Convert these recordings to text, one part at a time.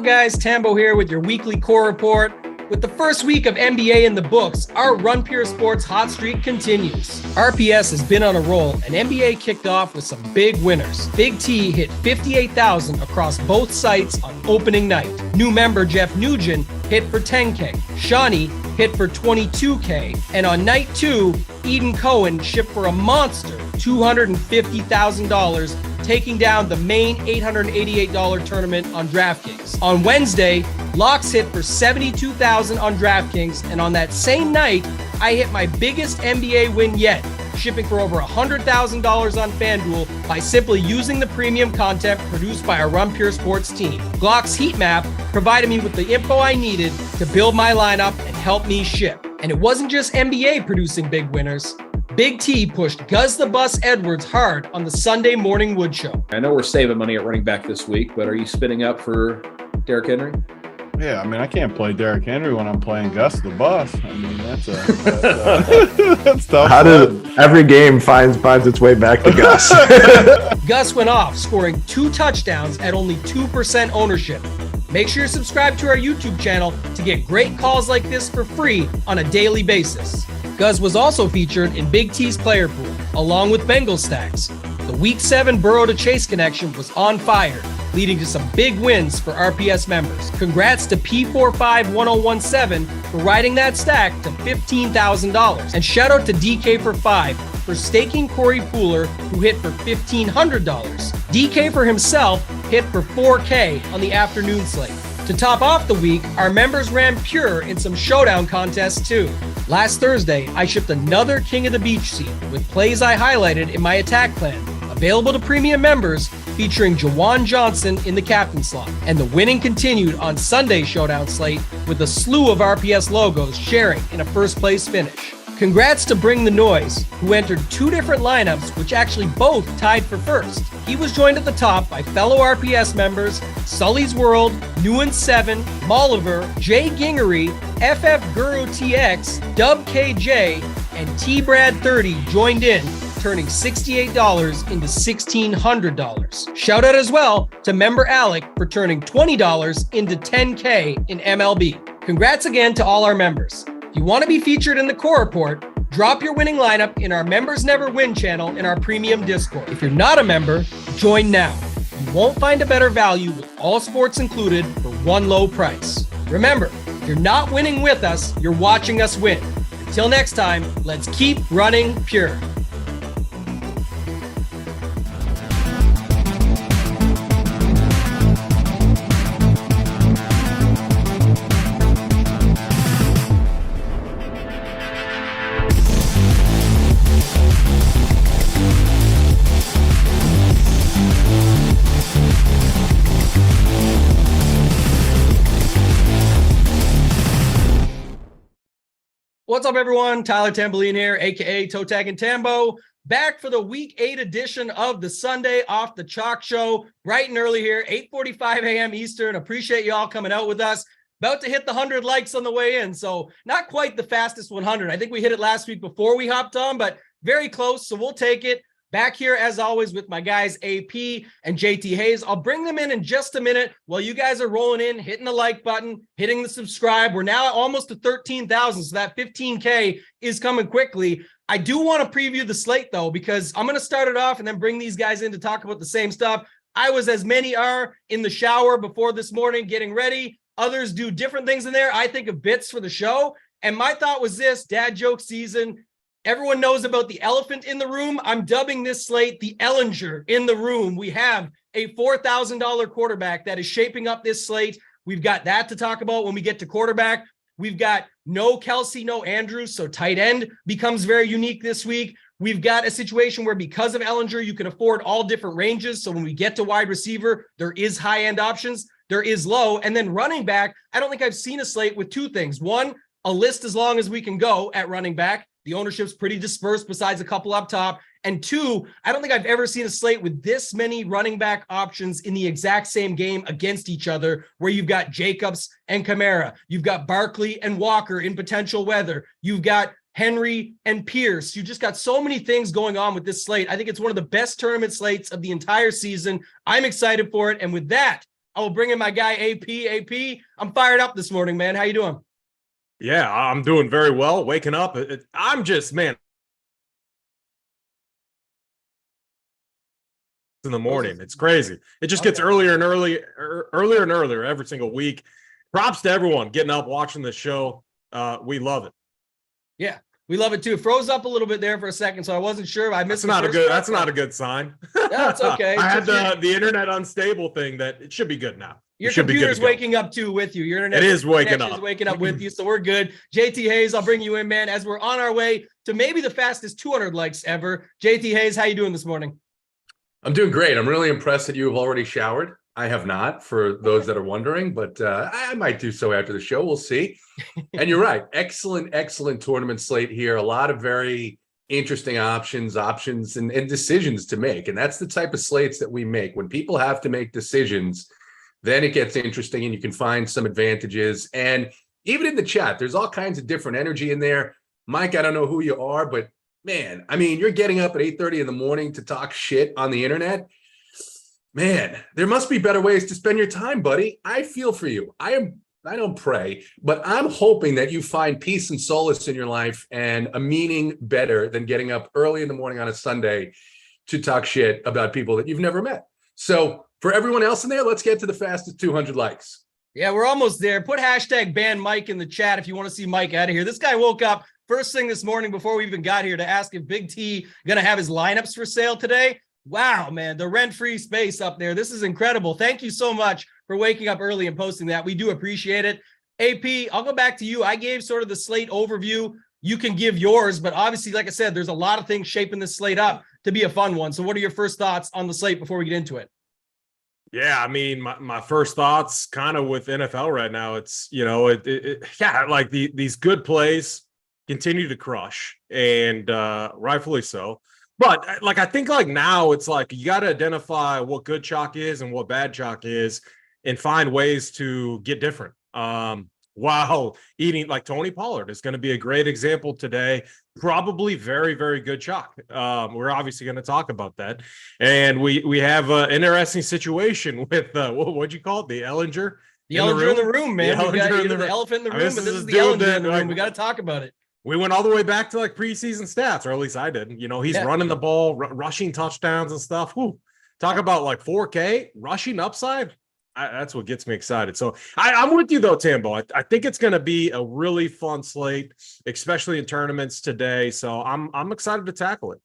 guys? Tambo here with your weekly core report. With the first week of NBA in the books, our RunPureSports hot streak continues. RPS has been on a roll, and NBA kicked off with some big winners. Big T hit 58,000 across both sites on opening night. New member Jeff Nugent hit for 10K. Shawnee hit for 22K. And on night 2, Eden Cohen shipped for a monster $250,000, taking down the main $888 tournament on DraftKings. On Wednesday, Locks hit for $72,000 on DraftKings, and on that same night, I hit my biggest NBA win yet, shipping for over $100,000 on FanDuel by simply using the premium content produced by our RunPureSports team. Glock's heat map provided me with the info I needed to build my lineup and help me ship. And it wasn't just NBA producing big winners. Big T pushed Guz the Bus Edwards hard on the Sunday Morning Wood Show. I know we're saving money at running back this week, but are you spinning up for Derrick Henry? Yeah, I mean, I can't play Derrick Henry when I'm playing Gus the Bus. I mean, that's tough. How does every game finds its way back to Gus? Gus went off, scoring 2 touchdowns at only 2% ownership. Make sure you're subscribed to our YouTube channel to get great calls like this for free on a daily basis. Guz was also featured in Big T's player pool, along with Bengal stacks. The Week 7 Burrow to Chase connection was on fire, leading to some big wins for RPS members. Congrats to P451017 for riding that stack to $15,000. And shout out to DK for 5 for staking Corey Pooler, who hit for $1,500. DK for himself hit for $4K on the afternoon slate. To top off the week, our members ran pure in some showdown contests too. Last Thursday, I shipped another King of the Beach seat with plays I highlighted in my attack plan, available to premium members, featuring Jawan Johnson in the captain slot. And the winning continued on Sunday's showdown slate with a slew of RPS logos sharing in a first place finish. Congrats to Bring the Noise, who entered 2 different lineups, which actually both tied for first. He was joined at the top by fellow RPS members Sully's World, Nuance7, Molliver, Jay Gingery, FF Guru TX, Dub KJ, and T-Brad30 joined in, turning $68 into $1,600. Shout out as well to member Alec for turning $20 into $10K in MLB. Congrats again to all our members. If you want to be featured in the core report, drop your winning lineup in our Members Never Win channel in our premium Discord. If you're not a member, join now. You won't find a better value with all sports included for one low price. Remember, if you're not winning with us, you're watching us win. Until next time, let's keep running pure. What's up, everyone? Tyler Tamboline here, aka Toe Tag and Tambo, back for the Week 8 edition of the Sunday Off the Chalk Show, bright and early here, 8:45 a.m. Eastern. Appreciate you all coming out with us. About to hit the 100 likes on the way in, so not quite the fastest 100. I think we hit it last week before we hopped on, but very close, so we'll take it. Back here, as always, with my guys AP and JT Hayes. I'll bring them in just a minute while you guys are rolling in, hitting the like button, hitting the subscribe. We're now almost to 13,000, so that 15K is coming quickly. I do want to preview the slate, though, because I'm going to start it off and then bring these guys in to talk about the same stuff. I was, as many are, in the shower before this morning getting ready. Others do different things in there. I think of bits for the show. And my thought was this: dad joke season. Everyone knows about the elephant in the room. I'm dubbing this slate the Ellinger in the room. We have a $4,000 quarterback that is shaping up this slate. We've got that to talk about when we get to quarterback. We've got no Kelsey, no Andrews, so tight end becomes very unique this week. We've got a situation where because of Ellinger, you can afford all different ranges. So when we get to wide receiver, there is high-end options, there is low. And then running back, I don't think I've seen a slate with 2 things. One, a list as long as we can go at running back. The ownership's pretty dispersed besides a couple up top. And 2, I don't think I've ever seen a slate with this many running back options in the exact same game against each other, where you've got Jacobs and Kamara. You've got Barkley and Walker in potential weather. You've got Henry and Pierce. You just got so many things going on with this slate. I think it's one of the best tournament slates of the entire season. I'm excited for it. And with that, I will bring in my guy, AP. AP, I'm fired up this morning, man. How you doing? Yeah, I'm doing very well. Waking up. I'm just, man, in the morning. It's crazy. It just gets earlier and earlier every single week. Props to everyone getting up, watching the show. We love it. Yeah, we love it too. Froze up a little bit there for a second, so I wasn't sure. I missed. That's not a good sign. No, it's okay. I had the internet unstable thing that it should be good now. Your computer's waking up too with you. Your internet is waking up with you, so we're good. JT Hayes, I'll bring you in, man, as we're on our way to maybe the fastest 200 likes ever. JT Hayes, how you doing this morning? I'm doing great. I'm really impressed that you have already showered. I have not, for those that are wondering, but I might do so after the show. We'll see. And you're right. Excellent tournament slate here. A lot of very interesting options and decisions to make. And that's the type of slates that we make. When people have to make decisions, then it gets interesting and you can find some advantages. And even in the chat, there's all kinds of different energy in there. Mike, I don't know who you are, but man, I mean, you're getting up at 8:30 in the morning to talk shit on the internet. Man, there must be better ways to spend your time, buddy. I feel for you. I don't pray, but I'm hoping that you find peace and solace in your life and a meaning better than getting up early in the morning on a Sunday to talk shit about people that you've never met. So for everyone else in there, let's get to the fastest 200 likes. Yeah, we're almost there. Put hashtag ban Mike in the chat if you want to see Mike out of here. This guy woke up first thing this morning before we even got here to ask if Big T going to have his lineups for sale today. Wow, man, the rent-free space up there. This is incredible. Thank you so much for waking up early and posting that. We do appreciate it. AP, I'll go back to you. I gave sort of the slate overview. You can give yours, but obviously, like I said, there's a lot of things shaping this slate up to be a fun one. So what are your first thoughts on the slate before we get into it? Yeah, I mean, my first thoughts kind of with NFL right now, it's, like these good plays continue to crush, and rightfully so. But I think now it's you got to identify what good chalk is and what bad chalk is and find ways to get different. Wow, eating Tony Pollard is going to be a great example today. Probably very, very good chalk. We're obviously going to talk about that. And we have an interesting situation with, what'd you call it? The Ellinger? The Ellinger in the room, man. The elephant in the room, but this is the Ellinger in the room. We got to talk about it. We went all the way back to preseason stats, or at least I did. He's running the ball, rushing touchdowns and stuff. Whew. Talk about 4K rushing upside. That's what gets me excited. So I'm with you though, Tambo. I think it's going to be a really fun slate, especially in tournaments today. So I'm excited to tackle it.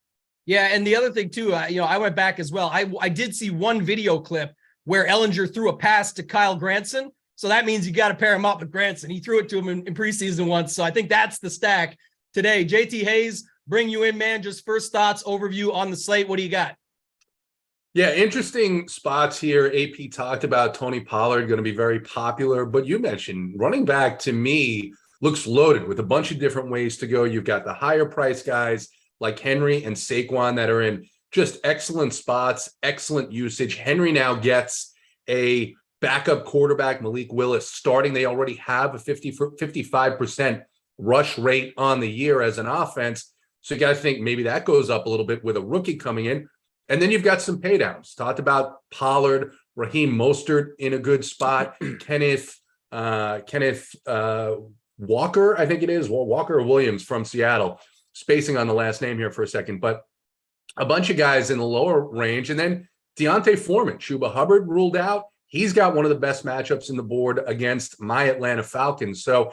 Yeah, and the other thing too, I went back as well. I did see one video clip where Ellinger threw a pass to Kyle Granson. So that means you got to pair him up with Granson. He threw it to him in preseason once. So I think that's the stack today. JT Hayes, bring you in, man. Just first thoughts, overview on the slate. What do you got? Yeah, interesting spots here. AP talked about Tony Pollard going to be very popular, but you mentioned running back to me looks loaded with a bunch of different ways to go. You've got the higher price guys like Henry and Saquon that are in just excellent spots, excellent usage. Henry now gets a backup quarterback, Malik Willis, starting. They already have a 55% rush rate on the year as an offense. So you got to think maybe that goes up a little bit with a rookie coming in. And then you've got some pay downs. Talked about Pollard, Raheem Mostert in a good spot. Kenneth Walker, I think it is. Walker or Williams from Seattle. Spacing on the last name here for a second. But a bunch of guys in the lower range. And then Deontay Foreman, Chuba Hubbard ruled out. He's got one of the best matchups in the board against my Atlanta Falcons. So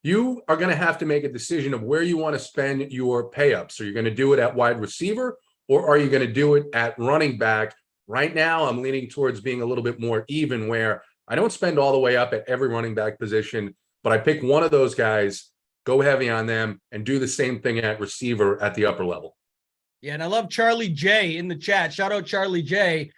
you are going to have to make a decision of where you want to spend your pay-ups. So you're going to do it at wide receiver, or are you going to do it at running back? Right now, I'm leaning towards being a little bit more even, where I don't spend all the way up at every running back position, but I pick one of those guys, go heavy on them, and do the same thing at receiver at the upper level. Yeah, and I love Charlie J in the chat. Shout out Charlie J.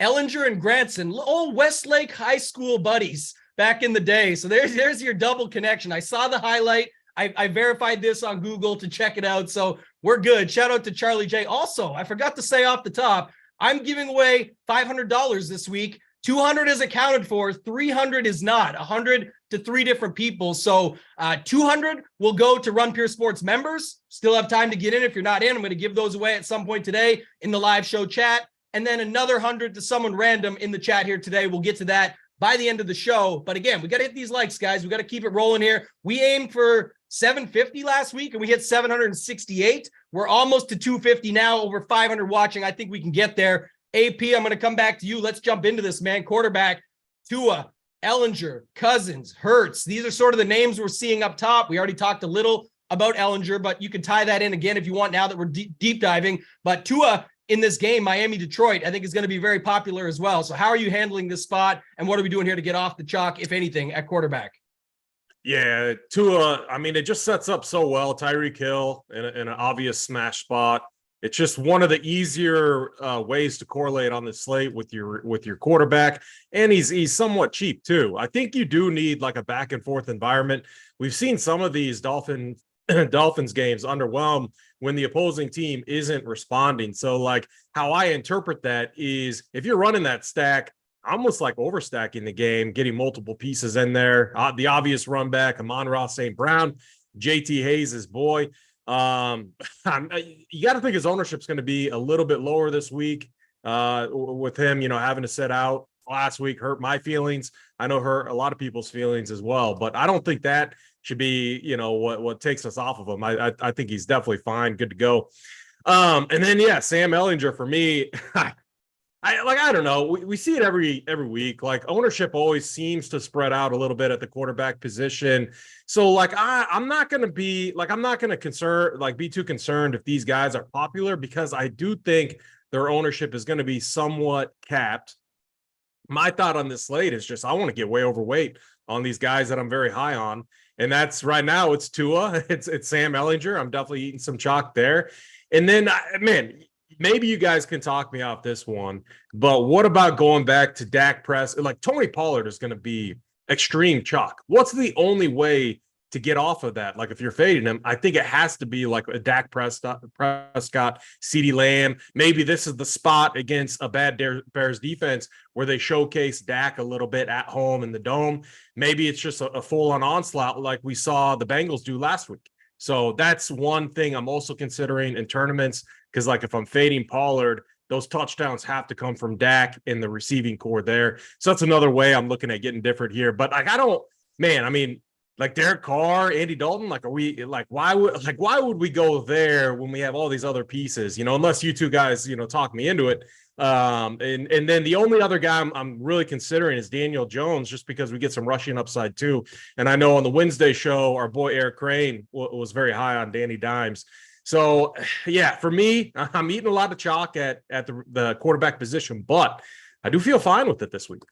Ellinger and Granson, old Westlake High School buddies back in the day. So there's your double connection. I saw the highlight. I verified this on Google to check it out. So we're good. Shout out to Charlie J. Also, I forgot to say off the top, I'm giving away $500 this week. 200 is accounted for. 300 is not. 100 to 3 different people. So 200 will go to RunPureSports members. Still have time to get in. If you're not in, I'm going to give those away at some point today in the live show chat. And then another 100 to someone random in the chat here today. We'll get to that by the end of the show. But again, we got to hit these likes, guys. We got to keep it rolling here. We aimed for 750 last week and we hit 768. We're almost to 250 now, over 500 watching. I think we can get there. AP, I'm going to come back to you. Let's jump into this, man. Quarterback, Tua, Ellinger, Cousins, Hurts. These are sort of the names we're seeing up top. We already talked a little about Ellinger, but you can tie that in again if you want now that we're deep diving. But Tua in this game, Miami-Detroit, I think is going to be very popular as well. So how are you handling this spot, and what are we doing here to get off the chalk, if anything, at quarterback? Yeah, Tua, I mean, it just sets up so well. Tyreek Hill in an obvious smash spot. It's just one of the easier ways to correlate on the slate with your quarterback, and he's somewhat cheap too. I think you do need like a back and forth environment. We've seen some of these Dolphins games underwhelm when the opposing team isn't responding. So like how I interpret that is if you're running that stack, almost like overstacking the game, getting multiple pieces in there. The obvious run back, Amon-Ra St. Brown, JT Hayes' boy. You got to think his ownership's going to be a little bit lower this week with him, having to sit out last week hurt my feelings. I know hurt a lot of people's feelings as well, but I don't think that should be, what takes us off of him. I think he's definitely fine, good to go. And then, Sam Ellinger for me, I don't know. We see it every week. Like ownership always seems to spread out a little bit at the quarterback position. So like I'm not going to be too concerned if these guys are popular, because I do think their ownership is going to be somewhat capped. My thought on this slate is just I want to get way overweight on these guys that I'm very high on. And that's right now it's Tua, it's Sam Ellinger. I'm definitely eating some chalk there. And then, maybe you guys can talk me off this one, but what about going back to Dak Prescott? Like Tony Pollard is going to be extreme chalk. What's the only way to get off of that? Like if you're fading him, I think it has to be like a Dak Prescott, CeeDee Lamb. Maybe this is the spot against a bad Bears defense where they showcase Dak a little bit at home in the dome. Maybe it's just a full-on onslaught like we saw the Bengals do last week. So that's one thing I'm also considering in tournaments, because like if I'm fading Pollard, those touchdowns have to come from Dak in the receiving core there. So that's another way I'm looking at getting different here. But like like Derek Carr, Andy Dalton, why would we go there when we have all these other pieces, unless you two guys, talk me into it. And then the only other guy I'm really considering is Daniel Jones, just because we get some rushing upside too. And I know on the Wednesday show, our boy Eric Crain was very high on Danny Dimes. So for me, I'm eating a lot of chalk at the quarterback position, but I do feel fine with it this week.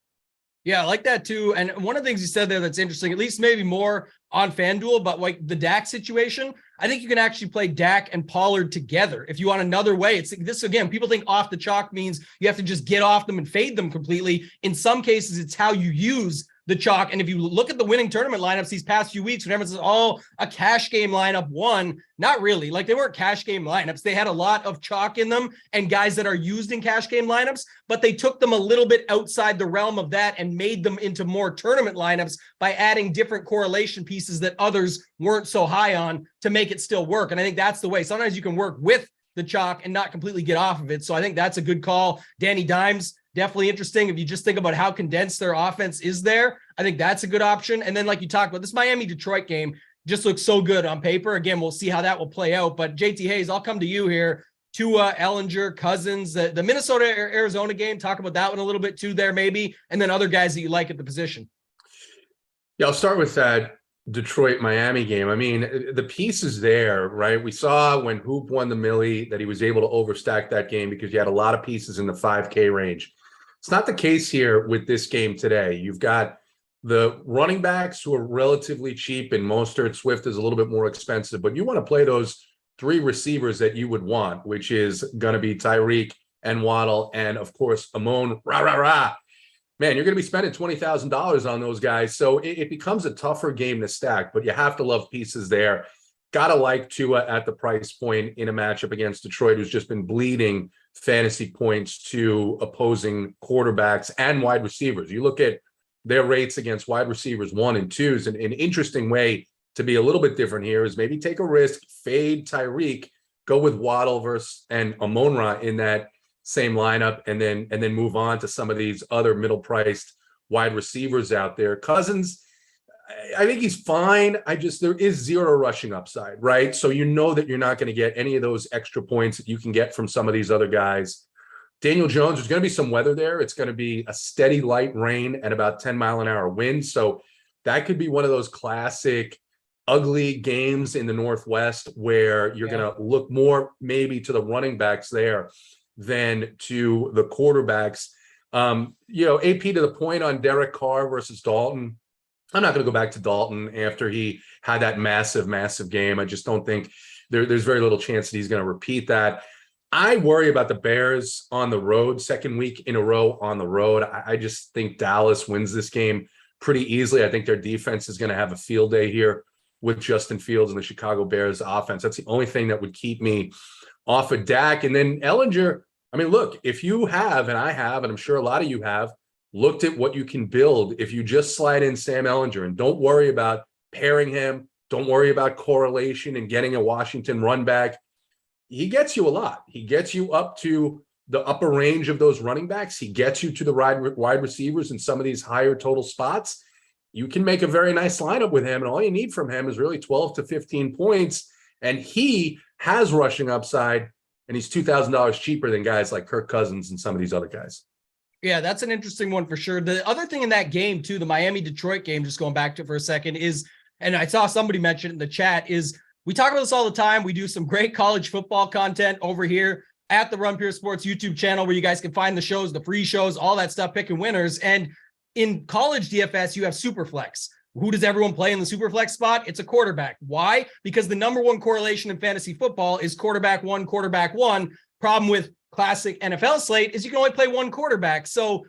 Yeah, I like that too. And one of the things you said there that's interesting, at least maybe more on FanDuel, but like the Dak situation, I think you can actually play Dak and Pollard together if you want another way. It's this, again, people think off the chalk means you have to just get off them and fade them completely. In some cases, it's how you use the chalk. And if you look at the winning tournament lineups these past few weeks, when everyone says, a cash game lineup won, not really. Like they weren't cash game lineups. They had a lot of chalk in them and guys that are used in cash game lineups, but they took them a little bit outside the realm of that and made them into more tournament lineups by adding different correlation pieces that others weren't so high on to make it still work. And I think that's the way. Sometimes you can work with the chalk and not completely get off of it. So I think that's a good call. Danny Dimes, definitely interesting. If you just think about how condensed their offense is there, I think that's a good option. And then like you talked about, this Miami-Detroit game just looks so good on paper. Again, we'll see how that will play out. But JT Hayes, I'll come to you here. Tua, Ellinger, Cousins, the Minnesota-Arizona game, talk about that one a little bit too there maybe, and then other guys that you like at the position. Yeah, I'll start with that Detroit-Miami game. I mean, the pieces there, right? We saw when Hoop won the Millie that he was able to overstack that game because you had a lot of pieces in the 5K range. It's not the case here with this game today. You've got the running backs who are relatively cheap, and Mostert, Swift is a little bit more expensive, but you want to play those three receivers that you would want, which is going to be Tyreek and Waddle and, of course, Amon, Man, you're going to be spending $20,000 on those guys. So it becomes a tougher game to stack, but you have to love pieces there. Got to like Tua at the price point in a matchup against Detroit, who's just been bleeding fantasy points to opposing quarterbacks and wide receivers. You look at their rates against wide receivers 1 and 2s, and an interesting way to be a little bit different here is maybe take a risk, fade Tyreek, go with Waddle and Amon-Ra in that same lineup, and then move on to some of these other middle priced wide receivers out there. Cousins, I think he's fine. There is zero rushing upside, right? So you know that you're not going to get any of those extra points that you can get from some of these other guys. Daniel Jones, there's going to be some weather there. It's going to be a steady light rain and about 10-mile-an-hour wind. So that could be one of those classic ugly games in the Northwest where you're going to look more maybe to the running backs there than to the quarterbacks. AP, to the point on Derek Carr versus Dalton, I'm not going to go back to Dalton after he had that massive game. I just don't think there's very little chance that he's going to repeat that. I worry about the Bears on the road, second week in a row on the road. I just think Dallas wins this game pretty easily. I think their defense is going to have a field day here with Justin Fields and the Chicago Bears offense. That's the only thing that would keep me off of Dak. And then Ellinger, I mean, look, if you have, and I have, and I'm sure a lot of you have, looked at what you can build if you just slide in Sam Ellinger and don't worry about pairing him, don't worry about correlation and getting a Washington run back. He gets you a lot. He gets you up to the upper range of those running backs. He gets you to the wide receivers in some of these higher total spots. You can make a very nice lineup with him, and all you need from him is really 12 to 15 points, and he has rushing upside, and he's $2,000 cheaper than guys like Kirk Cousins and some of these other guys. Yeah, that's an interesting one for sure. The other thing in that game, too, the Miami-Detroit game, just going back to it for a second, is, and I saw somebody mention it in the chat, is we talk about this all the time. We do some great college football content over here at the RunPureSports YouTube channel where you guys can find the shows, the free shows, all that stuff, picking winners. And in college DFS, you have Superflex. Who does everyone play in the Superflex spot? It's a quarterback. Why? Because the number one correlation in fantasy football is quarterback one. Problem with classic NFL slate is you can only play one quarterback. So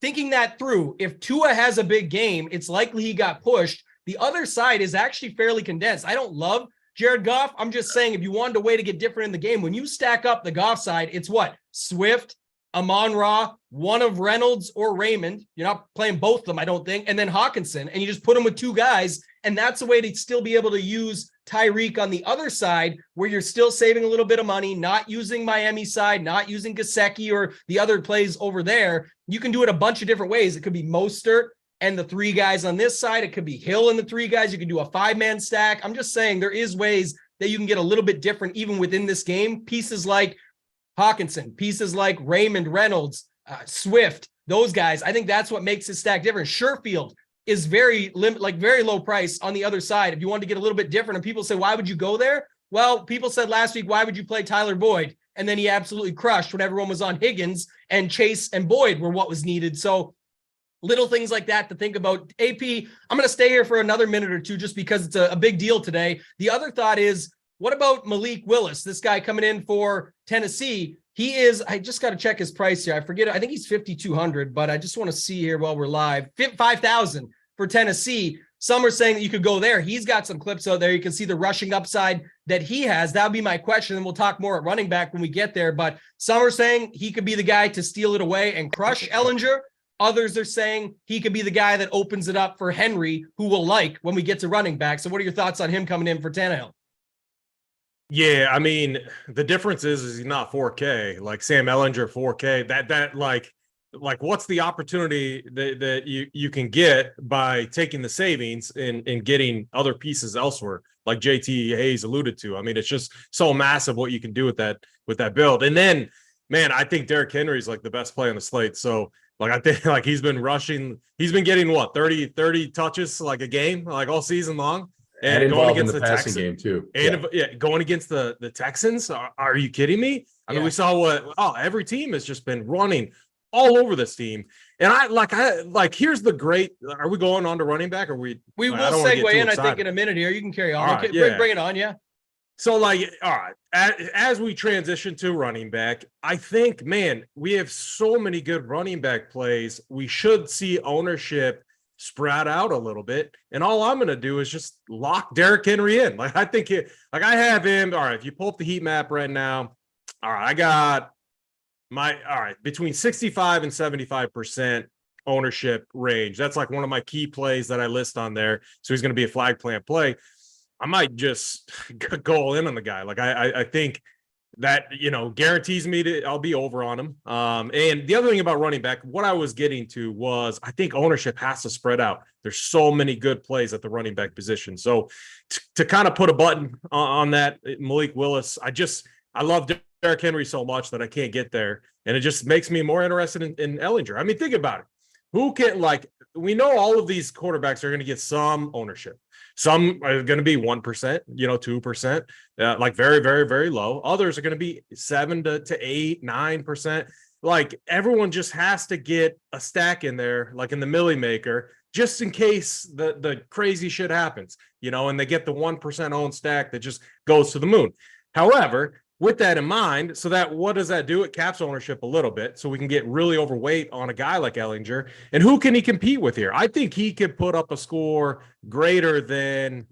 thinking that through, if Tua has a big game, it's likely he got pushed. The other side is actually fairly condensed. I don't love Jared Goff. I'm just saying, if you wanted a way to get different in the game, when you stack up the Goff side, it's what? Swift, Amon-Ra, one of Reynolds or Raymond. You're not playing both of them, I don't think. And then Hawkinson, and you just put them with two guys. And that's a way to still be able to use Tyreek on the other side, where you're still saving a little bit of money, not using Miami side, not using Gesicki or the other plays over there. You can do it a bunch of different ways. It could be Mostert and the three guys on this side. It could be Hill and the three guys. You can do a 5-man stack. I'm just saying there is ways that you can get a little bit different even within this game. Pieces like Hawkinson, pieces like Raymond, Reynolds, Swift, those guys. I think that's what makes his stack different. Sherfield is very low price on the other side. If you want to get a little bit different, and people say, why would you go there? Well, people said last week, why would you play Tyler Boyd? And then he absolutely crushed when everyone was on Higgins, and Chase and Boyd were what was needed. So little things like that to think about. AP, I'm going to stay here for another minute or two just because it's a big deal today. The other thought is, what about Malik Willis, this guy coming in for Tennessee? He is, I just got to check his price here. I forget it. I think he's 5,200, but I just want to see here while we're live. 5,000 for Tennessee. Some are saying that you could go there. He's got some clips out there. You can see the rushing upside that he has. That would be my question, and we'll talk more at running back when we get there. But some are saying he could be the guy to steal it away and crush Ellinger. Others are saying he could be the guy that opens it up for Henry, who will like when we get to running back. So what are your thoughts on him coming in for Tannehill? Yeah, I mean, the difference is he's not 4K. Like Sam Ellinger, 4K. That like what's the opportunity that you can get by taking the savings and getting other pieces elsewhere, like JT Hayes alluded to. I mean, it's just so massive what you can do with that build. And then, man, I think Derrick Henry is like the best play on the slate. So like I think like he's been rushing, he's been getting what 30 touches like a game, like all season long. And going against the passing game too. And going against the Texans. Are you kidding me? I mean, we saw every team has just been running all over this team. And I here's the great. Are we going on to running back? Or we will segue in, I think, in a minute here. You can carry on. Right, bring it on, yeah. So all right, as we transition to running back, I think, man, we have so many good running back plays. We should see ownership spread out a little bit, and all I'm going to do is just lock Derrick Henry in. Like I think I have him. All right, if you pull up the heat map right now, all right, I got between 65 and 75% ownership range. That's like one of my key plays that I list on there. So he's going to be a flag plant play. I might just go in on the guy. Like I think that, guarantees me I'll be over on him. And the other thing about running back, what I was getting to was I think ownership has to spread out. There's so many good plays at the running back position. So to kind of put a button on that, Malik Willis, I love Derrick Henry so much that I can't get there. And it just makes me more interested in Ehlinger. I mean, think about it. Who can, we know all of these quarterbacks are going to get some ownership. Some are going to be 1%, 2%, very, very, very low. Others are going to be 7 to 8, 9%. Like, everyone just has to get a stack in there, like in the Millie Maker, just in case the crazy shit happens, and they get the 1% owned stack that just goes to the moon. However, with that in mind, what does that do? It caps ownership a little bit, so we can get really overweight on a guy like Ehlinger. And who can he compete with here? I think he could put up a score greater than,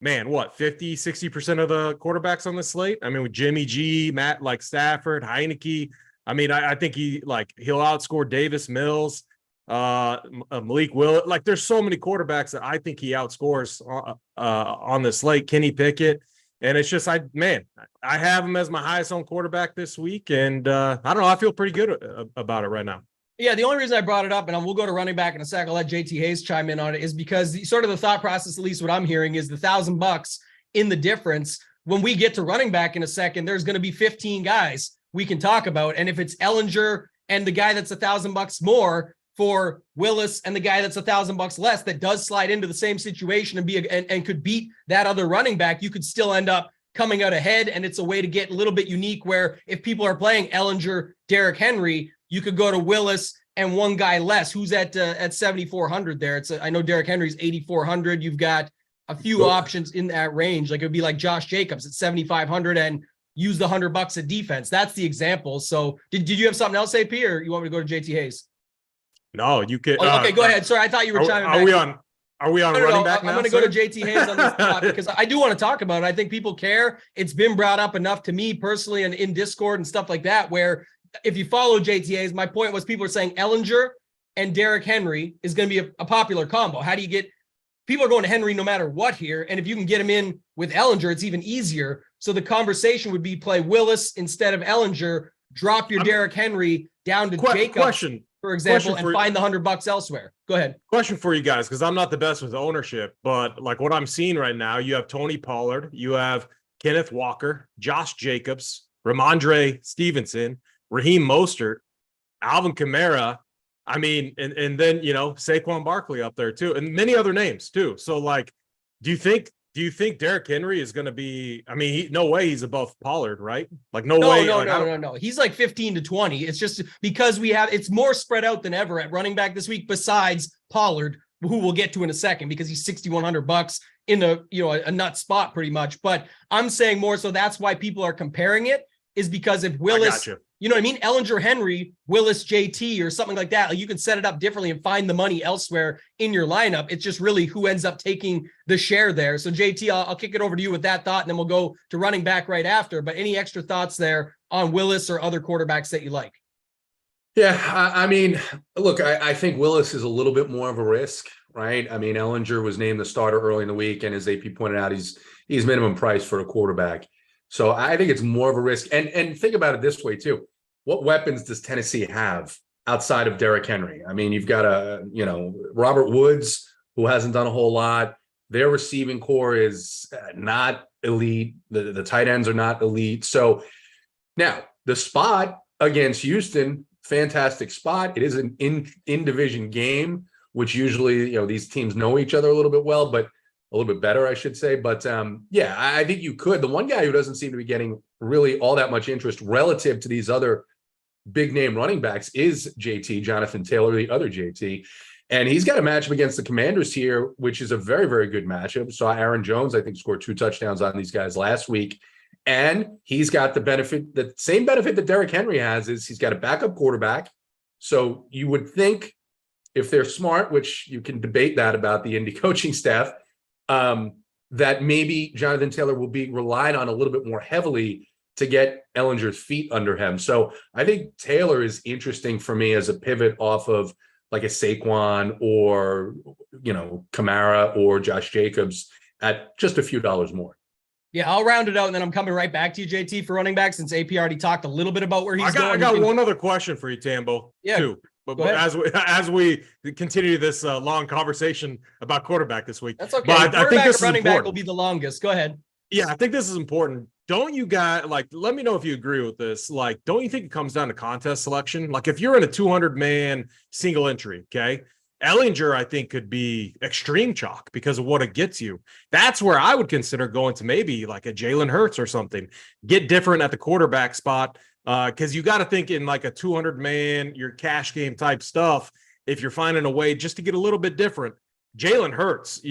50, 60% of the quarterbacks on the slate. I mean, with Jimmy G, Matt, Stafford, Heineke. I mean, I think he'll outscore Davis Mills, Malik Willis. There's so many quarterbacks that I think he outscores on the slate. Kenny Pickett. And it's just, I have him as my highest owned quarterback this week. And I don't know, I feel pretty good about it right now. Yeah, the only reason I brought it up, and we'll go to running back in a sec, I'll let JT Hayes chime in on it, is because the thought process, at least what I'm hearing, is the $1,000 in the difference. When we get to running back in a second, there's going to be 15 guys we can talk about. And if it's Ehlinger and the guy that's $1,000 more for Willis and the guy that's $1,000 less that does slide into the same situation and could beat that other running back, you could still end up coming out ahead. And it's a way to get a little bit unique where if people are playing Ehlinger, Derrick Henry, you could go to Willis and one guy less who's at 7,400 there. I know Derrick Henry's 8,400. You've got a few options in that range. It would be like Josh Jacobs at 7,500 and use the $100 at defense. That's the example. So did you have something else, AP, or you want me to go to JT Hayes? No, you can. Okay, go ahead. Sorry, I thought you were chiming back. Are we on running back now? I'm going to go to JT Hayes on this spot because I do want to talk about it. I think people care. It's been brought up enough to me personally and in Discord and stuff like that, where if you follow JT Hayes, my point was people are saying Ehlinger and Derrick Henry is going to be a popular combo. How do you get people are going to Henry no matter what here? And if you can get him in with Ehlinger, it's even easier. So the conversation would be play Willis instead of Ehlinger, drop your Derrick Henry down to Jacobs, for example, and find the $100 elsewhere. Go ahead. Question for you guys, because I'm not the best with ownership, but what I'm seeing right now, you have Tony Pollard, you have Kenneth Walker, Josh Jacobs, Ramondre Stevenson, Raheem Mostert, Alvin Kamara. I mean, and then, Saquon Barkley up there too, and many other names too. So do you think Derrick Henry is going to be, no way he's above Pollard, right? No way. No. He's 15 to 20. It's just because it's more spread out than ever at running back this week, besides Pollard, who we'll get to in a second, because he's $6,100 in a nut spot pretty much. But I'm saying more so that's why people are comparing it, is because if Willis, you know what I mean? Ehlinger, Henry, Willis, JT, or something like that. You can set it up differently and find the money elsewhere in your lineup. It's just really who ends up taking the share there. So JT, I'll kick it over to you with that thought, and then we'll go to running back right after. But any extra thoughts there on Willis or other quarterbacks that you like? Yeah, look, I think Willis is a little bit more of a risk, right? Ehlinger was named the starter early in the week, and as AP pointed out, he's minimum price for a quarterback. So I think it's more of a risk. And think about it this way too. What weapons does Tennessee have outside of Derrick Henry? You've got Robert Woods, who hasn't done a whole lot. Their receiving core is not elite. The tight ends are not elite. So now the spot against Houston, fantastic spot. It is an in-division game, which usually, these teams know each other a little bit well, but a little bit better, I should say. But I think you could. The one guy who doesn't seem to be getting really all that much interest relative to these other big name running backs is JT, Jonathan Taylor, the other JT. And he's got a matchup against the Commanders here, which is a very, very good matchup. Saw Aaron Jones, I think, scored 2 touchdowns on these guys last week. And he's got the same benefit that Derrick Henry has, is he's got a backup quarterback. So you would think, if they're smart, which you can debate that about the Indy coaching staff, that maybe Jonathan Taylor will be relied on a little bit more heavily to get Ehlinger's feet under him. So I think Taylor is interesting for me as a pivot off of a Saquon or, Kamara or Josh Jacobs at just a few dollars more. Yeah, I'll round it out, and then I'm coming right back to you, JT, for running back, since AP already talked a little bit about where he's going. I got one other question for you, Tambo. Yeah, too. But as we continue this long conversation about quarterback this week, that's okay. But I think this running is back will be the longest. Go ahead. Yeah, I think this is important. Don't you guys let me know if you agree with this? Like, don't you think it comes down to contest selection? Like, if you're in a 200-man single entry, okay, Ellinger, I think, could be extreme chalk because of what it gets you. That's where I would consider going to maybe like a Jalen Hurts or something. Get different at the quarterback spot because you got to think in like a 200-man, your cash game type stuff. If you're finding a way just to get a little bit different, Jalen Hurts,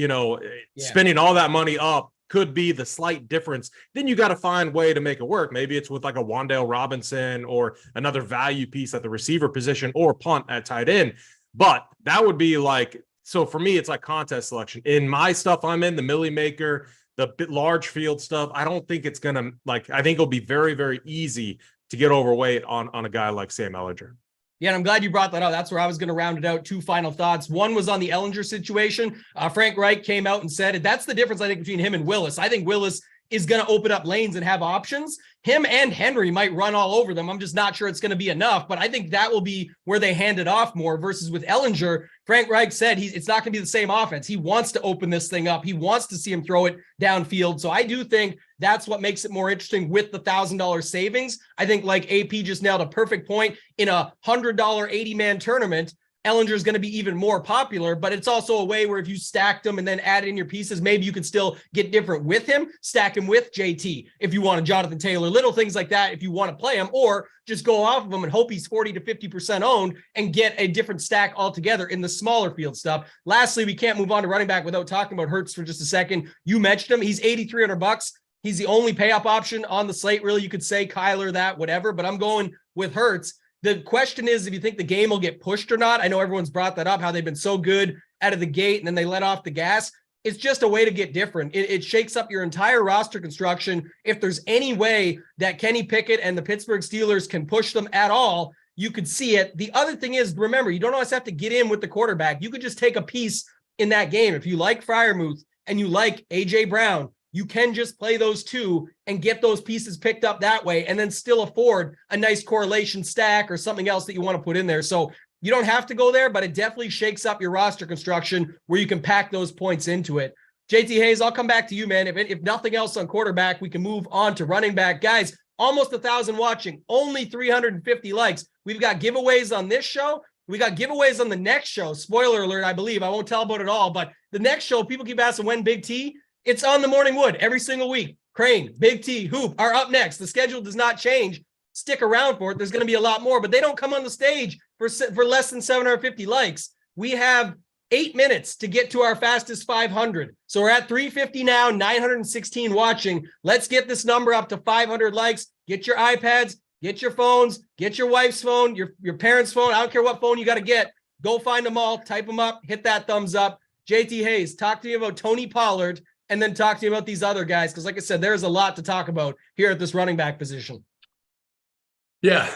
spending all that money up could be the slight difference. Then you got to find a way to make it work. Maybe it's with like a Wan'Dale Robinson or another value piece at the receiver position or punt at tight end. But that would be like, so for me, it's like contest selection. In my stuff I'm in, the Millie Maker, the large field stuff, I don't think it's going to I think it'll be very, very easy to get overweight on a guy like Sam Ellinger. Yeah, and I'm glad you brought that up. That's where I was going to round it out. Two final thoughts. One was on the Ellinger situation. Frank Reich came out and said that's the difference, I think, between him and Willis. I think Willis is going to open up lanes and have options. Him and Henry might run all over them. I'm just not sure it's going to be enough, but I think that will be where they hand it off more versus with Ellinger. Frank Reich said it's not going to be the same offense. He wants to open this thing up. He wants to see him throw it downfield. So I do think that's what makes it more interesting with the $1,000 savings. I think like AP just nailed a perfect point in a $100 80-man tournament. Ellinger is going to be even more popular, but it's also a way where if you stacked them and then add in your pieces, maybe you can still get different with him, stack him with JT if you want a Jonathan Taylor, little things like that if you want to play him, or just go off of him and hope he's 40 to 50% owned and get a different stack altogether in the smaller field stuff. Lastly, we can't move on to running back without talking about Hurts for just a second. You mentioned him. He's $8,300. He's the only pay up option on the slate. Really, you could say Kyler, that, whatever, but I'm going with Hurts. The question is if you think the game will get pushed or not. I know everyone's brought that up, how they've been so good out of the gate and then they let off the gas. It's just a way to get different. It shakes up your entire roster construction. If there's any way that Kenny Pickett and the Pittsburgh Steelers can push them at all, you could see it. The other thing is, remember, you don't always have to get in with the quarterback. You could just take a piece in that game. If you like Freiermuth and you like A.J. Brown, you can just play those two and get those pieces picked up that way and then still afford a nice correlation stack or something else that you want to put in there. So you don't have to go there, but it definitely shakes up your roster construction where you can pack those points into it. JT Hayes, I'll come back to you, man. If nothing else on quarterback, we can move on to running back. Guys, almost 1,000 watching, only 350 likes. We've got giveaways on this show. We got giveaways on the next show. Spoiler alert, I believe. I won't tell about it all, but the next show, people keep asking when Big T. It's on the Morning Wood every single week. Crain, Big T, Hoop are up next. The schedule does not change. Stick around for it. There's going to be a lot more, but they don't come on the stage for less than 750 likes. We have 8 minutes to get to our fastest 500. So we're at 350 now, 916 watching. Let's get this number up to 500 likes. Get your iPads, get your phones, get your wife's phone, your parents' phone. I don't care what phone you got to get. Go find them all, type them up, hit that thumbs up. JT Hayes, talk to me about Tony Pollard and then talk to you about these other guys. Because like I said, there's a lot to talk about here at this running back position. Yeah,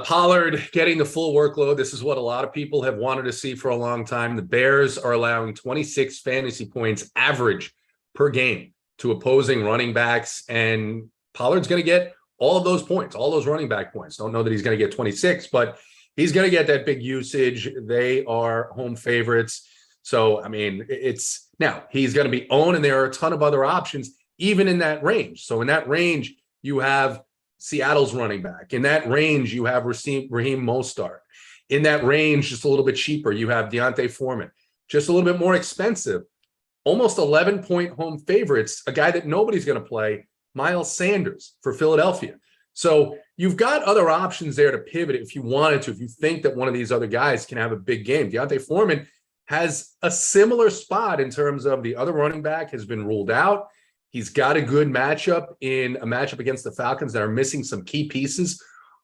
Pollard getting the full workload. This is what a lot of people have wanted to see for a long time. The Bears are allowing 26 fantasy points average per game to opposing running backs. And Pollard's going to get all of those points, all those running back points. Don't know that he's going to get 26, but he's going to get that big usage. They are home favorites. So, I mean, now he's going to be owned, and there are a ton of other options, even in that range. So in that range, you have Seattle's running back. In that range, you have Raheem Mostert. In that range, just a little bit cheaper, you have Deontay Foreman. Just a little bit more expensive, almost 11-point home favorites, a guy that nobody's going to play, Miles Sanders for Philadelphia. So you've got other options there to pivot if you wanted to, if you think that one of these other guys can have a big game. Deontay Foreman has a similar spot in terms of the other running back has been ruled out. He's got a good matchup in a matchup against the Falcons that are missing some key pieces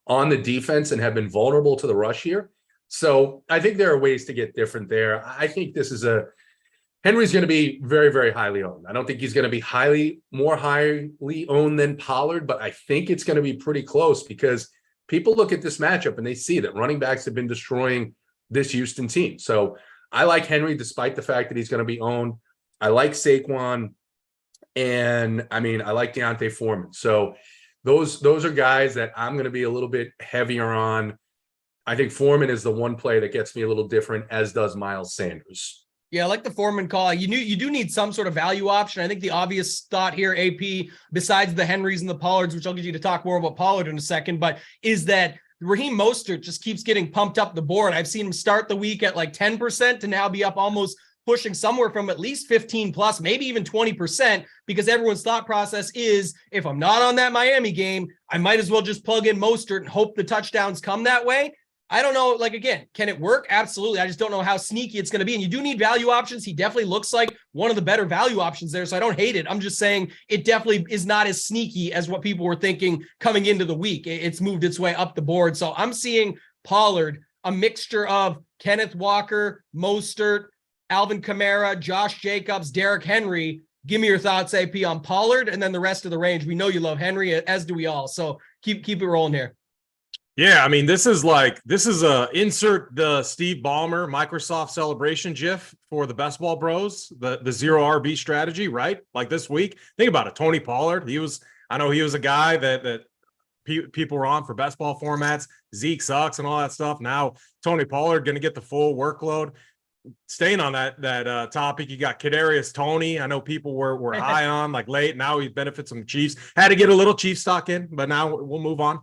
on the defense and have been vulnerable to the rush here. So I think there are ways to get different there. I think this is Henry's going to be very, very highly owned. I don't think he's going to be more highly owned than Pollard, but I think it's going to be pretty close because people look at this matchup and they see that running backs have been destroying this Houston team. So I like Henry despite the fact that he's going to be owned. I like Saquon. And I mean, I like Deontay Foreman. So those are guys that I'm going to be a little bit heavier on. I think Foreman is the one play that gets me a little different, as does Miles Sanders. Yeah, I like the Foreman call. You do need some sort of value option. I think the obvious thought here, AP, besides the Henrys and the Pollards, which I'll get you to talk more about Pollard in a second, but is that Raheem Mostert just keeps getting pumped up the board. I've seen him start the week at like 10% to now be up almost pushing somewhere from at least 15 plus, maybe even 20%, because everyone's thought process is, if I'm not on that Miami game, I might as well just plug in Mostert and hope the touchdowns come that way. I don't know, like, again, can it work? Absolutely. I just don't know how sneaky it's going to be. And you do need value options. He definitely looks like one of the better value options there, so I don't hate it. I'm just saying it definitely is not as sneaky as what people were thinking coming into the week. It's moved its way up the board. So I'm seeing Pollard, a mixture of Kenneth Walker, Mostert, Alvin Kamara, Josh Jacobs, Derrick Henry. Give me your thoughts, AP, on Pollard, and then the rest of the range. We know you love Henry, as do we all. So keep it rolling here. Yeah, I mean, this is a insert the Steve Ballmer Microsoft celebration GIF for the best ball bros, the zero RB strategy, right? Like this week, think about it. Tony Pollard, I know he was a guy that people were on for best ball formats. Zeke sucks and all that stuff. Now Tony Pollard going to get the full workload. Staying on that topic, you got Kadarius Toney. I know people were high on like late. Now he benefits some Chiefs. Had to get a little Chiefs stock in, but now we'll move on.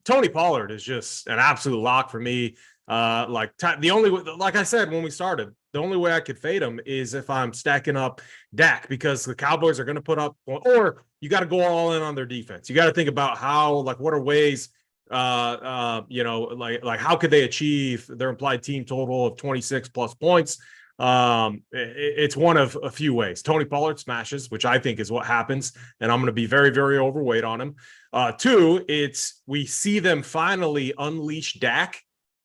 Tony Pollard is just an absolute lock for me. The only way, like I said when we started, the only way I could fade him is if I'm stacking up Dak, because the Cowboys are going to put up, or you got to go all in on their defense. You got to think about what are ways. How could they achieve their implied team total of 26 plus points? It's one of a few ways. Tony Pollard smashes, which I think is what happens, and I'm going to be very, very overweight on him. Two, we see them finally unleash Dak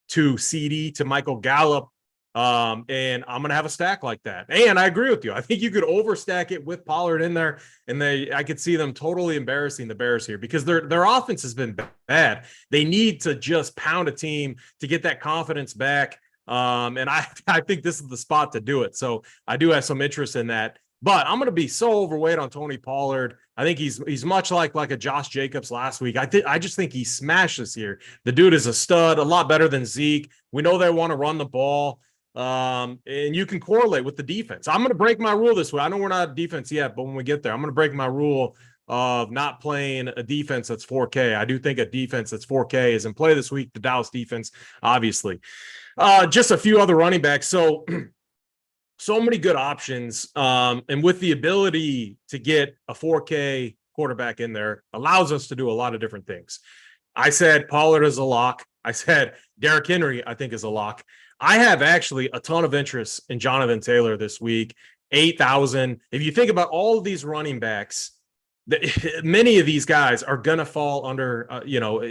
to CD, to Michael Gallup, and I'm going to have a stack like that. And I agree with you. I think you could overstack it with Pollard in there, and I could see them totally embarrassing the Bears here because their offense has been bad. They need to just pound a team to get that confidence back. And I think this is the spot to do it. So I do have some interest in that, but I'm going to be so overweight on Tony Pollard. I think he's much like a Josh Jacobs last week. I just think he smashes here. The dude is a stud, a lot better than Zeke. We know they want to run the ball. And you can correlate with the defense. I'm going to break my rule this way. I know we're not defense yet, but when we get there, I'm going to break my rule of not playing a defense that's 4K. I do think a defense that's 4K is in play this week. The Dallas defense, obviously. Just a few other running backs. So many good options. And with the ability to get a 4K quarterback in there allows us to do a lot of different things. I said Pollard is a lock. I said Derrick Henry, I think, is a lock. I have actually a ton of interest in Jonathan Taylor this week, 8,000. If you think about all of these running backs, many of these guys are going to fall under,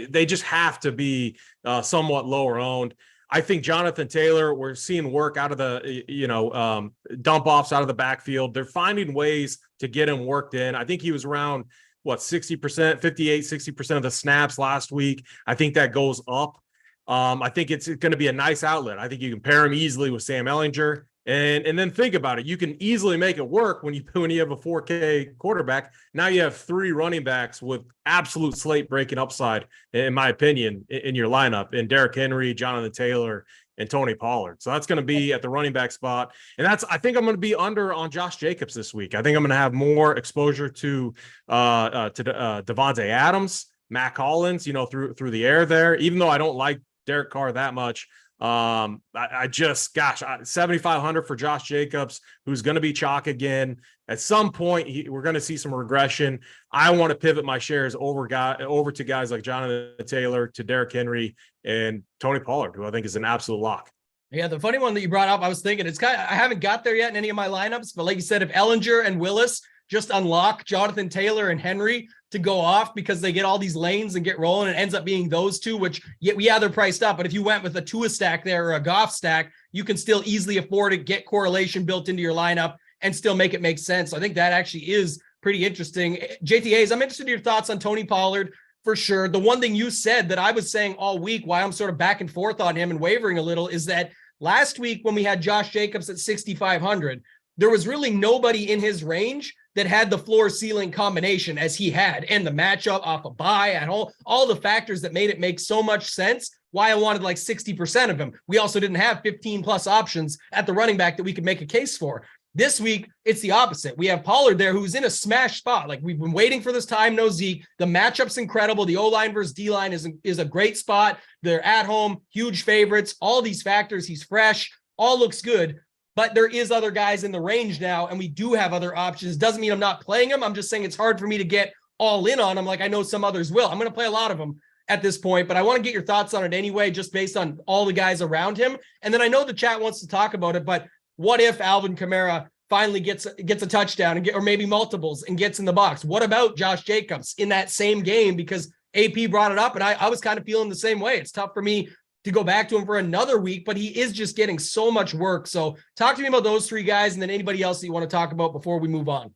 they just have to be somewhat lower owned. I think Jonathan Taylor, we're seeing work out of the, dump offs out of the backfield. They're finding ways to get him worked in. I think he was around, 60% of the snaps last week. I think that goes up. I think it's going to be a nice outlet. I think you can pair him easily with Sam Ehlinger. And then think about it. You can easily make it work when you have a 4K quarterback. Now you have three running backs with absolute slate breaking upside, in my opinion, in your lineup. And Derrick Henry, Jonathan Taylor, and Tony Pollard. So that's going to be at the running back spot. And I think I'm going to be under on Josh Jacobs this week. I think I'm going to have more exposure to Devontae Adams, Matt Collins, through the air there, even though I don't like Derek Carr that much. 7,500 for Josh Jacobs, who's going to be chalk again. At some point, we're going to see some regression. I want to pivot my shares over to guys like Jonathan Taylor, to Derrick Henry, and Tony Pollard, who I think is an absolute lock. Yeah, the funny one that you brought up, I was thinking I haven't got there yet in any of my lineups, but like you said, if Ehlinger and Willis just unlock Jonathan Taylor and Henry to go off because they get all these lanes and get rolling, it ends up being those two, which they're priced up. But if you went with a Tua stack there or a Goff stack, you can still easily afford it, get correlation built into your lineup, and still make it make sense. So I think that actually is pretty interesting. JTAs, I'm interested in your thoughts on Tony Pollard for sure. The one thing you said that I was saying all week, why I'm sort of back and forth on him and wavering a little, is that last week when we had Josh Jacobs at 6,500, there was really nobody in his range that had the floor ceiling combination as he had, and the matchup off a bye and all the factors that made it make so much sense why I wanted like 60% of him. We also didn't have 15 plus options at the running back that we could make a case for. This week, it's the opposite. We have Pollard there who's in a smash spot. Like, we've been waiting for this time, no Zeke. The matchup's incredible. The O-line versus D-line is a great spot. They're at home, huge favorites. All these factors, he's fresh, all looks good. But there is other guys in the range now, and we do have other options. Doesn't mean I'm not playing them. I'm just saying it's hard for me to get all in on them like I know some others will. I'm going to play a lot of them at this point, but I want to get your thoughts on it anyway, just based on all the guys around him. And then I know the chat wants to talk about it, but what if Alvin Kamara finally gets a touchdown or maybe multiples and gets in the box? What about Josh Jacobs in that same game? Because AP brought it up, and I was kind of feeling the same way. It's tough for me to go back to him for another week, but he is just getting so much work. So talk to me about those three guys, and then anybody else that you want to talk about before we move on.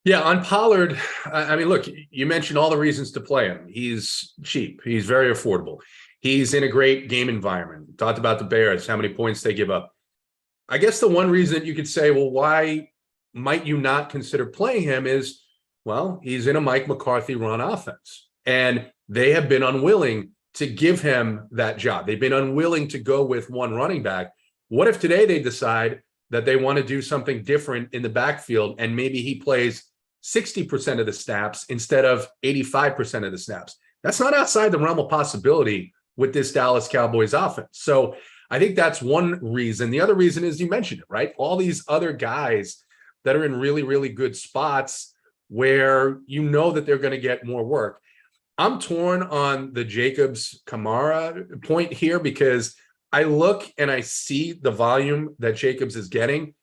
Yeah, on Pollard, I mean, look, you mentioned all the reasons to play him. He's cheap. He's very affordable. He's in a great game environment. Talked about the Bears, how many points they give up. I guess the one reason you could say, well, why might you not consider playing him is, well, he's in a Mike McCarthy run offense, and they have been unwilling to give him that job. They've been unwilling to go with one running back. What if today they decide that they want to do something different in the backfield, and maybe he plays 60% of the snaps instead of 85% of the snaps? That's not outside the realm of possibility with this Dallas Cowboys offense. So I think that's one reason. The other reason is, you mentioned it, right? All these other guys that are in really, really good spots where you know that they're going to get more work. I'm torn on the Jacobs Kamara point here, because I look and I see the volume that Jacobs is getting.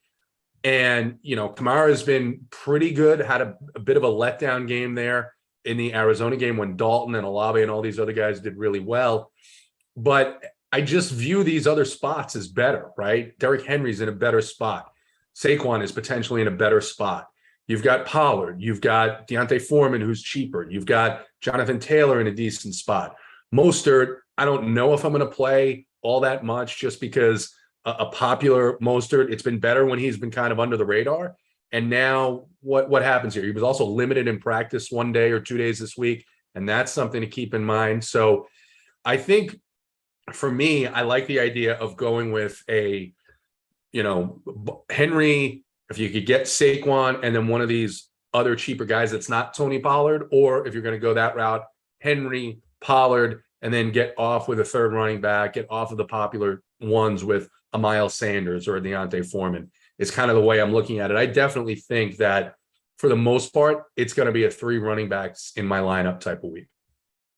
And, you know, Kamara has been pretty good, had a bit of a letdown game there in the Arizona game when Dalton and Olave and all these other guys did really well. But I just view these other spots as better, right? Derrick Henry's in a better spot. Saquon is potentially in a better spot. You've got Pollard. You've got Deontay Foreman, who's cheaper. You've got Jonathan Taylor in a decent spot. Mostert, I don't know if I'm going to play all that much, just because a popular Mostert, it's been better when he's been kind of under the radar. And now what happens here? He was also limited in practice 1 day or 2 days this week, and that's something to keep in mind. So I think for me, I like the idea of going with a, you know, Henry, if you could get Saquon and then one of these other cheaper guys that's not Tony Pollard, or if you're going to go that route, Henry, Pollard, and then get off with a third running back, get off of the popular ones with a Miles Sanders or a Deontay Foreman, is kind of the way I'm looking at it. I definitely think that for the most part, it's going to be a 3 running backs in my lineup type of week.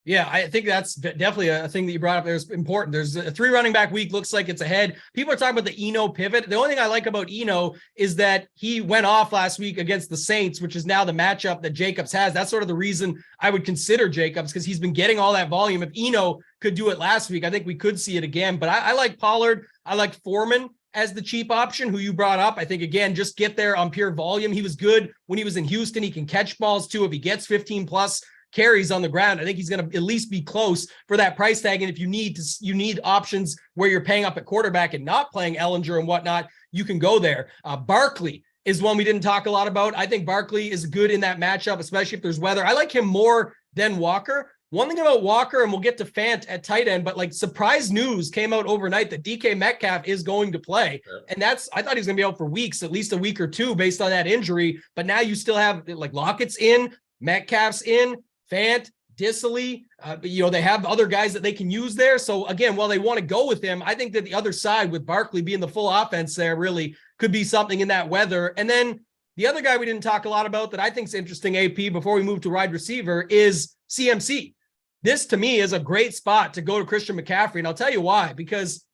Yeah, I think that's definitely a thing that you brought up there is important. There's a 3 running back week, looks like it's ahead. People are talking about the Eno pivot. The only thing I like about Eno is that he went off last week against the Saints, which is now the matchup that Jacobs has. That's sort of the reason I would consider Jacobs, because he's been getting all that volume. If Eno could do it last week, I think we could see it again. But I like Pollard. I like Foreman as the cheap option, who you brought up. I think, again, just get there on pure volume. He was good when he was in Houston. He can catch balls too. If he gets 15 plus carries on the ground, I think he's going to at least be close for that price tag. And if you need options where you're paying up at quarterback and not playing Ellinger and whatnot, you can go there. Barkley is one we didn't talk a lot about. I think Barkley is good in that matchup, especially if there's weather. I like him more than Walker. One thing about Walker, and we'll get to Fant at tight end, but like surprise news came out overnight that DK Metcalf is going to play. Yeah. And I thought he was going to be out for weeks, at least a week or two based on that injury. But now you still have like Lockett's in, Metcalf's in, Fant, Disley, they have other guys that they can use there. So again, while they want to go with him, I think that the other side with Barkley being the full offense there really could be something in that weather. And then the other guy we didn't talk a lot about that I think is interesting, AP, before we move to wide receiver, is CMC. This to me is a great spot to go to Christian McCaffrey. And I'll tell you why, because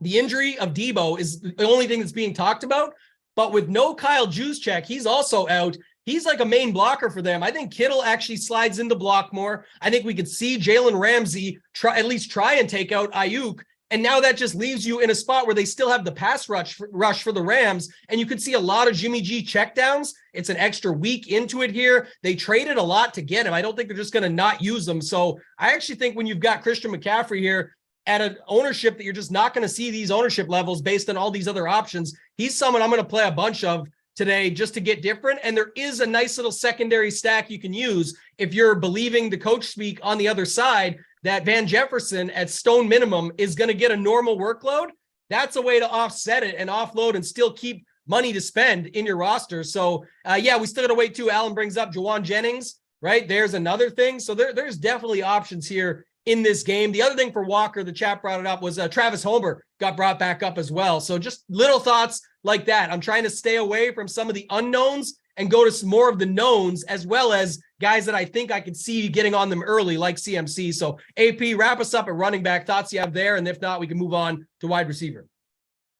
the injury of Debo is the only thing that's being talked about, but with no Kyle Juszczyk, he's also out. He's like a main blocker for them. I think Kittle actually slides into block more. I think we could see Jalen Ramsey at least try and take out Ayuk. And now that just leaves you in a spot where they still have the pass rush for the Rams. And you could see a lot of Jimmy G checkdowns. It's an extra week into it here. They traded a lot to get him. I don't think they're just going to not use him. So I actually think when you've got Christian McCaffrey here at an ownership that you're just not going to see these ownership levels based on all these other options, he's someone I'm going to play a bunch of today just to get different. And there is a nice little secondary stack you can use if you're believing the coach speak on the other side that Van Jefferson at stone minimum is going to get a normal workload. That's a way to offset it and offload and still keep money to spend in your roster. So we still got to wait too. Alan brings up Jawan Jennings, right? There's another thing. So there's definitely options here in this game. The other thing for Walker, the chat brought it up, was Travis Homer got brought back up as well. So just little thoughts like that. I'm trying to stay away from some of the unknowns and go to some more of the knowns, as well as guys that I think I can see getting on them early, like CMC. So AP, wrap us up at running back. Thoughts you have there, and if not, we can move on to wide receiver.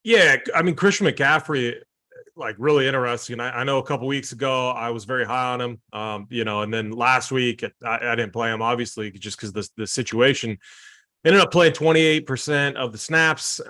Yeah, I mean, Christian McCaffrey, like, really interesting. I know a couple weeks ago I was very high on him, and then last week I didn't play him, obviously, just because the situation. Ended up playing 28% of the snaps.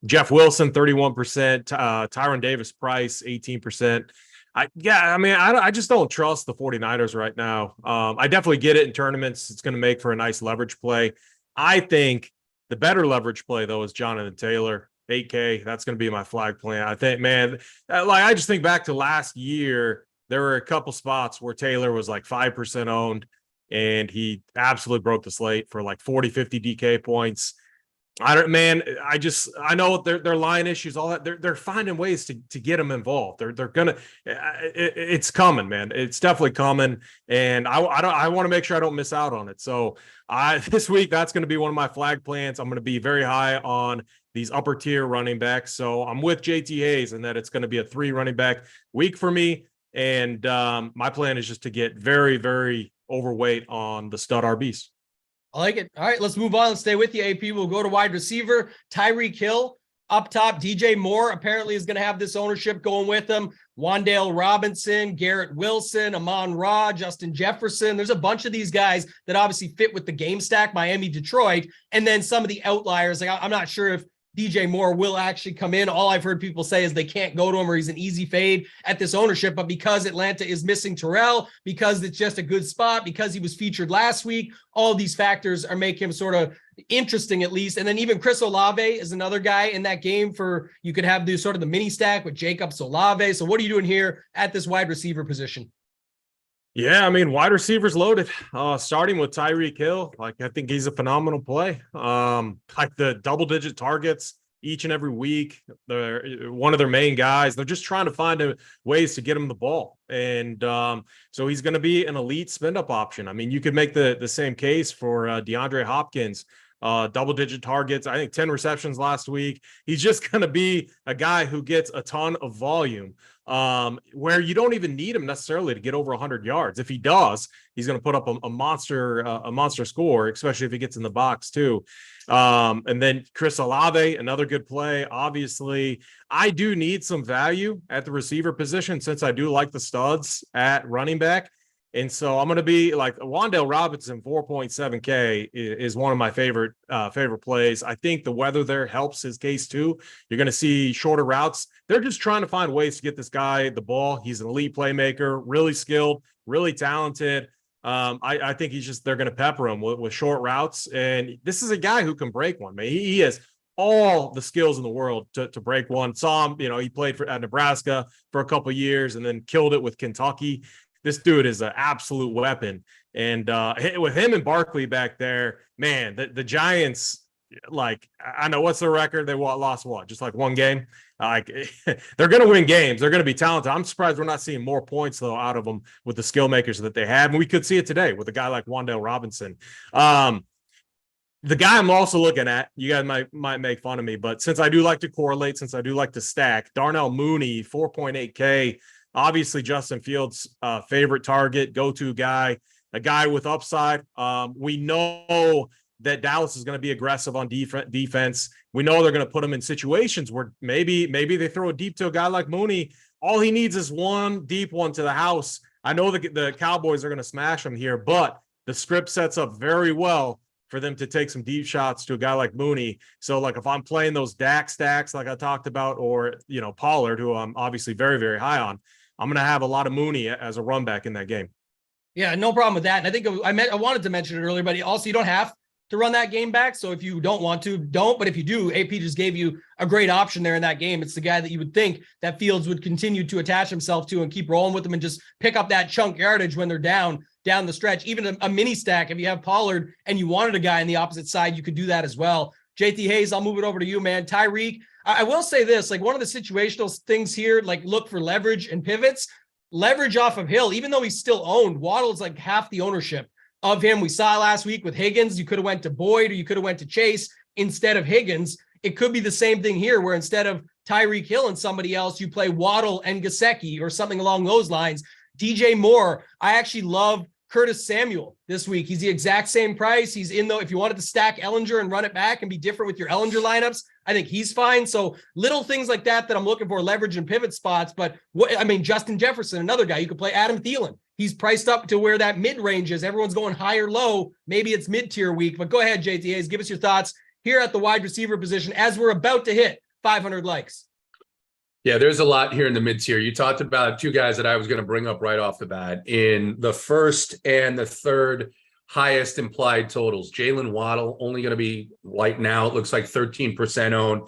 Jeff Wilson, 31%. Tyron Davis-Price, 18%. I just don't trust the 49ers right now. I definitely get it in tournaments. It's going to make for a nice leverage play. I think the better leverage play, though, is Jonathan Taylor. 8K. That's going to be my flag plan. I think, man, I just think back to last year, there were a couple spots where Taylor was like 5% owned, and he absolutely broke the slate for like 40, 50 DK points. I know their line issues, all that. They're finding ways to get them involved. They're gonna. It's coming, man. It's definitely coming, and I want to make sure I don't miss out on it. So this week, that's going to be one of my flag plans. I'm going to be very high on these upper tier running backs. So I'm with JT Hayes in that it's going to be a 3 running back week for me, and my plan is just to get very, very overweight on the stud RBs. I like it. All right, let's move on and stay with you, AP. We'll go to wide receiver. Tyreek Hill up top. DJ Moore apparently is going to have this ownership going with him. Wan'Dale Robinson, Garrett Wilson, Amon-Ra, Justin Jefferson. There's a bunch of these guys that obviously fit with the game stack, Miami, Detroit, and then some of the outliers. Like, I'm not sure if DJ Moore will actually come in. All I've heard people say is they can't go to him or he's an easy fade at this ownership. But because Atlanta is missing Terrell, because it's just a good spot, because he was featured last week, all of these factors are making him sort of interesting, at least. And then even Chris Olave is another guy in that game for, you could have the sort of the mini stack with Jacobs, Olave. So what are you doing here at this wide receiver position? Yeah, I mean, wide receivers loaded, starting with Tyreek Hill. Like, I think he's a phenomenal play. Like the double-digit targets each and every week. They're one of their main guys. They're just trying to find ways to get him the ball. And so he's going to be an elite spend-up option. I mean, you could make the same case for DeAndre Hopkins. Double-digit targets, I think 10 receptions last week. He's just going to be a guy who gets a ton of volume, where you don't even need him necessarily to get over 100 yards. If he does, he's going to put up a monster score, especially if he gets in the box too. And then Chris Olave, another good play. Obviously, I do need some value at the receiver position since I do like the studs at running back. And so I'm going to be like Wan'Dale Robinson, 4.7K is one of my favorite plays. I think the weather there helps his case too. You're going to see shorter routes. They're just trying to find ways to get this guy the ball. He's an elite playmaker, really skilled, really talented. I think they're going to pepper him with short routes. And this is a guy who can break one, man. He has all the skills in the world to break one. Saw him, he played at Nebraska for a couple of years and then killed it with Kentucky. This dude is an absolute weapon. And with him and Barkley back there, man, the Giants, like, I know what's their record. They lost what? Just like one game? Like, they're going to win games. They're going to be talented. I'm surprised we're not seeing more points, though, out of them with the skill makers that they have. And we could see it today with a guy like Wan'Dale Robinson. The guy I'm also looking at, you guys might make fun of me, but since I do like to correlate, since I do like to stack, Darnell Mooney, 4.8K, obviously Justin Fields' favorite target, go-to guy, a guy with upside. We know that Dallas is going to be aggressive on defense. We know they're going to put him in situations where maybe they throw a deep to a guy like Mooney. All he needs is one deep one to the house. I know the Cowboys are going to smash him here, but the script sets up very well for them to take some deep shots to a guy like Mooney. So, like, if I'm playing those Dak stacks like I talked about, or, Pollard, who I'm obviously very, very high on, I'm going to have a lot of Mooney as a run back in that game. Yeah, no problem with that. And I think I wanted to mention it earlier, but also you don't have to run that game back. So if you don't want to, don't. But if you do, AP just gave you a great option there in that game. It's the guy that you would think that Fields would continue to attach himself to and keep rolling with them and just pick up that chunk yardage when they're down the stretch. Even a mini stack, if you have Pollard and you wanted a guy on the opposite side, you could do that as well. JT Hayes, I'll move it over to you, man. Tyreek, I will say this, like one of the situational things here, like look for leverage and pivots. Leverage off of Hill, even though he's still owned, Waddle's like half the ownership of him. We saw last week with Higgins, you could have went to Boyd or you could have went to Chase instead of Higgins. It could be the same thing here where instead of Tyreek Hill and somebody else, you play Waddle and Gesicki or something along those lines. DJ Moore, I actually love Curtis Samuel this week. He's the exact same price. He's in though. If you wanted to stack Ellinger and run it back and be different with your Ellinger lineups, I think he's fine. So little things like that I'm looking for, leverage and pivot spots. But Justin Jefferson, another guy, you could play Adam Thielen. He's priced up to where that mid-range is. Everyone's going high or low. Maybe it's mid-tier week, but go ahead, JTAs. Give us your thoughts here at the wide receiver position as we're about to hit 500 likes. Yeah, there's a lot here in the mid-tier. You talked about two guys that I was going to bring up right off the bat in the first and the third highest implied totals. Jalen Waddle only going to be right now, it looks like 13% owned.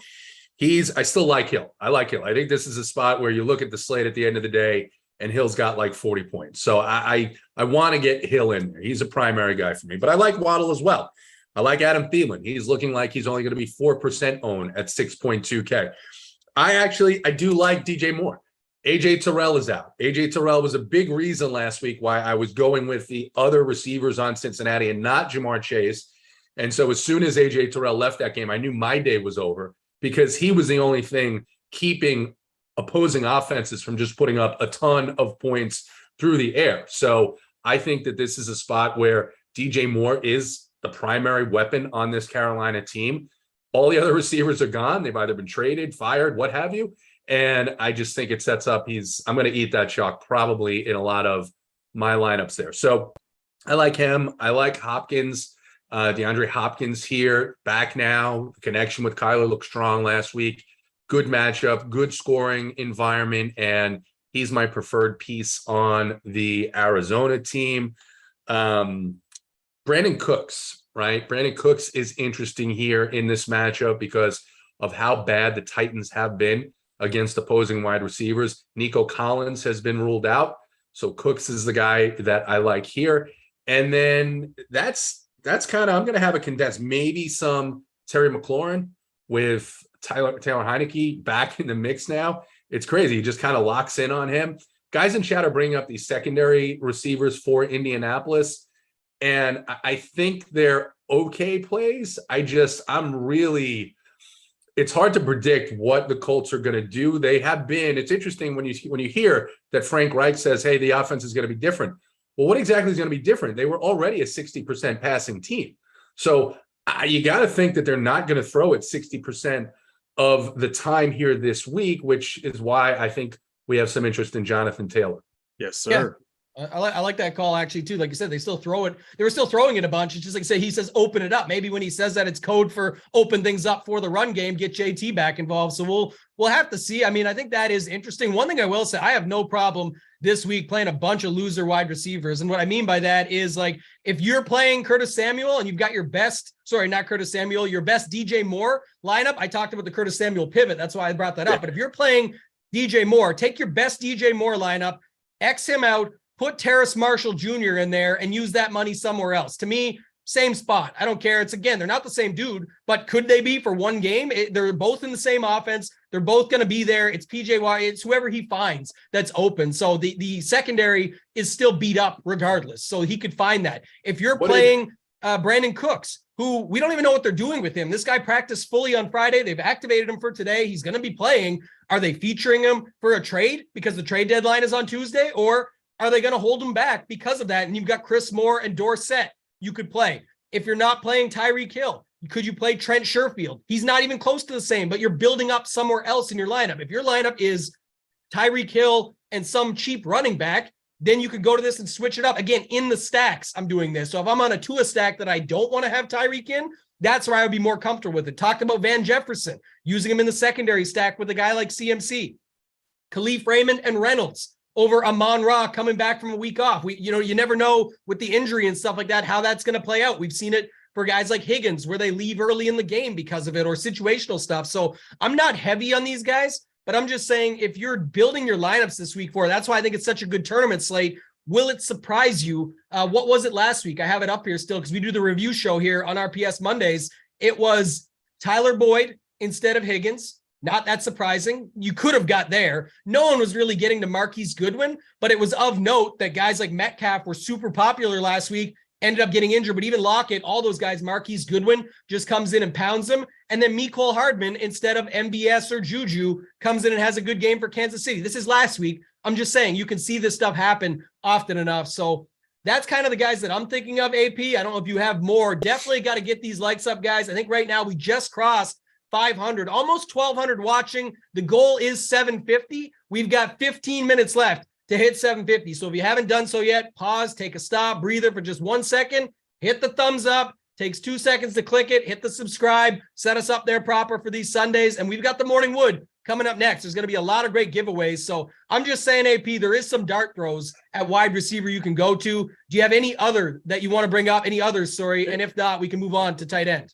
I still like Hill. I like Hill. I think this is a spot where you look at the slate at the end of the day and Hill's got like 40 points. So I want to get Hill in there. He's a primary guy for me, but I like Waddle as well. I like Adam Thielen. He's looking like he's only going to be 4% owned at 6.2K. I do like DJ Moore. AJ Terrell is out. AJ Terrell was a big reason last week why I was going with the other receivers on Cincinnati and not Jamar Chase. And so as soon as AJ Terrell left that game, I knew my day was over because he was the only thing keeping opposing offenses from just putting up a ton of points through the air. So I think that this is a spot where DJ Moore is the primary weapon on this Carolina team. All the other receivers are gone. They've either been traded, fired, what have you. And I just think it sets up, I'm going to eat that chalk probably in a lot of my lineups there. So I like him. I like Hopkins, DeAndre Hopkins here, back now. The connection with Kyler looked strong last week. Good matchup, good scoring environment, and he's my preferred piece on the Arizona team. Brandon Cooks, right? Brandon Cooks is interesting here in this matchup because of how bad the Titans have been against opposing wide receivers. Nico Collins has been ruled out. So Cooks is the guy that I like here. And then that's kind of, I'm going to have a condensed, maybe some Terry McLaurin with Taylor Heineke back in the mix now. It's crazy. He just kind of locks in on him. Guys in chat are bringing up these secondary receivers for Indianapolis. And I think they're okay plays. It's hard to predict what the Colts are going to do. They have been, it's interesting when you hear that Frank Reich says, hey, the offense is going to be different. Well, what exactly is going to be different? They were already a 60% passing team. So you got to think that they're not going to throw it 60% of the time here this week, which is why I think we have some interest in Jonathan Taylor. Yes, sir. Yeah. I like that call actually too. Like you said, they still throw it. They were still throwing it a bunch. It's just like he says, open it up. Maybe when he says that, it's code for open things up for the run game, get JT back involved. So we'll have to see. I mean, I think that is interesting. One thing I will say, I have no problem this week playing a bunch of loser wide receivers. And what I mean by that is like, if you're playing Curtis Samuel and you've got your best, not Curtis Samuel, your best DJ Moore lineup. I talked about the Curtis Samuel pivot. That's why I brought that up. But if you're playing DJ Moore, take your best DJ Moore lineup, X him out, put Terrace Marshall Jr. in there and use that money somewhere else. To me, same spot. I don't care. They're not the same dude, but could they be for one game? They're both in the same offense. They're both going to be there. It's PJY. It's whoever he finds that's open. So the secondary is still beat up regardless. So he could find that. If you're playing Brandon Cooks, who we don't even know what they're doing with him. This guy practiced fully on Friday. They've activated him for today. He's going to be playing. Are they featuring him for a trade because the trade deadline is on Tuesday, or are they going to hold him back because of that? And you've got Chris Moore and Dorsett you could play. If you're not playing Tyreek Hill, could you play Trent Sherfield? He's not even close to the same, but you're building up somewhere else in your lineup. If your lineup is Tyreek Hill and some cheap running back, then you could go to this and switch it up. Again, in the stacks, I'm doing this. So if I'm on a Tua stack that I don't want to have Tyreek in, that's where I would be more comfortable with it. Talked about Van Jefferson, using him in the secondary stack with a guy like CMC. Khalif Raymond and Reynolds over Amon-Ra coming back from a week off. You never know with the injury and stuff like that, how that's going to play out. We've seen it for guys like Higgins, where they leave early in the game because of it, or situational stuff. So I'm not heavy on these guys, but I'm just saying, if you're building your lineups this week for it, that's why I think it's such a good tournament slate. Will it surprise you? What was it last week? I have it up here still because we do the review show here on RPS Mondays. It was Tyler Boyd instead of Higgins. Not that surprising. You could have got there. No one was really getting to Marquise Goodwin, but it was of note that guys like Metcalf were super popular last week, ended up getting injured, but even Lockett, all those guys, Marquise Goodwin just comes in and pounds them. And then Mecole Hardman, instead of MBS or Juju, comes in and has a good game for Kansas City. This is last week. I'm just saying, you can see this stuff happen often enough. So that's kind of the guys that I'm thinking of, AP. I don't know if you have more. Definitely got to get these likes up, guys. I think right now we just crossed 500, almost 1,200 watching. The goal is 750. We've got 15 minutes left to hit 750. So if you haven't done so yet, pause, take a stop, breather for just 1 second, hit the thumbs up. Takes 2 seconds to click it, hit the subscribe, set us up there proper for these Sundays. And we've got the morning wood coming up next. There's going to be a lot of great giveaways. So I'm just saying, AP, there is some dart throws at wide receiver you can go to. Do you have any other that you want to bring up? Any others, sorry. And if not, we can move on to tight end.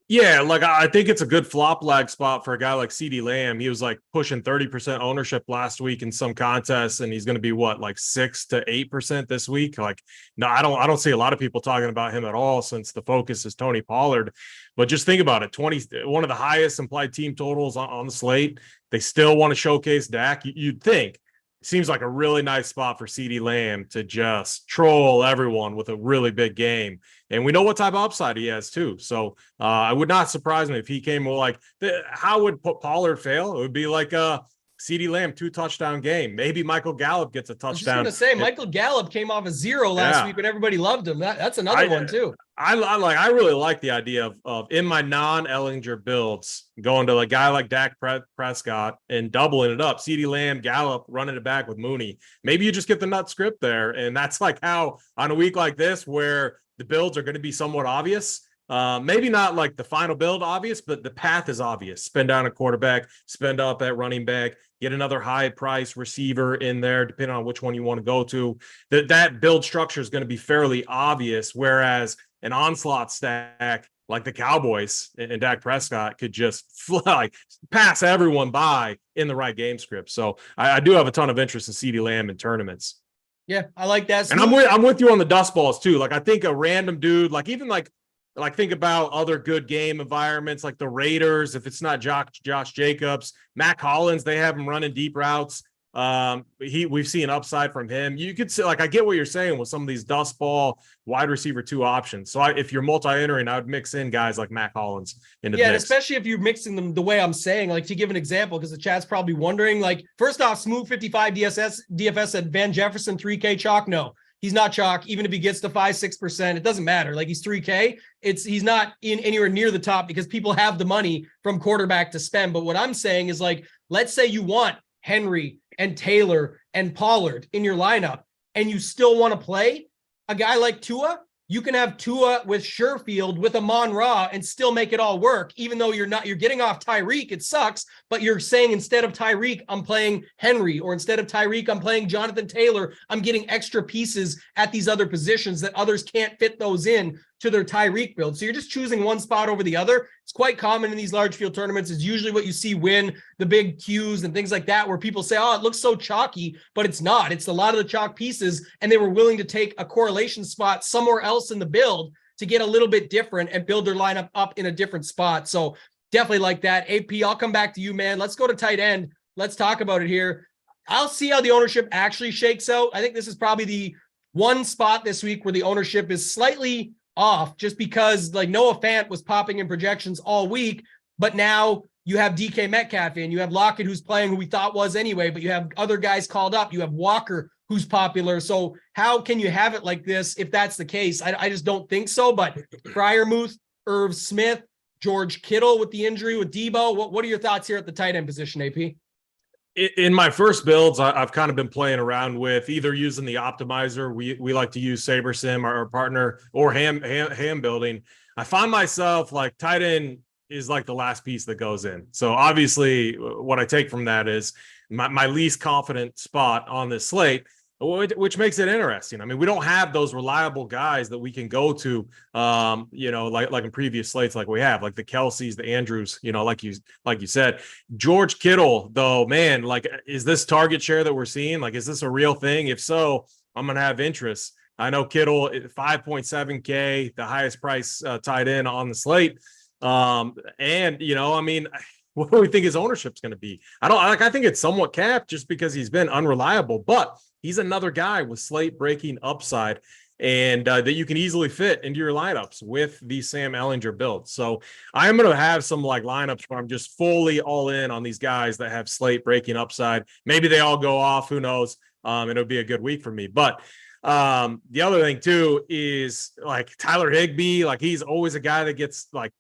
Yeah, like I think it's a good flop lag spot for a guy like CeeDee Lamb. He was like pushing 30% ownership last week in some contests, and he's going to be what, like 6 to 8% this week. Like, no, I don't see a lot of people talking about him at all, since the focus is Tony Pollard. But just think about it: one of the highest implied team totals on the slate. They still want to showcase Dak. You'd think. Seems like a really nice spot for CeeDee Lamb to just troll everyone with a really big game. And we know what type of upside he has too. So I would not surprise me if he came like, how would Pollard fail? It would be like a CeeDee Lamb 2-touchdown game. Maybe Michael Gallup gets a touchdown. I was just going to say, Michael Gallup came off a 0 last week, but everybody loved him. That's another one too. I really like the idea of in my non-Ellinger builds, going to a guy like Dak Prescott and doubling it up. CeeDee Lamb, Gallup, running it back with Mooney. Maybe you just get the nut script there. And that's like how on a week like this, where the builds are going to be somewhat obvious, maybe not like the final build obvious, but the path is obvious. Spend down a quarterback, spend up at running back, get another high price receiver in there, depending on which one you want to go to. That build structure is going to be fairly obvious, whereas an onslaught stack like the Cowboys and Dak Prescott could just pass everyone by in the right game script. So I do have a ton of interest in CeeDee Lamb in tournaments. Yeah, I like that. And I'm with you on the dust balls too. Like, I think a random dude, like even like think about other good game environments like the Raiders. If it's not Josh Jacobs, Matt Collins, they have him running deep routes. We've seen upside from him. You could say, like, I get what you're saying with some of these dust ball wide receiver 2 options. So if you're multi-entering, I would mix in guys like Matt Collins into the mix. And especially if you're mixing them the way I'm saying, like, to give an example, because the chat's probably wondering, like, first off, Smooth 55 DFS said Van Jefferson 3K chalk. No, he's not chalk. Even if he gets to 5-6%, it doesn't matter. Like, he's 3K. He's not in anywhere near the top because people have the money from quarterback to spend. But what I'm saying is, like, let's say you want Henry and Taylor and Pollard in your lineup, and you still want to play a guy like Tua. You can have Tua with Sherfield with Amon-Ra and still make it all work, even though you're getting off Tyreek. It sucks, but you're saying instead of Tyreek, I'm playing Henry, or instead of Tyreek, I'm playing Jonathan Taylor. I'm getting extra pieces at these other positions that others can't fit those in to their Tyreek build. So you're just choosing one spot over the other. It's quite common in these large field tournaments. It's usually what you see win the big Qs and things like that, where people say, oh, it looks so chalky, but it's not. It's a lot of the chalk pieces, and they were willing to take a correlation spot somewhere else in the build to get a little bit different and build their lineup up in a different spot. So definitely like that. AP, I'll come back to you, man. Let's go to tight end. Let's talk about it here. I'll see how the ownership actually shakes out. I think this is probably the one spot this week where the ownership is slightly off, just because like Noah Fant was popping in projections all week, but now you have DK Metcalf in, you have Lockett who's playing, who we thought was anyway, but you have other guys called up, you have Walker who's popular. So how can you have it like this if that's the case? I just don't think so. But Freiermuth, Irv Smith, George Kittle with the injury with Debo, what are your thoughts here at the tight end position, AP? In my first builds, I've kind of been playing around with either using the optimizer. We like to use SaberSim, our partner, or ham building. I find myself like tight end is like the last piece that goes in. So obviously what I take from that is my least confident spot on this slate. which makes it interesting. I mean, we don't have those reliable guys that we can go to, like in previous slates, like we have, like the Kelseys, the Andrews, like you said. George Kittle, though, man, like, is this target share that we're seeing? Like, is this a real thing? If so, I'm going to have interest. I know Kittle, 5.7K, the highest price tight end on the slate. What do we think his ownership's going to be? I think it's somewhat capped just because he's been unreliable, but he's another guy with slate breaking upside and that you can easily fit into your lineups with the Sam Ellinger build. So I am going to have some like lineups where I'm just fully all in on these guys that have slate breaking upside. Maybe they all go off, who knows? It'll be a good week for me. But the other thing too is like Tyler Higbee, like he's always a guy that gets like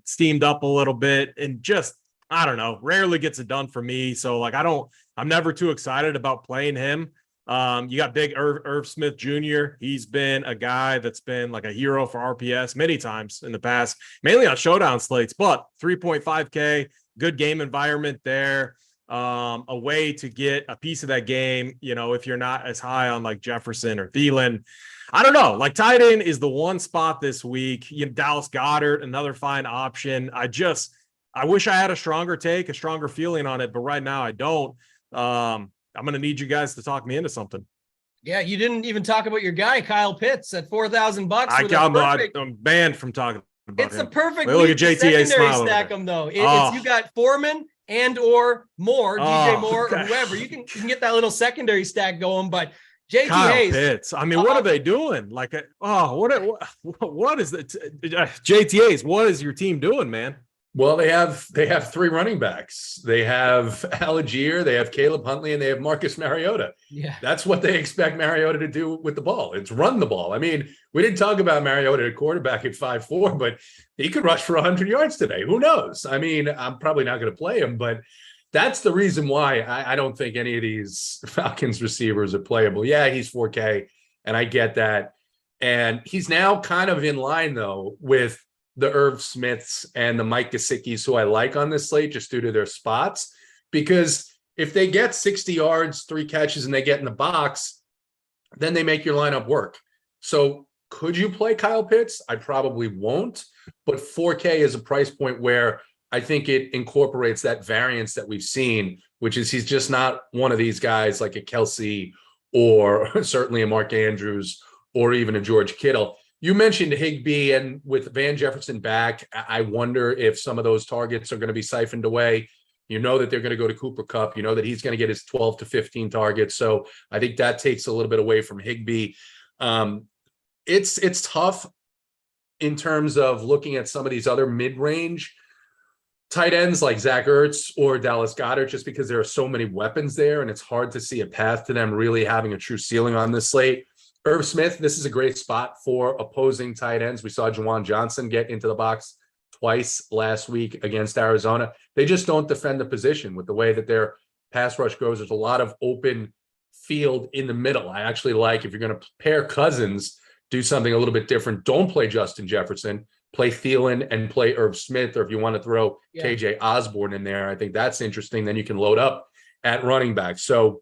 steamed up a little bit and just, I don't know, rarely gets it done for me. So like, I'm never too excited about playing him. You got big Irv Smith Jr. He's been a guy that's been like a hero for RPS many times in the past, mainly on showdown slates, but 3.5K, good game environment there. A way to get a piece of that game, if you're not as high on like Jefferson or Thielen. I don't know, like tight end is the one spot this week. Dallas Goedert, another fine option. I wish I had a stronger feeling on it, but right now I don't. I'm going to need you guys to talk me into something. Yeah, you didn't even talk about your guy, Kyle Pitts, at $4,000. I'm banned from talking about it's him. a perfect look at JTA smile stack him, though. You got Foreman and or Moore, DJ Moore, or whoever. You can get that little secondary stack going, but JTA Pitts. I mean, what are they doing? Like, what is it? JTAs, what is your team doing, man? Well, they have 3 running backs. They have Algier, they have Caleb Huntley, and they have Marcus Mariota. Yeah, that's what they expect Mariota to do with the ball. It's run the ball. I mean, we didn't talk about Mariota at quarterback at 5'4", but he could rush for 100 yards today. Who knows? I mean, I'm probably not going to play him, but that's the reason why I don't think any of these Falcons receivers are playable. Yeah, he's 4K, and I get that. And he's now kind of in line, though, with the Irv Smiths and the Mike Gesicki's, who I like on this slate just due to their spots, because if they get 60 yards, 3 catches, and they get in the box, then they make your lineup work. So could you play Kyle Pitts? I probably won't, but 4K is a price point where I think it incorporates that variance that we've seen, which is he's just not one of these guys like a Kelsey or certainly a Mark Andrews or even a George Kittle. You mentioned Higbee, and with Van Jefferson back, I wonder if some of those targets are going to be siphoned away. You know that they're going to go to Cooper Kupp. You know that he's going to get his 12 to 15 targets. So I think that takes a little bit away from Higbee. It's tough in terms of looking at some of these other mid-range tight ends like Zach Ertz or Dallas Goedert, just because there are so many weapons there, and it's hard to see a path to them really having a true ceiling on this slate. Irv Smith, this is a great spot for opposing tight ends. We saw Juwan Johnson get into the box twice last week against Arizona. They just don't defend the position with the way that their pass rush goes. There's a lot of open field in the middle. I actually like, if you're going to pair Cousins, do something a little bit different. Don't play Justin Jefferson. Play Thielen and play Irv Smith, or if you want to throw KJ Osborne in there, I think that's interesting. Then you can load up at running back. So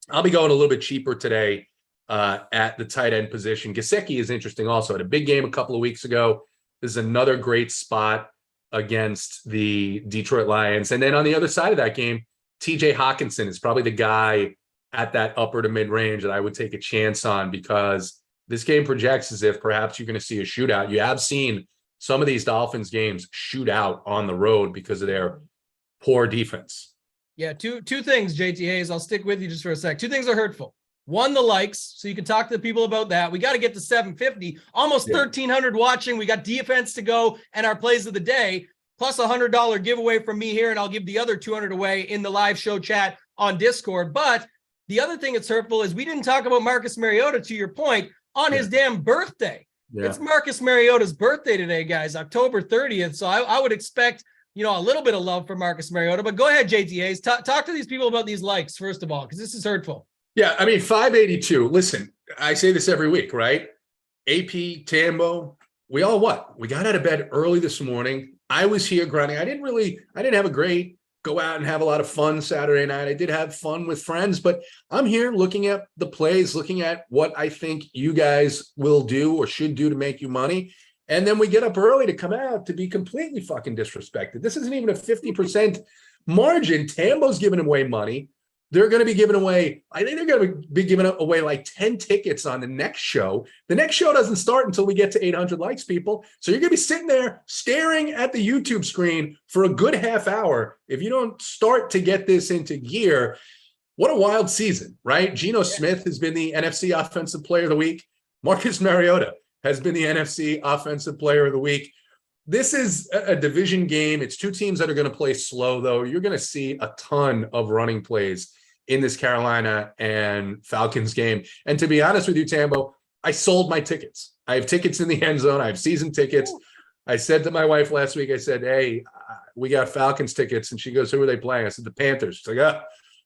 I'll be going a little bit cheaper today at the tight end position. Gesicki is interesting also. Had a big game a couple of weeks ago. This is another great spot against the Detroit Lions. And then on the other side of that game, TJ Hawkinson is probably the guy at that upper to mid range that I would take a chance on, because this game projects as if perhaps you're going to see a shootout. You have seen some of these Dolphins games shoot out on the road because of their poor defense. Yeah, two things, JT Hayes. I'll stick with you just for a sec. 2 things are hurtful. One, the likes, so you can talk to the people about that. We got to get to 750, almost 1,300 watching. We got defense to go and our plays of the day, plus $100 giveaway from me here, and I'll give the other 200 away in the live show chat on Discord. But the other thing that's hurtful is we didn't talk about Marcus Mariota, to your point, on his damn birthday. Yeah. It's Marcus Mariota's birthday today, guys, October 30th. So I would expect, a little bit of love for Marcus Mariota. But go ahead, JT Hayes. Talk to these people about these likes, first of all, because this is hurtful. Yeah, I mean, 582. Listen, I say this every week, right? AP, Tambo, we all what? We got out of bed early this morning. I was here grinding. I didn't have a great go out and have a lot of fun Saturday night. I did have fun with friends, but I'm here looking at the plays, looking at what I think you guys will do or should do to make you money. And then we get up early to come out to be completely fucking disrespected. This isn't even a 50% margin. Tambo's giving away money. They're going to be giving away, I think they're going to be giving away like 10 tickets on the next show. The next show doesn't start until we get to 800 likes, people. So you're going to be sitting there staring at the YouTube screen for a good half hour. If you don't start to get this into gear, what a wild season, right? Geno Smith has been the NFC Offensive Player of the Week. Marcus Mariota has been the NFC Offensive Player of the Week. This is a division game. It's two teams that are going to play slow, though. You're going to see a ton of running plays in this Carolina and Falcons game. And to be honest with you, Tambo, I sold my tickets. I have tickets in the end zone. I have season tickets. I said to my wife last week, I said, hey, we got Falcons tickets. And she goes, who are they playing? I said, the Panthers. She's like,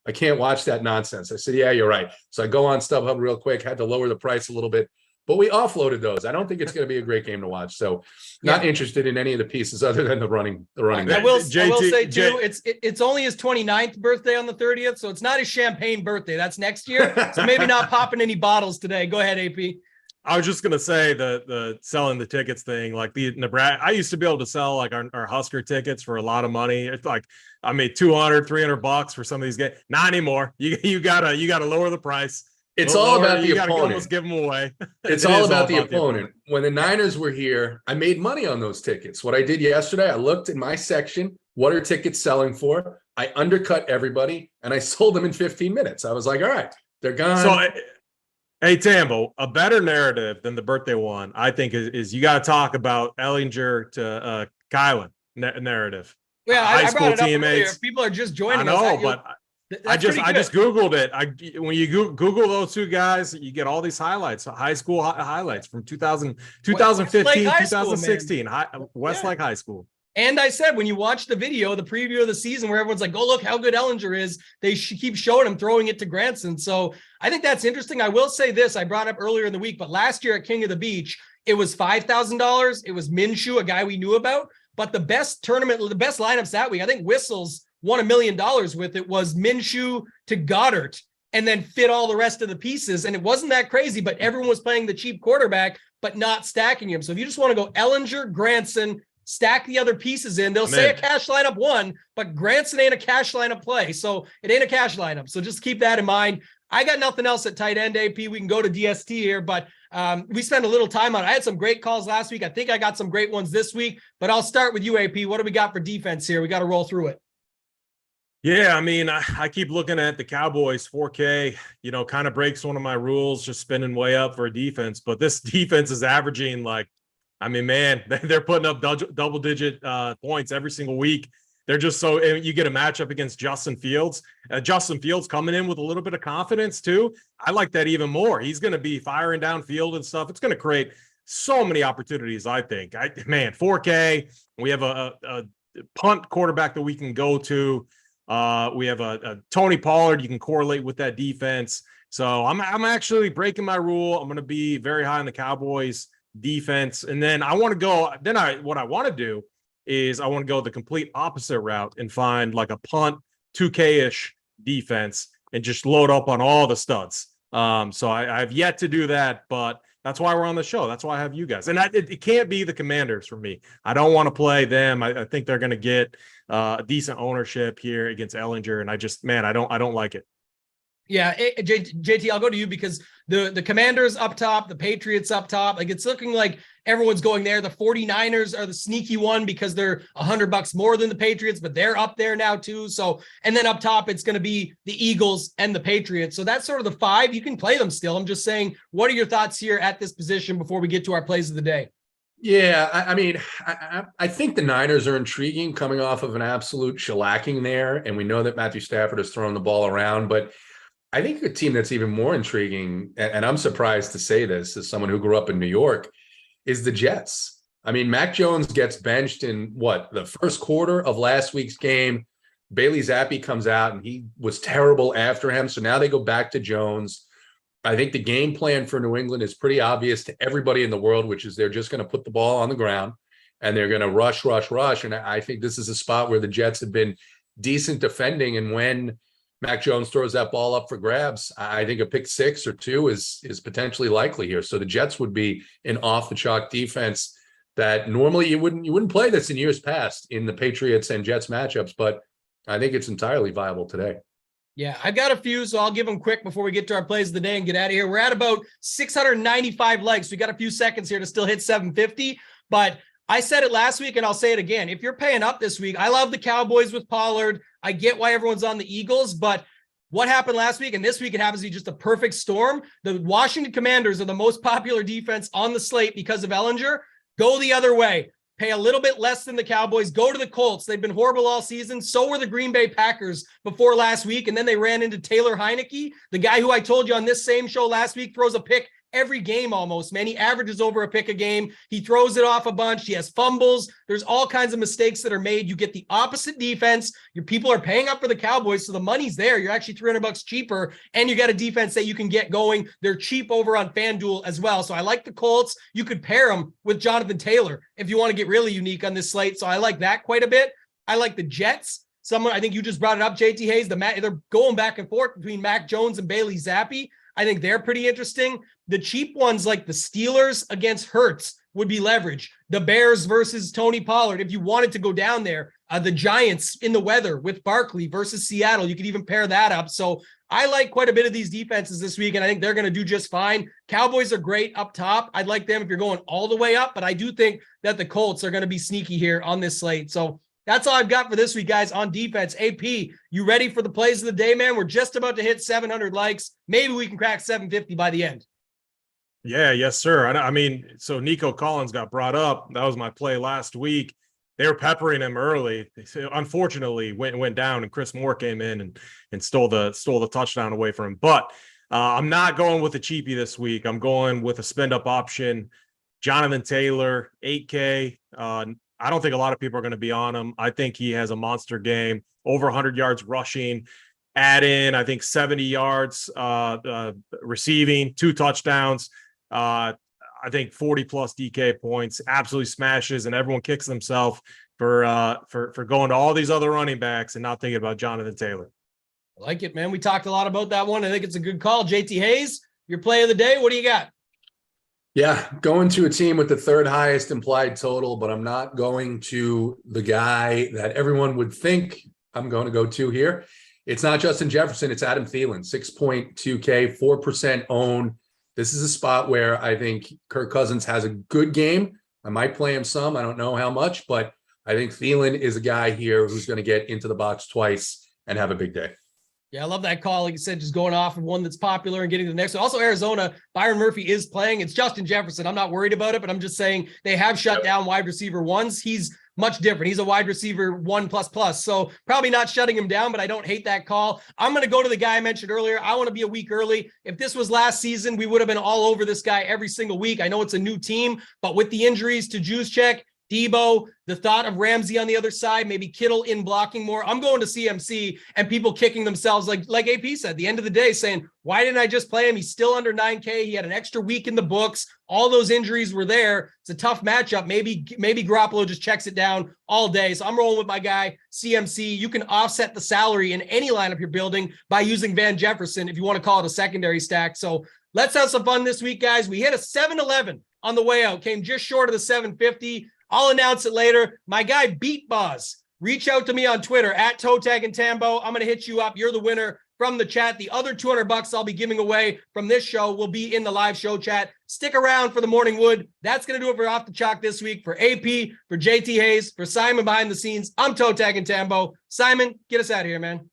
I can't watch that nonsense. I said, yeah, you're right. So I go on StubHub real quick, had to lower the price a little bit. But we offloaded those. I don't think it's going to be a great game to watch. So not interested in any of the pieces other than the running. I will say too, it's only his 29th birthday on the 30th. So it's not his champagne birthday. That's next year. So maybe not popping any bottles today. Go ahead, AP. I was just going to say the selling the tickets thing, like the Nebraska, I used to be able to sell like our Husker tickets for a lot of money. It's like, I made $200-$300 for some of these games. Not anymore. You gotta lower the price. It's all about the opponent. Almost give them away. It's all about the opponent. When the Niners were here, I made money on those tickets. What I did yesterday, I looked in my section. What are tickets selling for? I undercut everybody, and I sold them in 15 minutes. I was like, all right, they're gone. So, hey, Tambo, a better narrative than the birthday one, I think, is you got to talk about Ellinger to Kylan narrative. Yeah, I brought it up earlier. People are just joining us. I know, but I just Googled it. When you Google those two guys, you get all these highlights, high school highlights from 2015, 2016, Westlake High School. And I said, when you watch the video, the preview of the season where everyone's like, oh, look how good Ellinger is, they keep showing him throwing it to Granson. So I think that's interesting. I will say this, I brought up earlier in the week, but last year at King of the Beach, it was $5,000. It was Minshew, a guy we knew about. But the best lineups that week, I think Whistles won $1 million with it, was Minshew to Goddard and then fit all the rest of the pieces. And it wasn't that crazy, but everyone was playing the cheap quarterback, but not stacking him. So if you just want to go Ellinger, Granson, stack the other pieces in, they'll say a cash lineup won, but Granson ain't a cash lineup play. So it ain't a cash lineup. So just keep that in mind. I got nothing else at tight end, AP. We can go to DST here, but we spent a little time on it. I had some great calls last week. I think I got some great ones this week, but I'll start with you, AP. What do we got for defense here? We got to roll through it. Yeah, I mean, I keep looking at the Cowboys 4K, kind of breaks one of my rules, just spinning way up for a defense. But this defense is averaging they're putting up double-digit points every single week. They're just so, you get a matchup against Justin Fields. Justin Fields coming in with a little bit of confidence too. I like that even more. He's going to be firing downfield and stuff. It's going to create so many opportunities, I think. 4K, we have a punt quarterback that we can go to. We have a Tony Pollard. You can correlate with that defense. So I'm actually breaking my rule. I'm going to be very high on the Cowboys defense. And then what I want to do is I want to go the complete opposite route and find like a punt 2K-ish defense and just load up on all the studs. So I have yet to do that, but that's why we're on the show. That's why I have you guys. And it can't be the Commanders for me. I don't want to play them. I think they're going to get a decent ownership here against Ellinger. And I don't like it. Yeah, JT, I'll go to you because the Commanders up top, the Patriots up top, like it's looking like everyone's going there. The 49ers are the sneaky one because they're $100 more than the Patriots, but they're up there now too. So, and then up top, it's going to be the Eagles and the Patriots. So that's sort of the five. You can play them still. I'm just saying, what are your thoughts here at this position before we get to our plays of the day? Yeah, I think the Niners are intriguing coming off of an absolute shellacking there. And we know that Matthew Stafford has thrown the ball around, but I think a team that's even more intriguing, and I'm surprised to say this as someone who grew up in New York, is the Jets. I mean, Mac Jones gets benched in the first quarter of last week's game. Bailey Zappi comes out and he was terrible after him. So now they go back to Jones. I think the game plan for New England is pretty obvious to everybody in the world, which is they're just going to put the ball on the ground and they're going to rush. And I think this is a spot where the Jets have been decent defending. And when Mac Jones throws that ball up for grabs, I think a pick 6 or 2 is potentially likely here. So the Jets would be an off the chalk defense that normally you wouldn't play this in years past in the Patriots and Jets matchups, but I think it's entirely viable today. Yeah, I've got a few, so I'll give them quick before we get to our plays of the day and get out of here. We're at about 695 likes. We got a few seconds here to still hit 750, but I said it last week and I'll say it again. If you're paying up this week, I love the Cowboys with Pollard. I get why everyone's on the Eagles, but what happened last week and this week, it happens to be just a perfect storm. The Washington Commanders are the most popular defense on the slate because of Ellinger. Go the other way. Pay a little bit less than the Cowboys. Go to the Colts. They've been horrible all season. So were the Green Bay Packers before last week. And then they ran into Taylor Heineke, the guy who I told you on this same show last week throws a pick every game almost, man. He averages over a pick a game. He throws it off a bunch. He has fumbles. There's all kinds of mistakes that are made. You get the opposite defense. Your people are paying up for the Cowboys, so the money's there. You're actually $300 cheaper, and you got a defense that you can get going. They're cheap over on FanDuel as well. So I like the Colts. You could pair them with Jonathan Taylor if you want to get really unique on this slate. So I like that quite a bit. I like the Jets. Someone, I think you just brought it up, JT Hayes. They're going back and forth between Mac Jones and Bailey Zappi. I think they're pretty interesting. The cheap ones like the Steelers against Hurts would be leverage. The Bears versus Tony Pollard. If you wanted to go down there, the Giants in the weather with Barkley versus Seattle, you could even pair that up. So I like quite a bit of these defenses this week, and I think they're going to do just fine. Cowboys are great up top. I'd like them if you're going all the way up, but I do think that the Colts are going to be sneaky here on this slate. So that's all I've got for this week, guys, on defense. AP, you ready for the plays of the day, man? We're just about to hit 700 likes. Maybe we can crack 750 by the end. Yeah, yes, sir. I mean, so Nico Collins got brought up. That was my play last week. They were peppering him early. Unfortunately, went down, and Chris Moore came in and stole the touchdown away from him. But I'm not going with a cheapie this week. I'm going with a spend up option. Jonathan Taylor, 8K. I don't think a lot of people are going to be on him. I think he has a monster game, over 100 yards rushing, add in, I think 70 yards receiving, 2 touchdowns. I think 40 plus DK points, absolutely smashes, and everyone kicks themselves for going to all these other running backs and not thinking about Jonathan Taylor. I like it, man. We talked a lot about that one. I think it's a good call. JT Hayes, your play of the day. What do you got? Yeah, going to a team with the 3rd highest implied total, but I'm not going to the guy that everyone would think I'm going to go to here. It's not Justin Jefferson, it's Adam Thielen, 6.2K, 4% own. This is a spot where I think Kirk Cousins has a good game. I might play him some. I don't know how much, but I think Thielen is a guy here who's going to get into the box twice and have a big day. Yeah, I love that call. Like you said, just going off of one that's popular and getting to the next one. Also, Arizona, Byron Murphy is playing. It's Justin Jefferson. I'm not worried about it, but I'm just saying they have shut down wide receiver ones. He's much different. He's a wide receiver 1++. So probably not shutting him down, but I don't hate that call. I'm going to go to the guy I mentioned earlier. I want to be a week early. If this was last season, we would have been all over this guy every single week. I know it's a new team, but with the injuries to Juszczyk, Debo, the thought of Ramsey on the other side, maybe Kittle in blocking more. I'm going to CMC and people kicking themselves like AP said, at the end of the day saying, why didn't I just play him? He's still under 9K. He had an extra week in the books. All those injuries were there. It's a tough matchup. Maybe Garoppolo just checks it down all day. So I'm rolling with my guy, CMC. You can offset the salary in any lineup you're building by using Van Jefferson if you want to call it a secondary stack. So let's have some fun this week, guys. We hit a 711 on the way out, came just short of the 750. I'll announce it later. My guy, Beat Buzz, reach out to me on Twitter at Totag and Tambo. I'm going to hit you up. You're the winner from the chat. The other $200 I'll be giving away from this show will be in the live show chat. Stick around for the morning wood. That's going to do it for Off the Chalk this week. For AP, for JT Hayes, for Simon behind the scenes, I'm Totag and Tambo. Simon, get us out of here, man.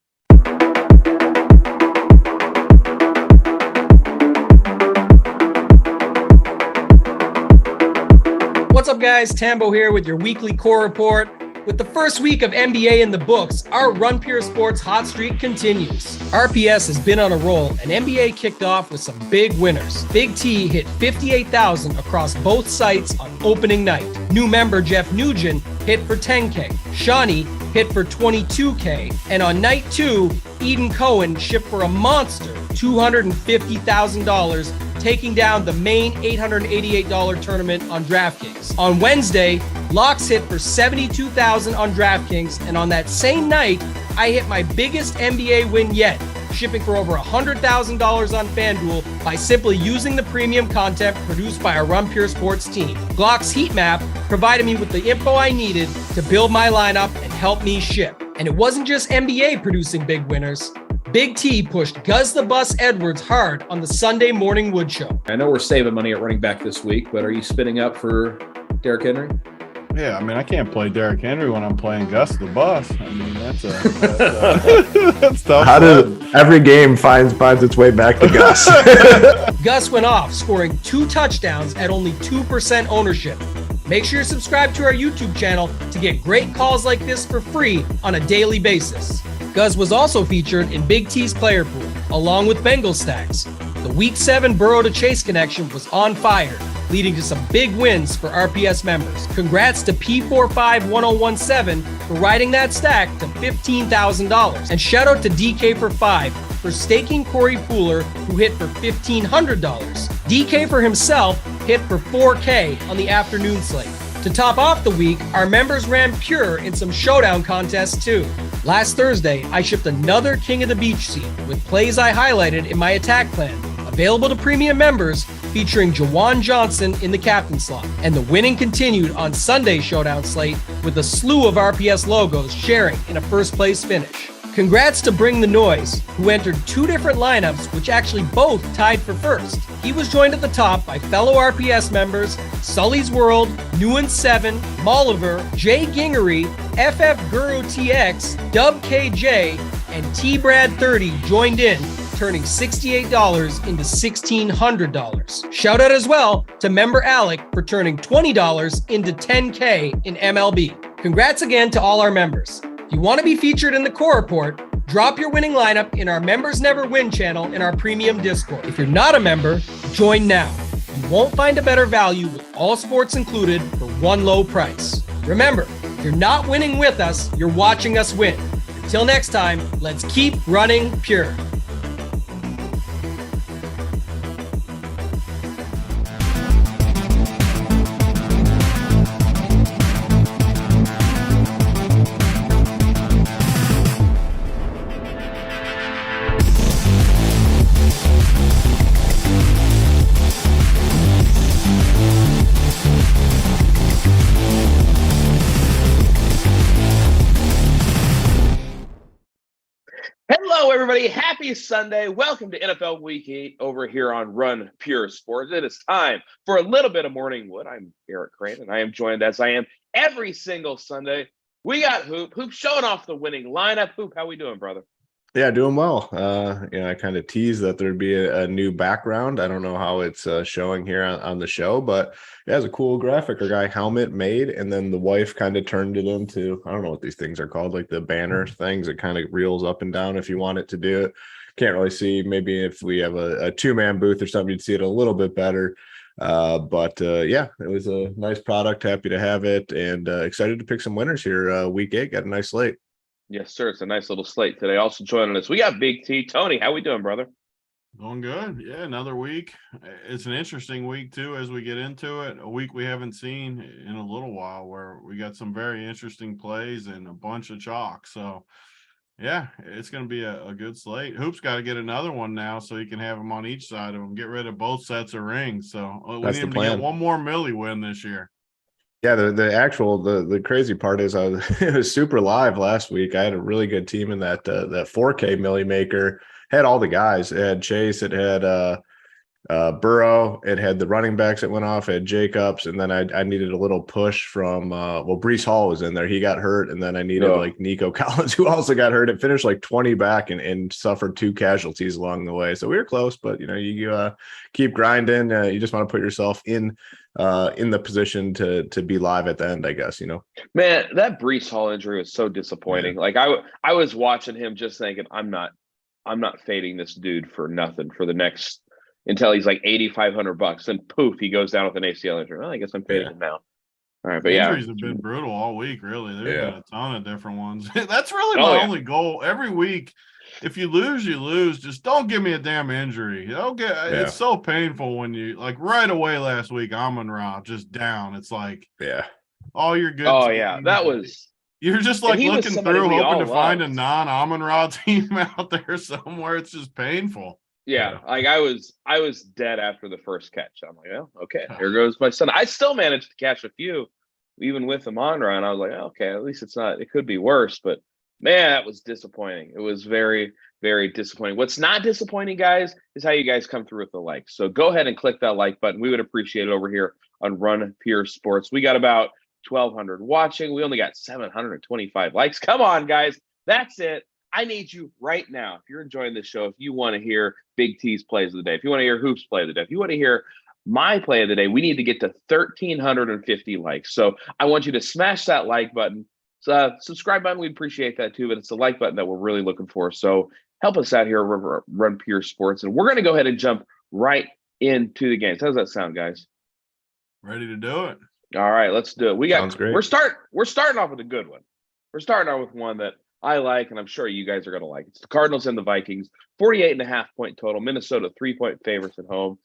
What's up, guys? Tambo here with your weekly core report. With the first week of NBA in the books, our RunPureSports hot streak continues. RPS has been on a roll, and NBA kicked off with some big winners. Big T hit 58,000 across both sites on opening night. New member Jeff Nugent hit for 10K. Shawnee hit for 22K. And on night 2, Eden Cohen shipped for a monster $250,000, taking down the main $888 tournament on DraftKings. On Wednesday, Locks hit for 72,000 on DraftKings, and on that same night, I hit my biggest NBA win yet, shipping for over $100,000 on FanDuel by simply using the premium content produced by our RunPureSports team. Glock's heat map provided me with the info I needed to build my lineup and help me ship. And it wasn't just NBA producing big winners. Big T pushed Guz the Bus Edwards hard on the Sunday Morning Wood Show. I know we're saving money at running back this week, but are you spinning up for Derrick Henry? Yeah, I mean, I can't play Derrick Henry when I'm playing Gus the Bus. I mean, that's tough. How did every game finds its way back to Gus? Gus went off, scoring 2 touchdowns at only 2% ownership. Make sure you're subscribed to our YouTube channel to get great calls like this for free on a daily basis. Gus was also featured in Big T's player pool, along with Bengals stacks. The Week 7 Burrow to Chase connection was on fire, leading to some big wins for RPS members. Congrats to P451017 for riding that stack to $15,000. And shout out to DK for 5 for staking Corey Pooler, who hit for $1,500. DK for himself hit for $4K on the afternoon slate. To top off the week, our members ran pure in some showdown contests too. Last Thursday, I shipped another King of the Beach seat with plays I highlighted in my attack plan, available to premium members, featuring Jawan Johnson in the captain slot. And the winning continued on Sunday's showdown slate with a slew of RPS logos sharing in a first place finish. Congrats to Bring the Noise, who entered 2 different lineups, which actually both tied for first. He was joined at the top by fellow RPS members Sully's World, Nuance 7, Molliver, Jay Gingery, FF Guru TX, Dub KJ, and T Brad 30 joined in, turning $68 into $1,600. Shout out as well to member Alec for turning $20 into $10K in MLB. Congrats again to all our members. If you want to be featured in the core report, drop your winning lineup in our Members Never Win channel in our premium Discord. If you're not a member, join now. You won't find a better value with all sports included for one low price. Remember, if you're not winning with us, you're watching us win. Until next time, let's keep running pure. Hello, everybody. Happy Sunday. Welcome to NFL Week 8 over here on Run Pure Sports. It is time for a little bit of Morning Wood. I'm Eric Crain, and I am joined, as I am every single Sunday. We got Hoop. Hoop showing off the winning lineup. Hoop, how we doing, brother? Yeah, doing well. I kind of teased that there'd be a new background. I don't know how it's showing here on the show, but it has a cool graphic or guy helmet made, and then the wife kind of turned it into, I don't know what these things are called, like the banner things. It kind of reels up and down if you want it to do it. Can't really see. Maybe if we have a 2-man booth or something, you'd see it a little bit better. But it was a nice product. Happy to have it, and excited to pick some winners here. Week 8 got a nice slate. Yes, sir. It's a nice little slate today. Also joining us, we got Big T. Tony, how we doing, brother? Going good. Yeah, another week. It's an interesting week, too, as we get into it. A week we haven't seen in a little while, where we got some very interesting plays and a bunch of chalk. So, yeah, it's going to be a good slate. Hoop's got to get another one now so he can have them on each side of him, get rid of both sets of rings. So we need him to get one more Millie win this year. Yeah, the crazy part is it was super live last week. I had a really good team in that 4K Millie Maker. Had all the guys. It had Chase. It had Burrow. It had the running backs that went off. It had Jacobs, and then I needed a little push from Breece Hall was in there. He got hurt, and then I needed like Nico Collins, who also got hurt. It finished like 20 back and suffered 2 casualties along the way. So we were close, but you keep grinding. You just want to put yourself in the position to be live at the end, I guess. Man, that Breece Hall injury was so disappointing. Yeah. Like I was watching him just thinking, I'm not fading this dude for nothing for the next until he's like $8,500, and poof, he goes down with an ACL injury. Well, I guess I'm fading him now. All right, but injuries have been brutal all week. Really, there's been a ton of different ones. That's really my only goal every week. If you lose, you lose. Just don't give me a damn injury. It's so painful when you, like, right away last week, Amon-Ra just down. It's like, all your good. Oh yeah, teams. that was. You're just And like he was looking somebody through, we hoping all to find a loved. non-Amon Ra team out there somewhere. It's just painful. Yeah, like I was dead after the first catch. I'm like, oh, okay, here goes my son. I still managed to catch a few, even with the Monra, and I was like, okay, at least it's not. It could be worse, but man, that was disappointing. It was very, very disappointing. What's not disappointing, guys, is how you guys come through with the likes. So go ahead and click that like button. We would appreciate it over here on Run Pure Sports. We got about 1,200 watching. We only got 725 likes. Come on, guys, that's it. I need you right now. If you're enjoying this show, if you want to hear Big T's plays of the day, if you want to hear Hoops play of the day, if you want to hear my play of the day, we need to get to 1,350 likes. So I want you to smash that like button. Subscribe button, we'd appreciate that too, but it's the like button that we're really looking for. So help us out here at Run Pure Sports. And we're going to go ahead and jump right into the games. How does that sound, guys? Ready to do it. All right, let's do it. Sounds great. We're starting off with a good one. We're starting off with one that I like, and I'm sure you guys are going to like. It's the Cardinals and the Vikings, 48.5-point total. Minnesota 3-point favorites at home.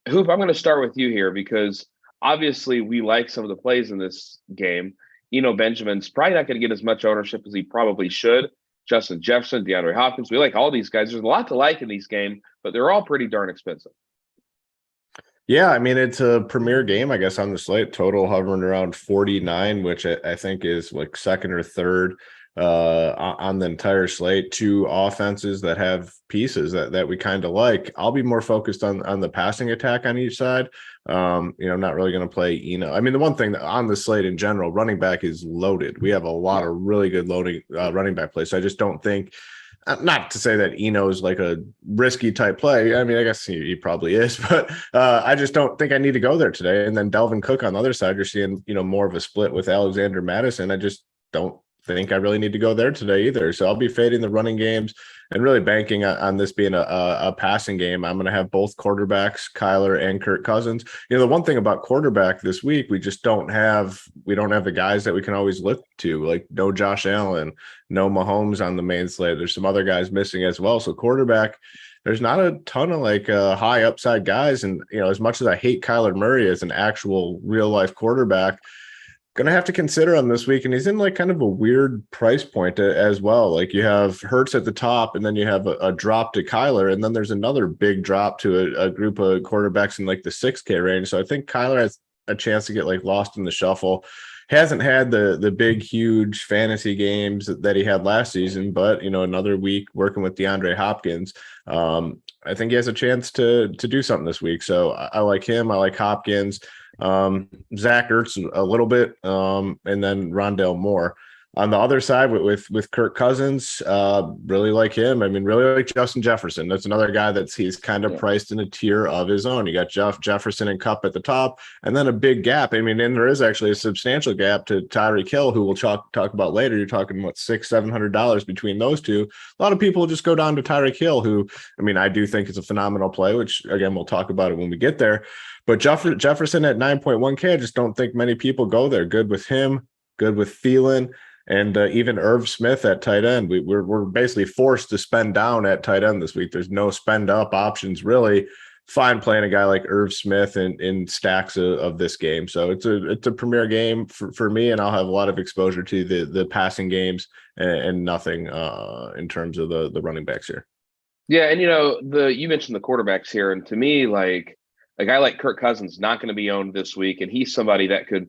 Hoop, I'm going to start with you here because obviously we like some of the plays in this game. Benjamin's probably not going to get as much ownership as he probably should. Justin Jefferson, DeAndre Hopkins. We like all these guys. There's a lot to like in these games, but they're all pretty darn expensive. Yeah, I mean, it's a premier game, I guess, on the slate. Total hovering around 49, which I think is like second or third on the entire slate. Two offenses that have pieces that we kind of like. I'll be more focused on the passing attack on each side. I'm not really going to play I mean, the one thing that on the slate in general, running back is loaded. We have a lot of really good loading running back plays. So I just don't think, not to say that Eno is like a risky type play. I mean, I guess he probably is, but I just don't think I need to go there today. And then Delvin Cook on the other side, you're seeing, more of a split with Alexander Madison. I just don't think I really need to go there today either. So I'll be fading the running games and really banking on this being a passing game. I'm going to have both quarterbacks, Kyler and Kirk Cousins. The one thing about quarterback this week, we don't have the guys that we can always look to, like no Josh Allen, no Mahomes on the main slate. There's some other guys missing as well. So quarterback, there's not a ton of high upside guys. And, as much as I hate Kyler Murray as an actual real life quarterback, gonna have to consider him this week, and he's in kind of a weird price point as well. Like you have Hurts at the top, and then you have a drop to Kyler, and then there's another big drop to a group of quarterbacks in the 6K range. So I think Kyler has a chance to get lost in the shuffle. Hasn't had the big, huge fantasy games that he had last season, but another week working with DeAndre Hopkins. I think he has a chance to do something this week. So I like him. I like Hopkins. Zach Ertz a little bit, and then Rondale Moore. On the other side with Kirk Cousins, really like him. I mean, really like Justin Jefferson. That's another guy he's kind of priced in a tier of his own. You got Jefferson and Kupp at the top, and then a big gap. I mean, and there is actually a substantial gap to Tyreek Hill, who we'll talk about later. You're talking $600-700 between those two. A lot of people just go down to Tyreek Hill, who, I mean, I do think is a phenomenal play, which again, we'll talk about it when we get there. But Jefferson at 9.1K, I just don't think many people go there. Good with him, good with Thielen. And even Irv Smith at tight end, we're basically forced to spend down at tight end this week. There's no spend up options really. Fine playing a guy like Irv Smith in stacks of this game. So it's a premier game for me, and I'll have a lot of exposure to the passing games and nothing in terms of the running backs here. Yeah, and you mentioned the quarterbacks here, and to me, like a guy like Kirk Cousins not going to be owned this week, and he's somebody that could.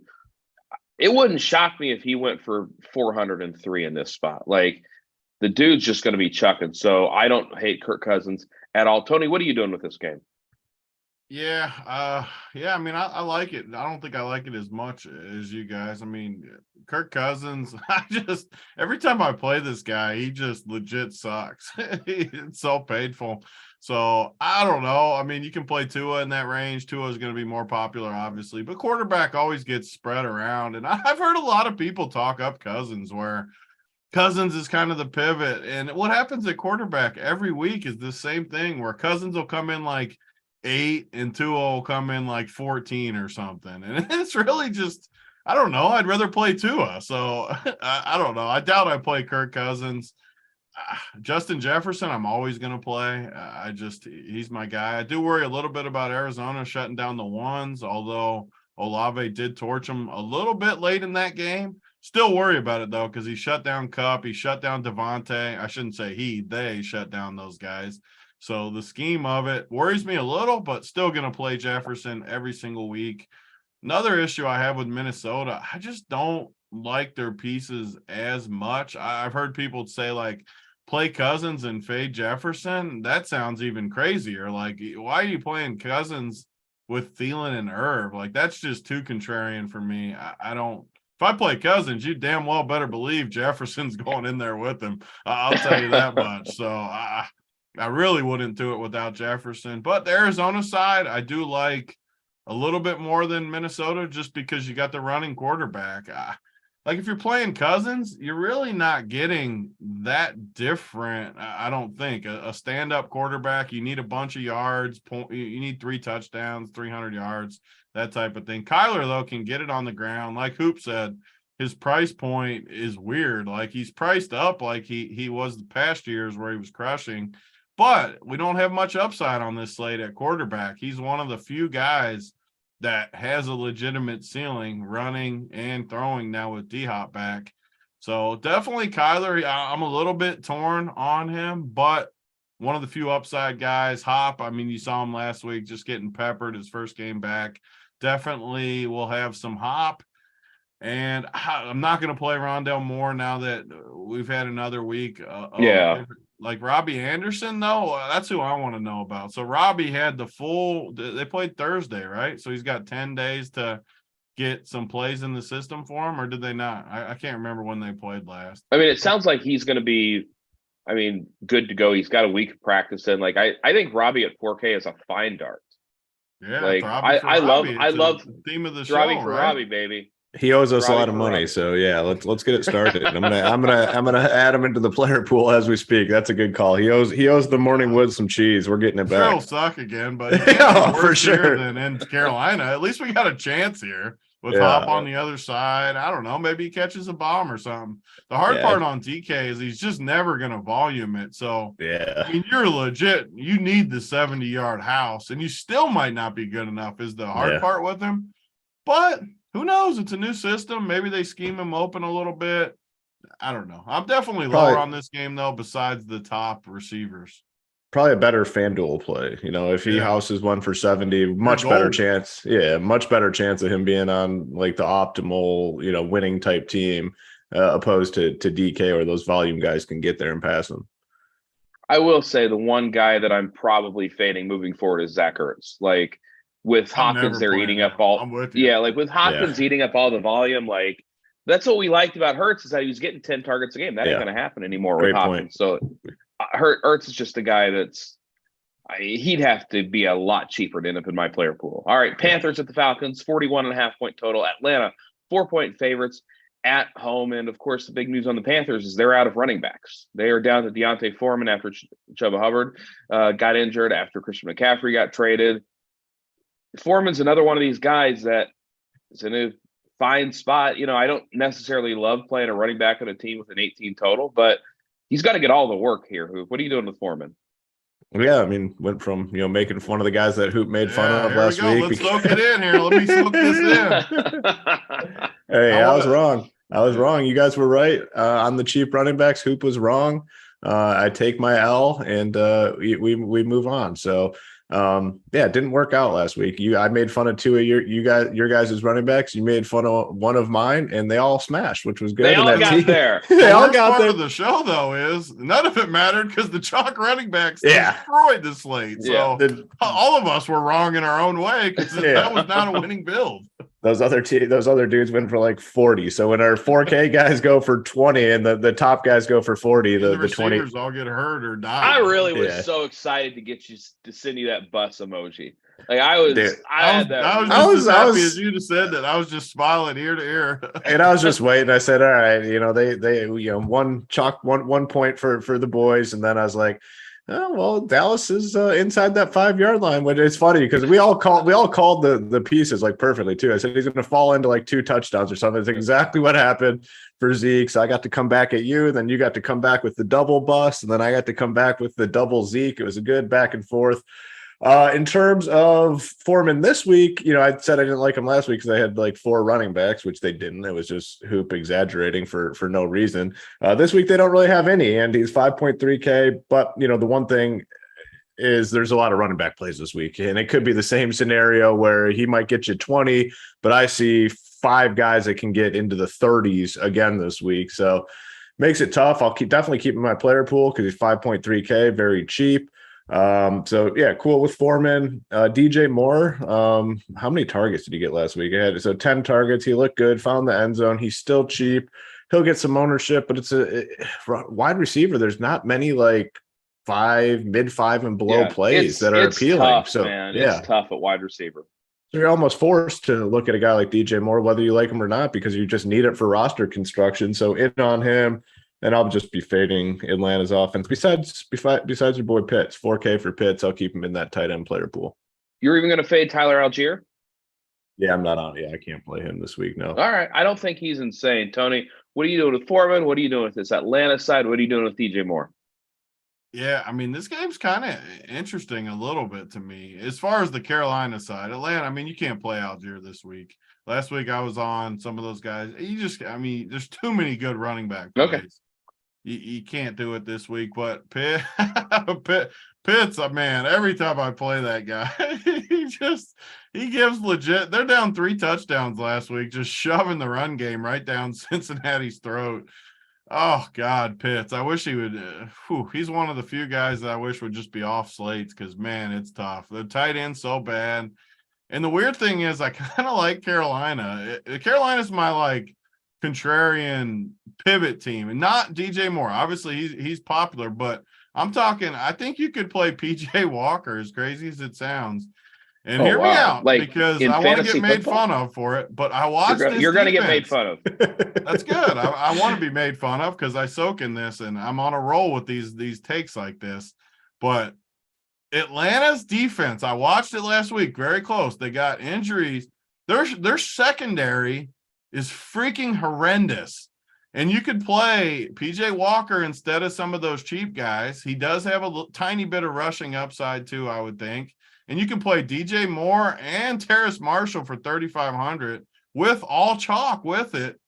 It wouldn't shock me if he went for 403 in this spot. Like the dude's just going to be chucking. So I don't hate Kirk Cousins at all. Tony, what are you doing with this game? Yeah. I mean, I like it. I don't think I like it as much as you guys. I mean, Kirk Cousins, every time I play this guy, he just legit sucks. It's so painful. So I don't know. I mean, you can play Tua in that range. Tua is going to be more popular, obviously, but quarterback always gets spread around. And I've heard a lot of people talk up Cousins, where Cousins is kind of the pivot. And what happens at quarterback every week is the same thing, where Cousins will come in 8 and Tua will come in 14 or something. And it's really just, I don't know. I'd rather play Tua. So I don't know. I doubt I play Kirk Cousins. Justin Jefferson, I'm always going to play. He's my guy. I do worry a little bit about Arizona shutting down the ones, although Olave did torch him a little bit late in that game. Still worry about it, though, because he shut down Kupp. He shut down Devontae. I shouldn't say they shut down those guys. So the scheme of it worries me a little, but still going to play Jefferson every single week. Another issue I have with Minnesota, I just don't like their pieces as much. I've heard people say, like, play Cousins and fade Jefferson. That sounds even crazier. Like, why are you playing Cousins with Thielen and Irv? Like, that's just too contrarian for me. I don't. If I play Cousins, you damn well better believe Jefferson's going in there with him. I'll tell you that much. So I really wouldn't do it without Jefferson. But the Arizona side, I do like a little bit more than Minnesota just because you got the running quarterback. Like, if you're playing Cousins, you're really not getting that different, I don't think. A stand-up quarterback, you need a bunch of yards. You need 3 touchdowns, 300 yards, that type of thing. Kyler, though, can get it on the ground. Like Hoop said, his price point is weird. Like, he's priced up like he was the past years where he was crushing. But we don't have much upside on this slate at quarterback. He's one of the few guys that has a legitimate ceiling running and throwing now with D-Hop back. So definitely Kyler. I'm a little bit torn on him, but one of the few upside guys. Hop, I mean, you saw him last week just getting peppered his first game back. Definitely will have some Hop. And I'm not going to play Rondale Moore now that we've had another week. Like Robbie Anderson, though, that's who I want to know about. So Robbie had they played Thursday, right? So he's got 10 days to get some plays in the system for him, or did they not? I can't remember when they played last. I mean, it sounds like he's going to be, good to go. He's got a week of practice in. Like, I think Robbie at 4K is a fine dart. Yeah, like I love the theme of the show, Robbie for Robbie, baby. He owes us a lot of money, so yeah, let's get it started. I'm gonna add him into the player pool as we speak. That's a good call. He owes the Morning Wood some cheese. We're getting it back. Sure, will suck again, but for sure. Than in Carolina, at least we got a chance here with Hop on the other side. I don't know, maybe he catches a bomb or something. The hard part on DK is he's just never gonna volume it. So I mean, you're legit. You need the 70-yard house, and you still might not be good enough. Is the hard part with him, but. Who knows? It's a new system. Maybe they scheme him open a little bit. I don't know. I'm definitely lower on this game, though, besides the top receivers. Probably a better FanDuel play. You know, if he houses one for 70, much better chance. Yeah, much better chance of him being on, like, the optimal, winning type team opposed to DK, where those volume guys can get there and pass him. I will say the one guy that I'm probably fading moving forward is Zach Ertz. Like, with Hopkins, they're eating up all. Like with Hopkins eating up all the volume, like that's what we liked about Hurts is that he was getting 10 targets a game. That ain't going to happen anymore with Hopkins. So Hurts is just a guy that's he'd have to be a lot cheaper to end up in my player pool. All right, Panthers at the Falcons, 41.5 point total. Atlanta, 4-point favorites at home, and of course the big news on the Panthers is they're out of running backs. They are down to Deontay Foreman after Chuba Hubbard got injured, after Christian McCaffrey got traded. Foreman's another one of these guys that is in a fine spot. I don't necessarily love playing a running back on a team with an 18 total, but he's got to get all the work here. Hoop, what are you doing with Foreman? Yeah, I mean, went from making fun of the guys that Hoop made fun of last week. Let's soak it in here. Let me soak this in. Hey, I was wrong. You guys were right on the cheap running backs. Hoop was wrong. I take my L, and we move on. So. It didn't work out last week. I made fun of 2 of your guys' running backs. You made fun of one of mine, and they all smashed, which was good. They all got there. They all got there. Part of the show, though, is none of it mattered because the chalk running backs destroyed the slate. So all of us were wrong in our own way because that was not a winning build. Those other dudes went for like 40. So when our 4K guys go for 20 and the top guys go for 40, the 20 all get hurt or die. I really was so excited to get you to send you that bus emoji. Like I was just as happy as you just said that. I was just smiling ear to ear. And I was just waiting. I said, all right, they one point for the boys, and then I was like, oh, well, Dallas is inside that 5-yard line. But it's funny because we all called the pieces like perfectly too. I said he's going to fall into like 2 touchdowns or something. It's exactly what happened for Zeke. So I got to come back at you, and then you got to come back with the double bust, and then I got to come back with the double Zeke. It was a good back and forth. In terms of Foreman this week, I said I didn't like him last week because I had like 4 running backs, which they didn't. It was just Hoop exaggerating for no reason. This week they don't really have any, and he's 5.3K. But the one thing is there's a lot of running back plays this week, and it could be the same scenario where he might get you 20, but I see 5 guys that can get into the 30s again this week. So makes it tough. I'll definitely keep him in my player pool because he's 5.3K, very cheap. So yeah, cool with Foreman. DJ Moore, how many targets did he get last week? He had 10 targets. He looked good, found the end zone. He's still cheap. He'll get some ownership, but it's a wide receiver. There's not many like mid 5 and below plays that are appealing. Tough, so man. Yeah, it's tough at wide receiver. So you're almost forced to look at a guy like DJ Moore, whether you like him or not, because you just need it for roster construction. So in on him, and I'll just be fading Atlanta's offense. Besides your boy Pitts, 4K for Pitts, I'll keep him in that tight end player pool. You're even going to fade Tyler Algier? Yeah, I'm not on. Yeah, I can't play him this week. No. All right. I don't think he's insane. Tony, what are you doing with Foreman? What are you doing with this Atlanta side? What are you doing with DJ Moore? Yeah, I mean, this game's kind of interesting a little bit to me. As far as the Carolina side, Atlanta, I mean, you can't play Algier this week. Last week I was on some of those guys. There's too mmany good running back plays. Okay. You can't do it this week, but Pitts, man, every time I play that guy, he gives legit. They're down 3 touchdowns last week, just shoving the run game right down Cincinnati's throat. Oh God, Pitts. I wish he would. He's one of the few guys that I wish would just be off slates because man, it's tough. The tight end's so bad. And the weird thing is, I kind of like Carolina. Carolina's my like contrarian pivot team, and not DJ Moore. Obviously, he's popular, but I'm talking. I think you could play PJ Walker, as crazy as it sounds. And hear me out, because I want to get made fun of for it. But I watched this. You're going to get made fun of. That's good. I want to be made fun of because I soak in this, and I'm on a roll with these takes like this. But Atlanta's defense, I watched it last week, very close. They got injuries. Their secondary is freaking horrendous. And you could play PJ Walker instead of some of those cheap guys. He does have a tiny bit of rushing upside too, I would think. And you can play DJ Moore and Terrace Marshall for 3,500 with all chalk with it.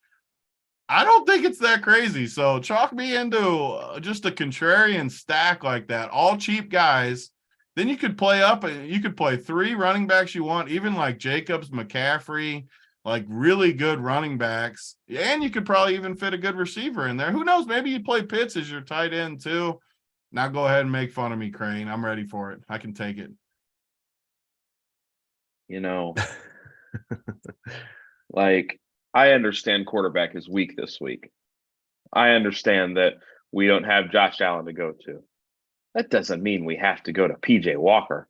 I don't think it's that crazy. So chalk me into just a contrarian stack like that, all cheap guys. Then you could play up, you could play 3 running backs you want, even like Jacobs, McCaffrey, like really good running backs. And you could probably even fit a good receiver in there. Who knows? Maybe you play Pitts as your tight end too. Now go ahead and make fun of me, Crain. I'm ready for it. I can take it. Like, I understand quarterback is weak this week. I understand that we don't have Josh Allen to go to. That doesn't mean we have to go to PJ Walker.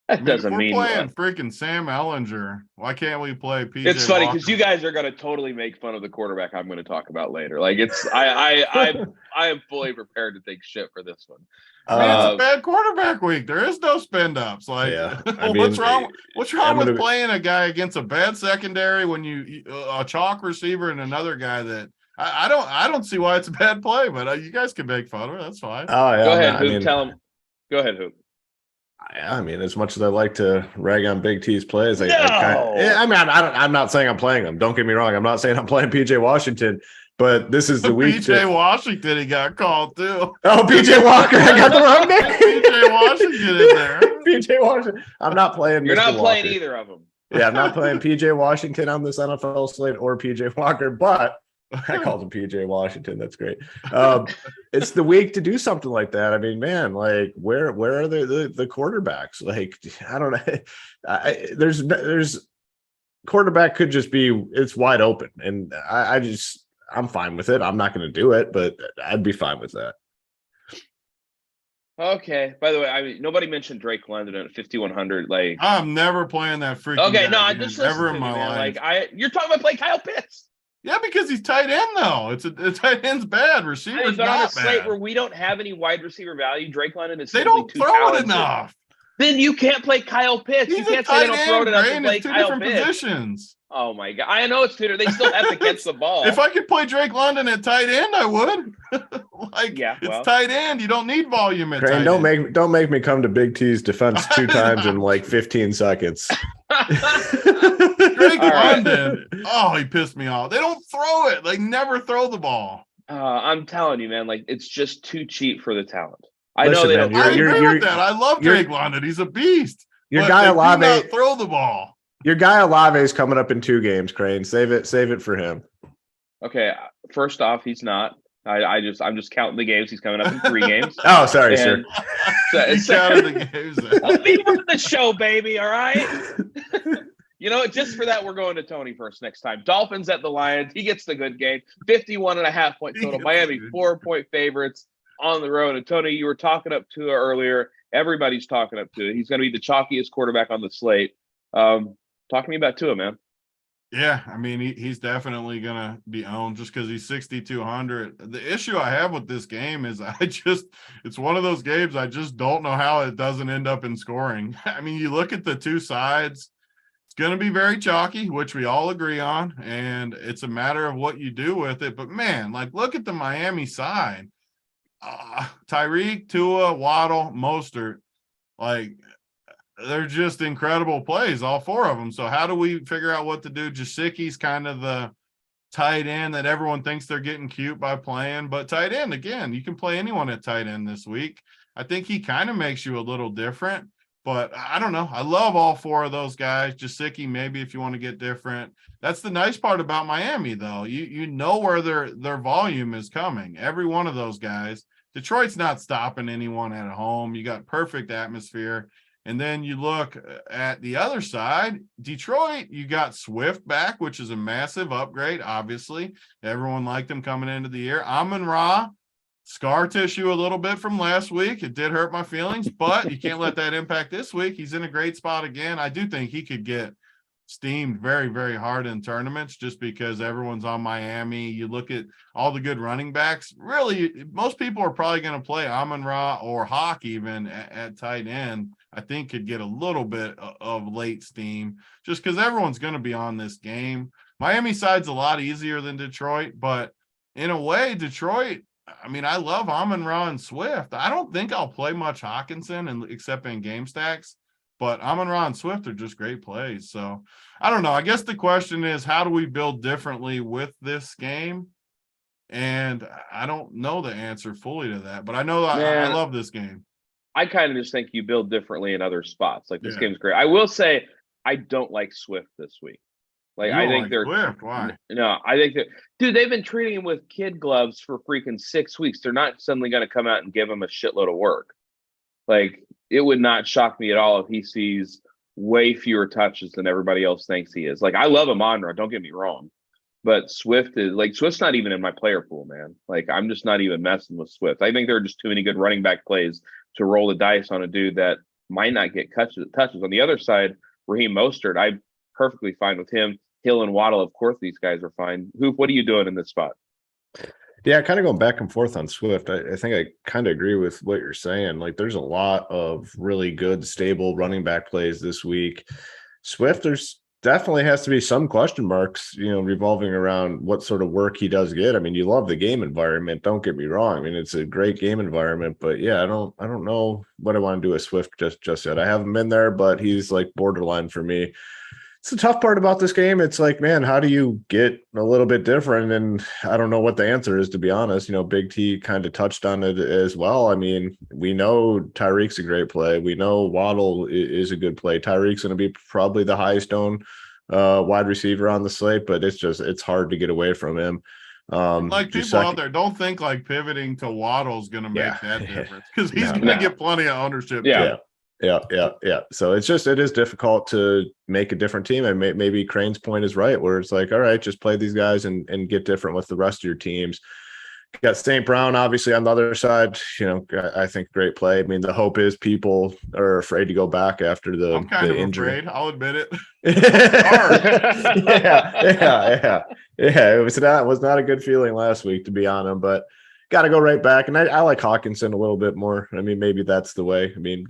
That doesn't mean we're playing freaking Sam Ellinger. Why can't we play PJ? It's funny because you guys are going to totally make fun of the quarterback I'm going to talk about later. Like I am fully prepared to take shit for this one. It's a bad quarterback week. There is no spend ups. Like, yeah. What's wrong with playing a guy against a bad secondary when you a chalk receiver and another guy that I don't see why it's a bad play, but you guys can make fun of it. That's fine. Oh yeah. Go ahead, Hoop. Tell him. Go ahead, Hoop. I mean, as much as I like to rag on Big T's plays, I'm not saying I'm playing them. Don't get me wrong. I'm not saying I'm playing PJ Washington, but this is the week. PJ Washington, he got called too. Oh, PJ Walker, I got the wrong name. PJ Washington in there. PJ Washington. I'm not playing. You're Mr. not playing Walker. either of them. Yeah, I'm not playing PJ Washington on this NFL slate or PJ Walker, but I called him PJ Washington. That's great. It's the week to do something like that. I mean, man, like where are the quarterbacks? Like, I don't know. There's quarterback could just be, it's wide open. And I'm fine with it. I'm not going to do it, but I'd be fine with that. Okay. By the way, I mean, nobody mentioned Drake London at 5,100. Like, I'm never playing that freaking. Okay, guy no, again, just ever in me, my life. Like, you're talking about playing Kyle Pitts. Yeah, because he's tight end though. It's a tight end's bad. Receivers but on a not slate bad. where we don't have any wide receiver value, Drake London is They simply don't too throw talented. it enough. Then you can't play Kyle Pitts. He's you can't a say they tight don't throw it end, enough to Crain. play It's two Kyle different Pitts. positions. Oh my god! I know it's tutor. They still have to catch the ball. If I could play Drake London at tight end, I would. Like, Yeah, well. it's tight end. You don't need volume at Crain, tight end. don't make me come to Big T's defense 2 times in like 15 seconds. Drake All right. London. Oh, he pissed me off. They don't throw it. They never throw the ball. I'm telling you, man, like it's just too cheap for the talent. I Listen, know they man, don't. I You're- agree you're- with that. I love Drake London. He's a beast. Your But guy they do Olave, not throw the ball. your guy Olave is coming up in 2 games, Crain. Save it for him. Okay, first off, he's not. I'm just counting the games. He's coming up in 3 games. Oh, sorry, sir. And He counted the games. let me run the show, baby. All right. You know, just for that, we're going to Tony first next time. Dolphins at the Lions. He gets the good game. 51.5 point total. Miami 4-point favorites on the road. And Tony, you were talking up Tua earlier. Everybody's talking up Tua. He's going to be the chalkiest quarterback on the slate. Talk to me about Tua, man. Yeah, I mean, he's definitely going to be owned just because he's 6,200. The issue I have with this game is it's one of those games I just don't know how it doesn't end up in scoring. I mean, you look at the 2 sides, it's going to be very chalky, which we all agree on, and it's a matter of what you do with it. But, man, like, look at the Miami side. Tyreek, Tua, Waddle, Mostert, like, they're just incredible plays, all 4 of them. So how do we figure out what to do? Jasicki's kind of the tight end that everyone thinks they're getting cute by playing, but tight end, again, you can play anyone at tight end this week. I think he kind of makes you a little different, but I don't know. I love all 4 of those guys. Jasicki, maybe if you want to get different. That's the nice part about Miami, though. You know where their volume is coming. Every one of those guys. Detroit's not stopping anyone at home. You got perfect atmosphere. And then you look at the other side, Detroit, you got Swift back, which is a massive upgrade, obviously. Everyone liked him coming into the year. Amon-Ra, scar tissue a little bit from last week. It did hurt my feelings, but you can't let that impact this week. He's in a great spot again. I do think he could get steamed very, very hard in tournaments just because everyone's on Miami. You look at all the good running backs. Really, most people are probably going to play Amon-Ra or Hawk even at tight end. I think could get a little bit of late steam just because everyone's going to be on this game. Miami side's a lot easier than Detroit, but in a way, Detroit, I mean, I love Amon-Ra and Swift. I don't think I'll play much Hawkinson except in game stacks, but Amon-Ra and Swift are just great plays. So I don't know. I guess the question is, how do we build differently with this game? And I don't know the answer fully to that, but I know I love this game. I kind of just think you build differently in other spots. Like this game's great. I will say I don't like Swift this week. Like I think they're Swift. Why? No, I think that dude, they've been treating him with kid gloves for freaking 6 weeks. They're not suddenly going to come out and give him a shitload of work. Like it would not shock me at all if he sees way fewer touches than everybody else thinks he is. Like I love Amon-Ra, don't get me wrong. But Swift's not even in my player pool, man. Like I'm just not even messing with Swift. I think there are just too many good running back plays to roll the dice on a dude that might not get touches. On the other side, Raheem Mostert, I'm perfectly fine with him. Hill and Waddle, of course, these guys are fine. Hoop, what are you doing in this spot? Yeah, kind of going back and forth on Swift. I think I kind of agree with what you're saying. Like there's a lot of really good, stable running back plays this week. Swift, there's definitely has to be some question marks, revolving around what sort of work he does get. I mean, you love the game environment. Don't get me wrong. I mean, it's a great game environment, but yeah, I don't know what I want to do with Swift just yet. I haven't been there, but he's like borderline for me. It's the tough part about this game. It's like, man, how do you get a little bit different? And I don't know what the answer is, to be honest. Big T kind of touched on it as well. I mean, we know Tyreek's a great play. We know Waddle is a good play. Tyreek's going to be probably the highest owned wide receiver on the slate, but it's hard to get away from him. Like people out there, don't think like pivoting to Waddle is going to make that difference because he's going to get plenty of ownership. Yeah. So it is difficult to make a different team, and maybe Crane's point is right, where it's like, all right, just play these guys and get different with the rest of your teams. Got St. Brown obviously on the other side. I think great play. I mean, the hope is people are afraid to go back after the I'm kind of injury. afraid. I'll admit it. Yeah. It was not a good feeling last week to be on him, but got to go right back. And I like Hawkinson a little bit more. I mean, maybe that's the way. I mean,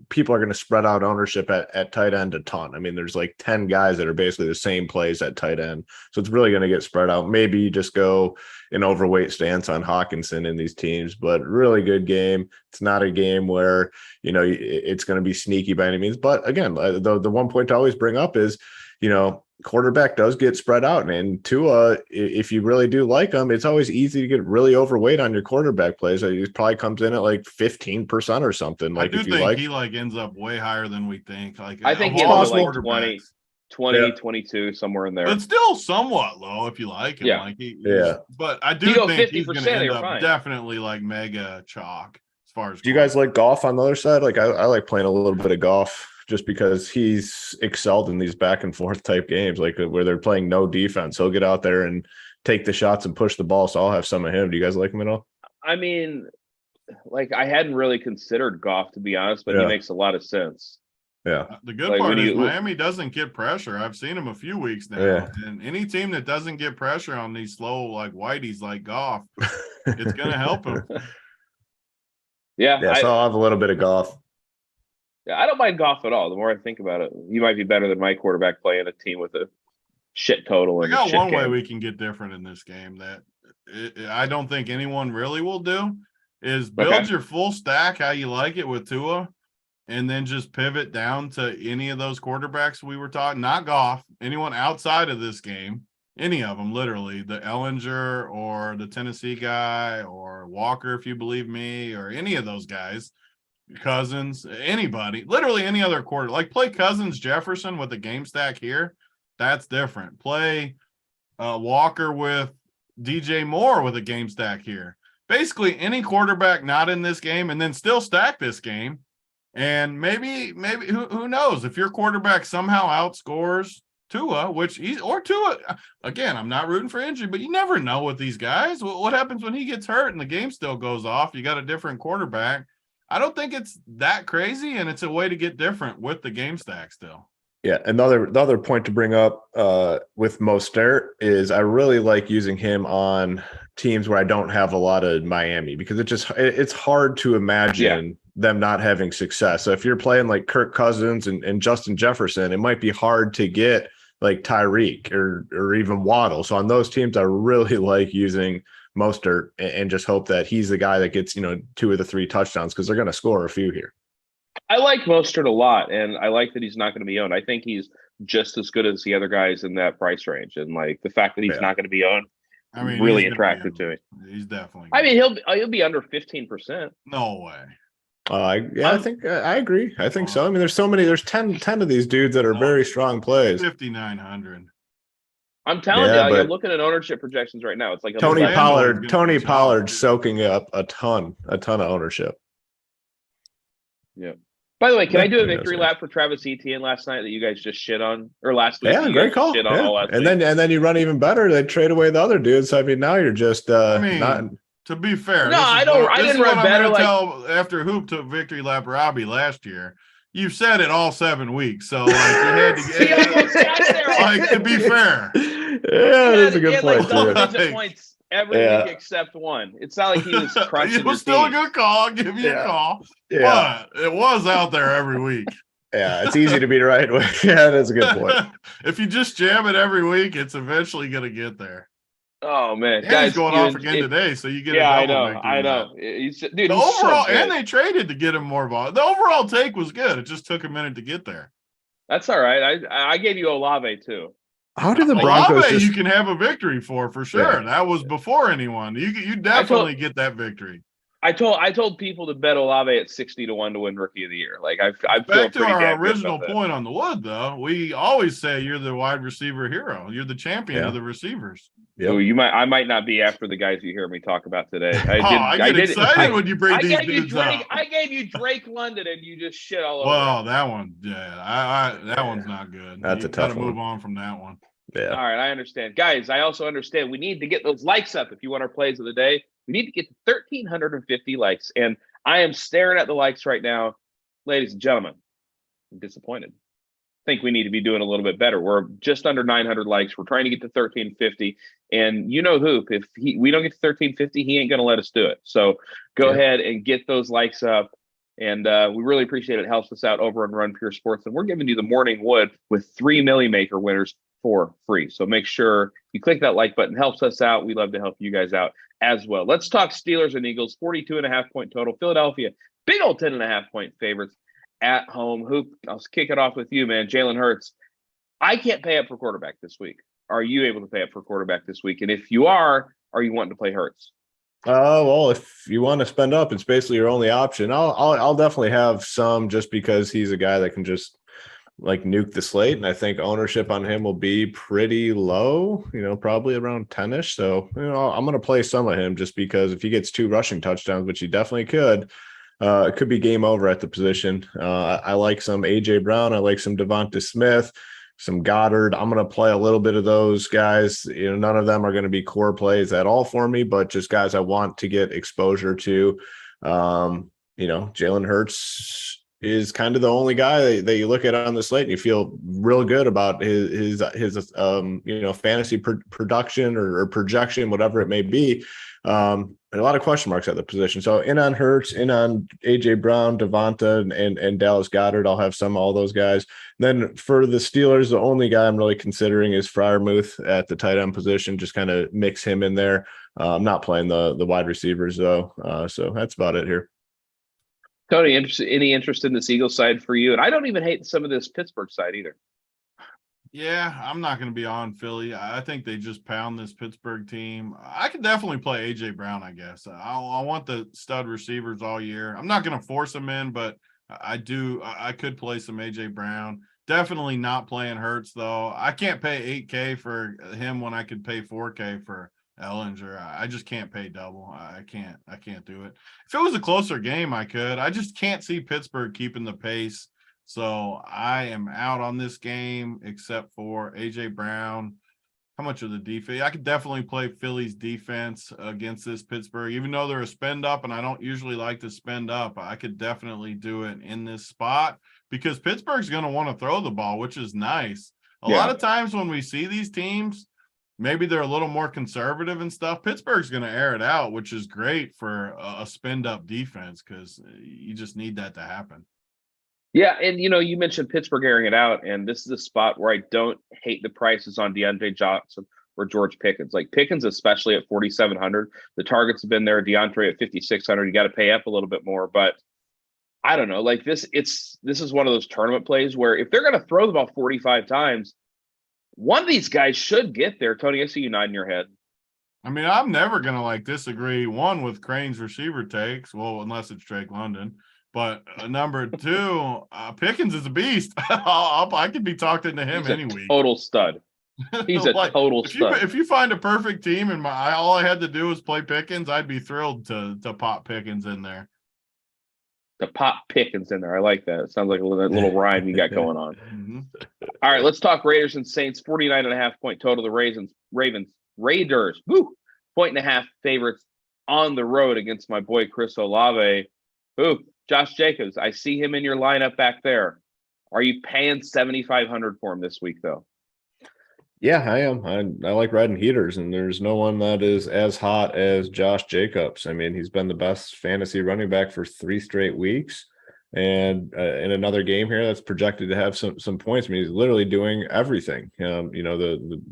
people are going to spread out ownership at tight end a ton. I mean, there's like 10 guys that are basically the same plays at tight end. So it's really going to get spread out. Maybe you just go an overweight stance on Hawkinson in these teams, but really good game. It's not a game where, it's going to be sneaky by any means. But again, the one point to always bring up is, quarterback does get spread out. And Tua, if you really do like him, it's always easy to get really overweight on your quarterback plays. He probably comes in at like 15% or something. Like, I do think he ends up way higher than we think. Like, I think he ends up like 20, 22, somewhere in there. But still somewhat low if you like him. Yeah. Like but I do think he's going to end up fine. Definitely like mega chalk as far as. Do you guys like golf on the other side? Like I like playing a little bit of golf. Just because he's excelled in these back and forth type games, like where they're playing no defense. He'll get out there and take the shots and push the ball. So I'll have some of him. Do you guys like him at all? I mean, like I hadn't really considered Goff, to be honest, but he makes a lot of sense. Yeah. The good part is Miami doesn't get pressure. I've seen him a few weeks now. Yeah. And any team that doesn't get pressure on these slow, like whiteys like Goff, it's going to help him. Yeah. So I'll have a little bit of Goff. Yeah, I don't mind Goff at all. The more I think about it, he might be better than my quarterback playing a team with a shit total. I got one way we can get different in this game that I don't think anyone really will do is build your full stack how you like it with Tua, and then just pivot down to any of those quarterbacks we were talking. Not Goff, anyone outside of this game, any of them, literally the Ellinger or the Tennessee guy or Walker, if you believe me, or any of those guys. Cousins, anybody, literally any other quarter. Like play Cousins, Jefferson with a game stack here. That's different. Play Walker with DJ Moore with a game stack here. Basically any quarterback not in this game, and then still stack this game. And maybe who knows if your quarterback somehow outscores Tua, Tua. Again, I'm not rooting for injury, but you never know with these guys. What happens when he gets hurt and the game still goes off? You got a different quarterback. I don't think it's that crazy, and it's a way to get different with the game stack still. Yeah, the other point to bring up with Mostert is I really like using him on teams where I don't have a lot of Miami, because it's hard to imagine them not having success. So if you're playing like Kirk Cousins and Justin Jefferson, it might be hard to get like Tyreek or even Waddle. So on those teams, I really like using Mostert and just hope that he's the guy that gets 2 of the 3 touchdowns, because they're going to score a few here. I like Mostert a lot, and I like that he's not going to be owned. I think he's just as good as the other guys in that price range, and like the fact that he's not going to be owned, really attractive to me. He's definitely. I mean, he'll be under 15%. No way. I think I agree. I think so. I mean, there's 10 of these dudes that are very strong plays. 5,900. I'm telling you, I'm looking at ownership projections right now. It's like Tony Pollard soaking up a ton of ownership. Yeah. By the way, can I do a victory lap for Travis Etienne last night that you guys just shit on, or last week? Yeah, great call. And then you run even better. They trade away the other dudes. So, I mean, now you're just not. To be fair, no, I didn't run better. Tell after Hoop took victory lap Robbie last year. You've said it all 7 weeks, so like you had to get like to be fair. Yeah, that's a good point. Like double-digit points every week except one. It's not like he was crushing. It was still a good call. I'll give you a call. Yeah, but it was out there every week. Yeah, it's easy to be right. Yeah, that's a good point. If you just jam it every week, it's eventually going to get there. Oh man, and he's going off again today, so you get a double victory. I know. Dude, the overall, and they traded to get him more volume. The overall take was good. It just took a minute to get there. That's all right. I gave you Olave too. How did the Broncos? Olave, you can have a victory for sure. Yeah. That was before anyone. You definitely get that victory. I told people to bet Olave at 60-1 to win Rookie of the Year. Like I back to our original point on the wood, though. We always say you're the wide receiver hero. You're the champion of the receivers. Yep. So I might not be after the guys you hear me talk about today. I get excited when you bring these dudes up. I gave you Drake London, and you just shit all over. Well, that one, that one's not good. That's a tough one. Move on from that one. Yeah. All right, I understand, guys. I also understand we need to get those likes up if you want our plays of the day. We need to get to 1,350 likes, and I am staring at the likes right now, ladies and gentlemen. I'm disappointed. think we need to be doing a little bit better. We're just under 900 likes. We're trying to get to 1350. And you know, Hoop, if we don't get to 1350, he ain't going to let us do it. So go ahead and get those likes up. And we really appreciate it. It helps us out over on Run Pure Sports. And we're giving you the morning wood with 3 Millie Maker winners for free. So make sure you click that like button. Helps us out. We love to help you guys out as well. Let's talk Steelers and Eagles. 42.5 point total. Philadelphia, big old 10.5 point favorites at home. Hoop, I'll kick it off with you, man. Jalen Hurts. I can't pay up for quarterback this week. Are you able to pay up for quarterback this week? And if you are you wanting to play Hurts? Well, if you want to spend up, it's basically your only option. I'll definitely have some, just because he's a guy that can just like nuke the slate, and I think ownership on him will be pretty low, probably around 10ish. So I'm going to play some of him, just because if he gets 2 rushing touchdowns, which he definitely could, it could be game over at the position. I like some AJ Brown. I like some Devonta Smith, some Goddard. I'm going to play a little bit of those guys. None of them are going to be core plays at all for me, but just guys I want to get exposure to. Jalen Hurts is kind of the only guy that you look at on the slate and you feel real good about his fantasy production or projection, whatever it may be. And a lot of question marks at the position. So in on Hurts, in on AJ Brown, Devonta, and Dallas Goedert. I'll have all those guys. Then for the Steelers, the only guy I'm really considering is Freiermuth at the tight end position. Just kind of mix him in there. I'm not playing the wide receivers though. So that's about it here. Tony, any interest in this Eagles side for you? And I don't even hate some of this Pittsburgh side either. Yeah, I'm not going to be on Philly. I think they just pound this Pittsburgh team. I could definitely play AJ Brown, I guess. I want the stud receivers all year. I'm not going to force them in, but I could play some AJ Brown. Definitely not playing Hurts, though. I can't pay $8K for him when I could pay $4K for Ellinger. I just can't pay double. I can't do it. If it was a closer game, I could. I just can't see Pittsburgh keeping the pace. So I am out on this game, except for AJ Brown. How much of the defense? I could definitely play Philly's defense against this Pittsburgh, even though they're a spend up, and I don't usually like to spend up. I could definitely do it in this spot because Pittsburgh's going to want to throw the ball, which is nice. A lot of times when we see these teams, maybe they're a little more conservative and stuff. Pittsburgh's going to air it out, which is great for a spend up defense because you just need that to happen. Yeah, and you mentioned Pittsburgh airing it out, and this is a spot where I don't hate the prices on DeAndre Johnson or George Pickens. Like Pickens, especially at 4,700, the targets have been there. DeAndre at 5,600, you got to pay up a little bit more. But I don't know, like this is one of those tournament plays where if they're going to throw the ball 45 times, one of these guys should get there. Tony, I see you nodding your head. I mean, I'm never going to disagree with Crane's receiver takes. Well, unless it's Drake London. But number 2, Pickens is a beast. I could be talked into him any week. Total stud. He's a total stud. If you find a perfect team and all I had to do was play Pickens, I'd be thrilled to pop Pickens in there. To pop Pickens in there. I like that. It sounds like a little rhyme you got going on. Mm-hmm. All right, let's talk Raiders and Saints. 49.5 point total. The Raiders. Woo! 1.5 favorites on the road against my boy Chris Olave. Who? Josh Jacobs, I see him in your lineup back there. Are you paying $7,500 for him this week, though? Yeah, I am. I like riding heaters, and there's no one that is as hot as Josh Jacobs. I mean, he's been the best fantasy running back for 3 straight weeks. And in another game here that's projected to have some points. I mean, he's literally doing everything.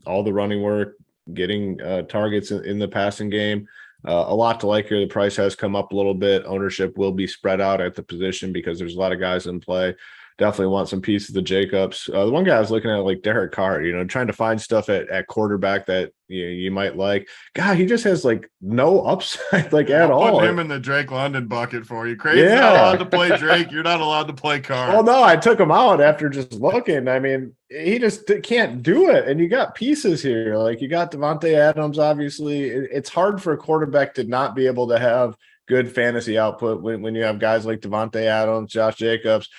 All the running work, getting targets in the passing game. A lot to like here. The price has come up a little bit. Ownership will be spread out at the position because there's a lot of guys in play. Definitely want some pieces of Jacobs. The one guy I was looking at, like Derek Carr, trying to find stuff at quarterback that you might like. God, he just has no upside at all. Put him in the Drake London bucket for you. Craig's not allowed to play Drake. You're not allowed to play Carr. Well, no, I took him out after just looking. I mean, he just can't do it. And you got pieces here. Like you got Devontae Adams, obviously. It's hard for a quarterback to not be able to have good fantasy output when you have guys like Devontae Adams, Josh Jacobs.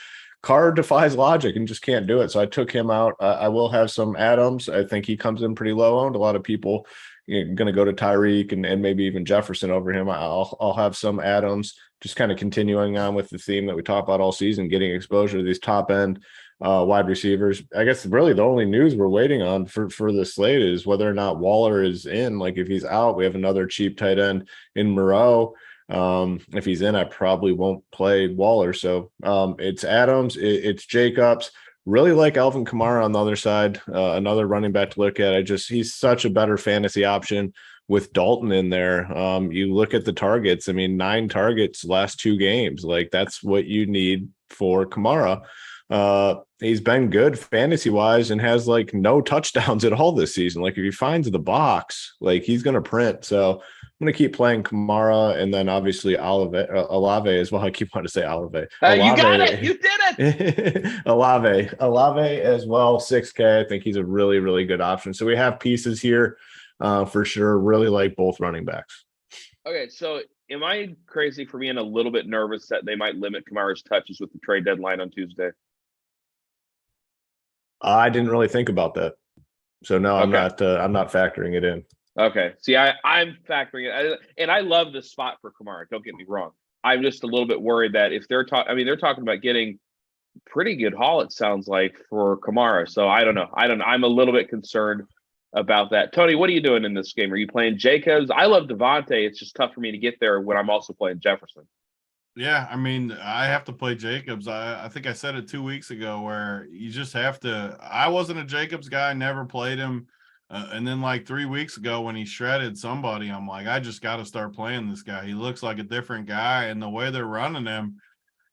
Carr defies logic and just can't do it. So I took him out. I will have some Adams. I think he comes in pretty low owned. A lot of people going to go to Tyreek and maybe even Jefferson over him. I'll have some Adams, just kind of continuing on with the theme that we talked about all season, getting exposure to these top end wide receivers. I guess really the only news we're waiting on for the slate is whether or not Waller is in. Like if he's out, we have another cheap tight end in Moreau. If he's in, I probably won't play Waller. So it's Adams, it's Jacobs. Really like Alvin Kamara on the other side, another running back to look at. He's such a better fantasy option with Dalton in there. You look at the targets. I mean, 9 targets last 2 games. Like that's what you need for Kamara. He's been good fantasy wise and has like no touchdowns at all this season. Like if he finds the box, like he's going to print. So I'm going to keep playing Kamara and then obviously Olave as well. I keep wanting to say Olave. You got it. You did it. Olave as well. 6K. I think he's a really, really good option. So we have pieces here for sure. Really like both running backs. Okay. So am I crazy for being a little bit nervous that they might limit Kamara's touches with the trade deadline on Tuesday? I didn't really think about that. So no, I'm not factoring it in. Okay. See, I'm factoring it. And I love the spot for Kamara. Don't get me wrong. I'm just a little bit worried that if they're they're talking about getting pretty good haul, it sounds like, for Kamara. So I don't know. I'm a little bit concerned about that. Tony, what are you doing in this game? Are you playing Jacobs? I love Devontae. It's just tough for me to get there when I'm also playing Jefferson. Yeah, I mean, I have to play Jacobs. I think I said it 2 weeks ago where you just have to. I wasn't a Jacobs guy, never played him. And then like 3 weeks ago when he shredded somebody, I'm like, I just got to start playing this guy. He looks like a different guy. And the way they're running him,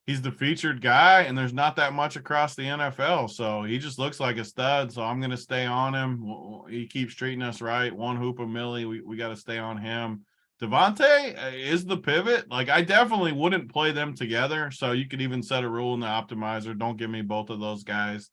he's the featured guy, and there's not that much across the NFL. So he just looks like a stud. So I'm going to stay on him. He keeps treating us right. One hoop a milli. We got to stay on him. Devontae is the pivot. Like, I definitely wouldn't play them together. So you could even set a rule in the optimizer. Don't give me both of those guys.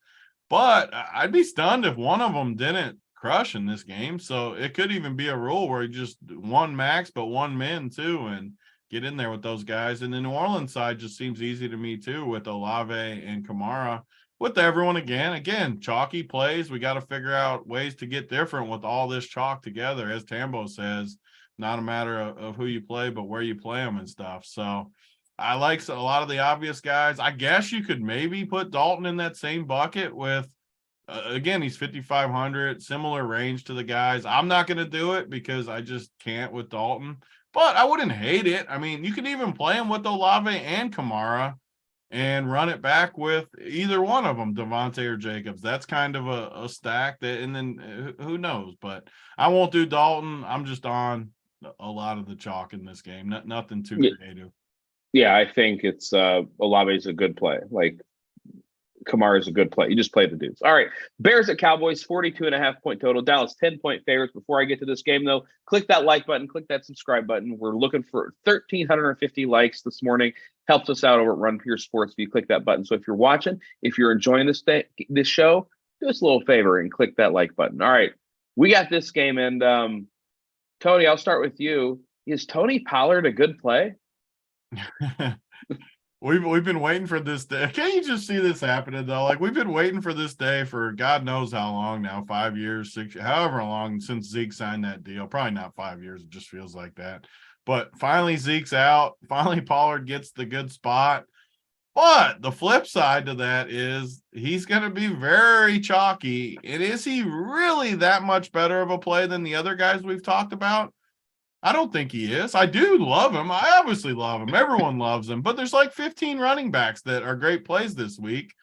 But I'd be stunned if one of them didn't crush in this game. So it could even be a rule where you just one max, but one min too, and get in there with those guys. And the New Orleans side just seems easy to me too with Olave and Kamara. With everyone again, chalky plays. We got to figure out ways to get different with all this chalk together, as Tambo says. Not a matter of who you play, but where you play them and stuff. So I like a lot of the obvious guys. I guess you could maybe put Dalton in that same bucket with, again, he's 5,500, similar range to the guys. I'm not going to do it because I just can't with Dalton, but I wouldn't hate it. I mean, you could even play him with Olave and Kamara and run it back with either one of them, Devontae or Jacobs. That's kind of a stack that, and then who knows, but I won't do Dalton. I'm just on a lot of the chalk in this game. Nothing too creative. Yeah, I think it's Olave is a good play. Like Kamara is a good play. You just play the dudes. All right. Bears at Cowboys, 42.5 point total. Dallas 10-point favorites. Before I get to this game, though, click that like button, click that subscribe button. We're looking for 1,350 likes this morning. Helps us out over at RunPureSports if you click that button. So if you're watching, if you're enjoying this show, do us a little favor and click that like button. All right. We got this game, and Tony, I'll start with you. Is Tony Pollard a good play? We've been waiting for this day. Can't you just see this happening though? Like, we've been waiting for this day for God knows how long now, 5 years, 6, however long since Zeke signed that deal. Probably not 5 years. It just feels like that. But finally Zeke's out. Finally Pollard gets the good spot. But the flip side to that is he's going to be very chalky. And is he really that much better of a play than the other guys we've talked about? I don't think he is. I do love him. I obviously love him. Everyone loves him. But there's like 15 running backs that are great plays this week.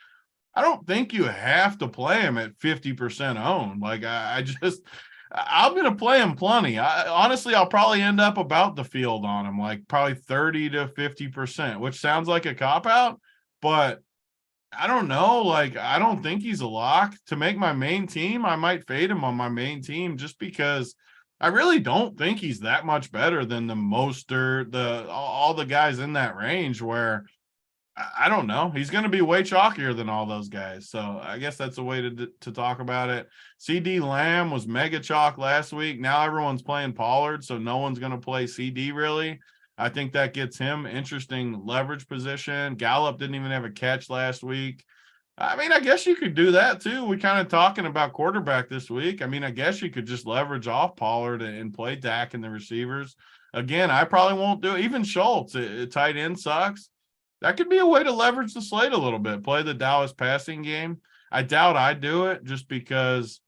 I don't think you have to play him at 50% owned. Like, I'm going to play him plenty. Honestly, I'll probably end up about the field on him, like probably 30 to 50%, which sounds like a cop-out, but I don't know. Like, I don't think he's a lock. To make my main team, I might fade him on my main team just because I really don't think he's that much better than the Mostert, all the guys in that range where I don't know. He's going to be way chalkier than all those guys. So I guess that's a way to talk about it. CD Lamb was mega chalk last week. Now everyone's playing Pollard, so no one's going to play CD really. I think that gets him interesting leverage position. Gallup didn't even have a catch last week. I mean, I guess you could do that too. We kind of talking about quarterback this week. I mean, I guess you could just leverage off Pollard and play Dak and the receivers. Again, I probably won't do it. Even Schultz, tight end sucks. that could be a way to leverage the slate a little bit. Play the Dallas passing game. I doubt I'd do it just because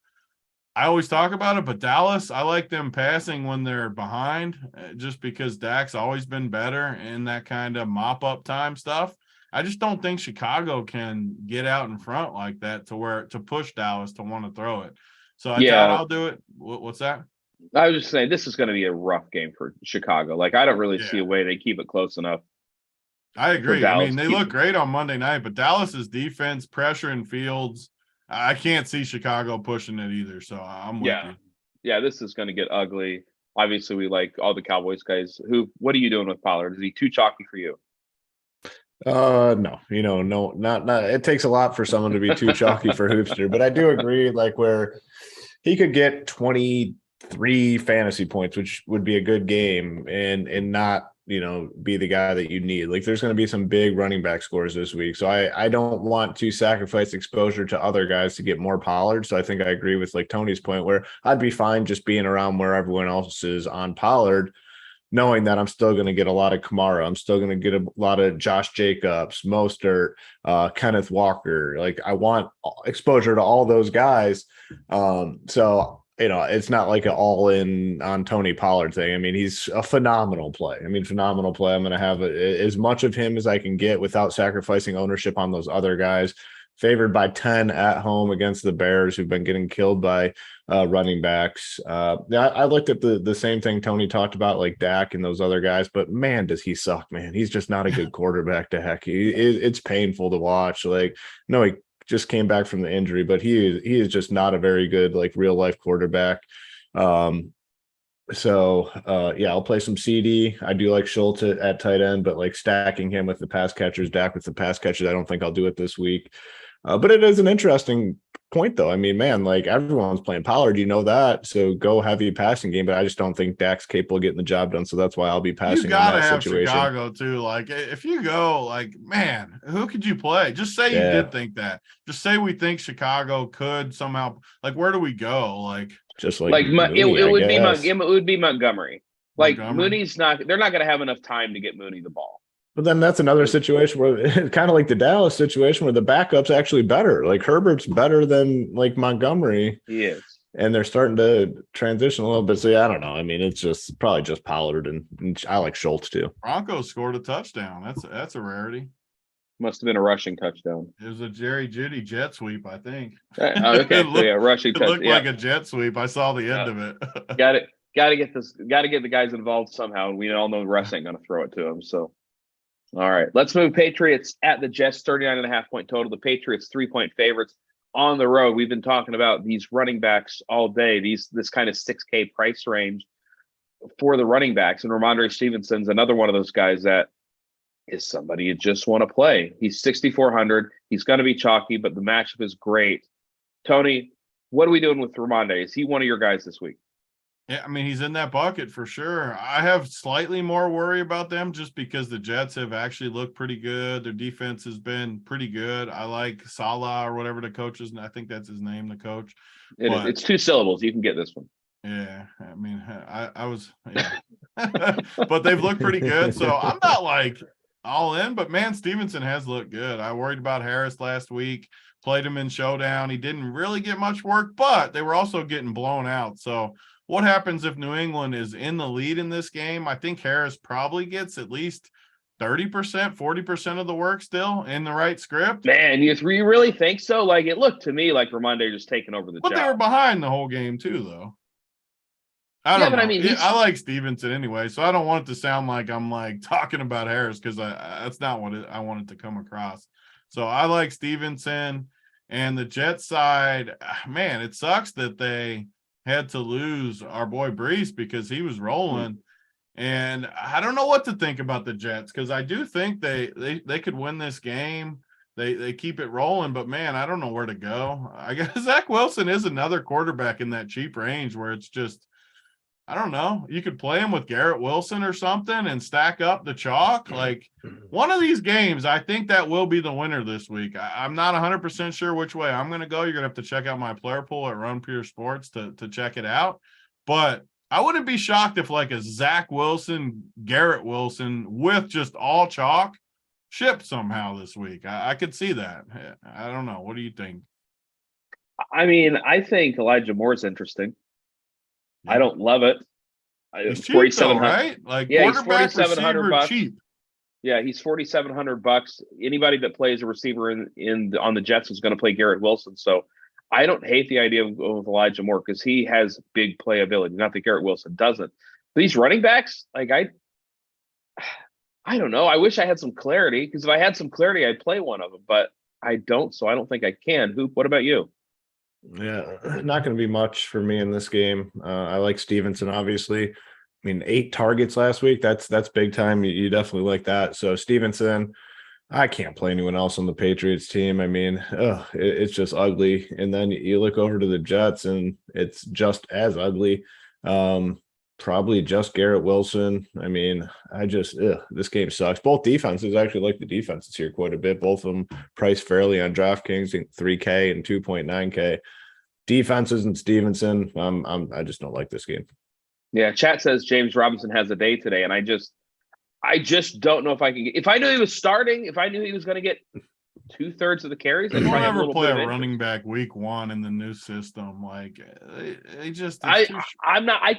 I always talk about it, but Dallas, I like them passing when they're behind just because Dak's always been better in that kind of mop-up time stuff. I just don't think Chicago can get out in front like that to push Dallas to want to throw it. So I doubt I'll do it. What's that? I was just saying this is going to be a rough game for Chicago. Like, I don't really see a way they keep it close enough. I agree. I mean, they look great on Monday night, but Dallas's defense, pressure and Fields, I can't see Chicago pushing it either. So I'm with you. Yeah, this is going to get ugly. Obviously, we like all the Cowboys guys. What are you doing with Pollard? Is he too chalky for you? No, not. It takes a lot for someone to be too chalky for Hoopster, but I do agree, like, where he could get 23 fantasy points, which would be a good game, and not, be the guy that you need. Like, there's going to be some big running back scores this week. So I don't want to sacrifice exposure to other guys to get more Pollard. So I think I agree with like Tony's point, where I'd be fine just being around where everyone else is on Pollard, knowing that I'm still going to get a lot of Kamara. I'm still going to get a lot of Josh Jacobs, Mostert, Kenneth Walker. Like, I want exposure to all those guys. So, it's not like an all-in on Tony Pollard thing. I mean, he's a phenomenal play. I'm going to have as much of him as I can get without sacrificing ownership on those other guys. Favored by 10 at home against the Bears, who've been getting killed by running backs. I looked at the same thing Tony talked about, like Dak and those other guys, but man, does he suck, man. He's just not a good quarterback to heck. It's painful to watch. Like, no, he just came back from the injury, but he is just not a very good, like, real life quarterback. I'll play some CD. I do like Schultz at tight end, but like stacking him with the pass catchers, Dak with the pass catchers, I don't think I'll do it this week. But it is an interesting point, though. I mean, man, like, everyone's playing Pollard, that. So go heavy passing game, but I just don't think Dak's capable of getting the job done. So that's why I'll be passing. You gotta have situation. Chicago too. Like, if you go, like, man, who could you play? Just say you did think that. Just say we think Chicago could somehow. Like, where do we go? Like, just like Mooney, it would be Montgomery. Like, Mooney's not. They're not going to have enough time to get Mooney the ball. But then that's another situation where it's kind of like the Dallas situation where the backup's actually better. Like, Herbert's better than like Montgomery. He is. And they're starting to transition a little bit. So yeah, I don't know. I mean, it's just probably just Pollard, and I like Schultz too. Broncos scored a touchdown. That's a rarity. Must have been a rushing touchdown. It was a Jerry Jeudy jet sweep, I think. Okay, rushing touchdown. It looked like a jet sweep. I saw the end of it. Got to get the guys involved somehow. We all know Russ ain't going to throw it to him. So, all right, let's move. Patriots at the Jets, 39.5 point total. The Patriots 3-point favorites on the road. We've been talking about these running backs all day. This kind of 6K price range for the running backs, and Ramondre Stevenson's another one of those guys that is somebody you just want to play. He's 6,400. He's going to be chalky, but the matchup is great. Tony, what are we doing with Ramondre? Is he one of your guys this week? Yeah, I mean, he's in that bucket for sure. I have slightly more worry about them just because the Jets have actually looked pretty good. Their defense has been pretty good. I like Salah or whatever the coach is. I think that's his name, the coach. It's 2 syllables. You can get this one. Yeah, I mean, I was, but they've looked pretty good. So I'm not like all in, but man, Stevenson has looked good. I worried about Harris last week, played him in showdown. He didn't really get much work, but they were also getting blown out. So what happens if New England is in the lead in this game? I think Harris probably gets at least 30%, 40% of the work still in the right script. Man, you really think so? Like, it looked to me like Ramondre just taking over the job. But they were behind the whole game too, though. I don't know. I mean, I like Stevenson anyway, so I don't want it to sound like I'm like talking about Harris because that's not what I wanted to come across. So I like Stevenson, and the Jets side, man, it sucks that they had to lose our boy Brees because he was rolling. And I don't know what to think about the Jets because I do think they could win this game. They keep it rolling, but man, I don't know where to go. I guess Zach Wilson is another quarterback in that cheap range where it's just, I don't know. You could play him with Garrett Wilson or something and stack up the chalk. Like, one of these games, I think that will be the winner this week. I'm not 100% sure which way I'm going to go. You're going to have to check out my player pool at RunPureSports to check it out. But I wouldn't be shocked if like a Zach Wilson, Garrett Wilson with just all chalk ship somehow this week. I could see that. I don't know. What do you think? I mean, I think Elijah Moore's interesting. Yeah. I don't love it. He's cheap though, right? Like Yeah, he's quarterback, 4,700 receiver, bucks. cheap. Yeah, he's $4,700. Anybody that plays a receiver on the Jets is going to play Garrett Wilson. So I don't hate the idea of Elijah Moore because he has big playability. Not that Garrett Wilson doesn't. But these running backs, like I don't know. I wish I had some clarity because if I had some clarity, I'd play one of them. But I don't, so I don't think I can. Hoop, what about you? Yeah, not going to be much for me in this game. I like Stevenson, obviously. I mean, 8 targets last week. That's big time. You definitely like that. So Stevenson, I can't play anyone else on the Patriots team. I mean, it's just ugly. And then you look over to the Jets, and it's just as ugly. Probably just Garrett Wilson. I mean, this game sucks. Both defenses, I actually like the defenses here quite a bit. Both of them priced fairly on DraftKings, $3K and 2.9K. Defenses and Stevenson, I just don't like this game. Yeah, chat says James Robinson has a day today, and I just don't know if I can get. If I knew he was starting, if I knew he was going to get 2/3 of the carries, You won't ever play a running back week 1 in the new system. Like they just, I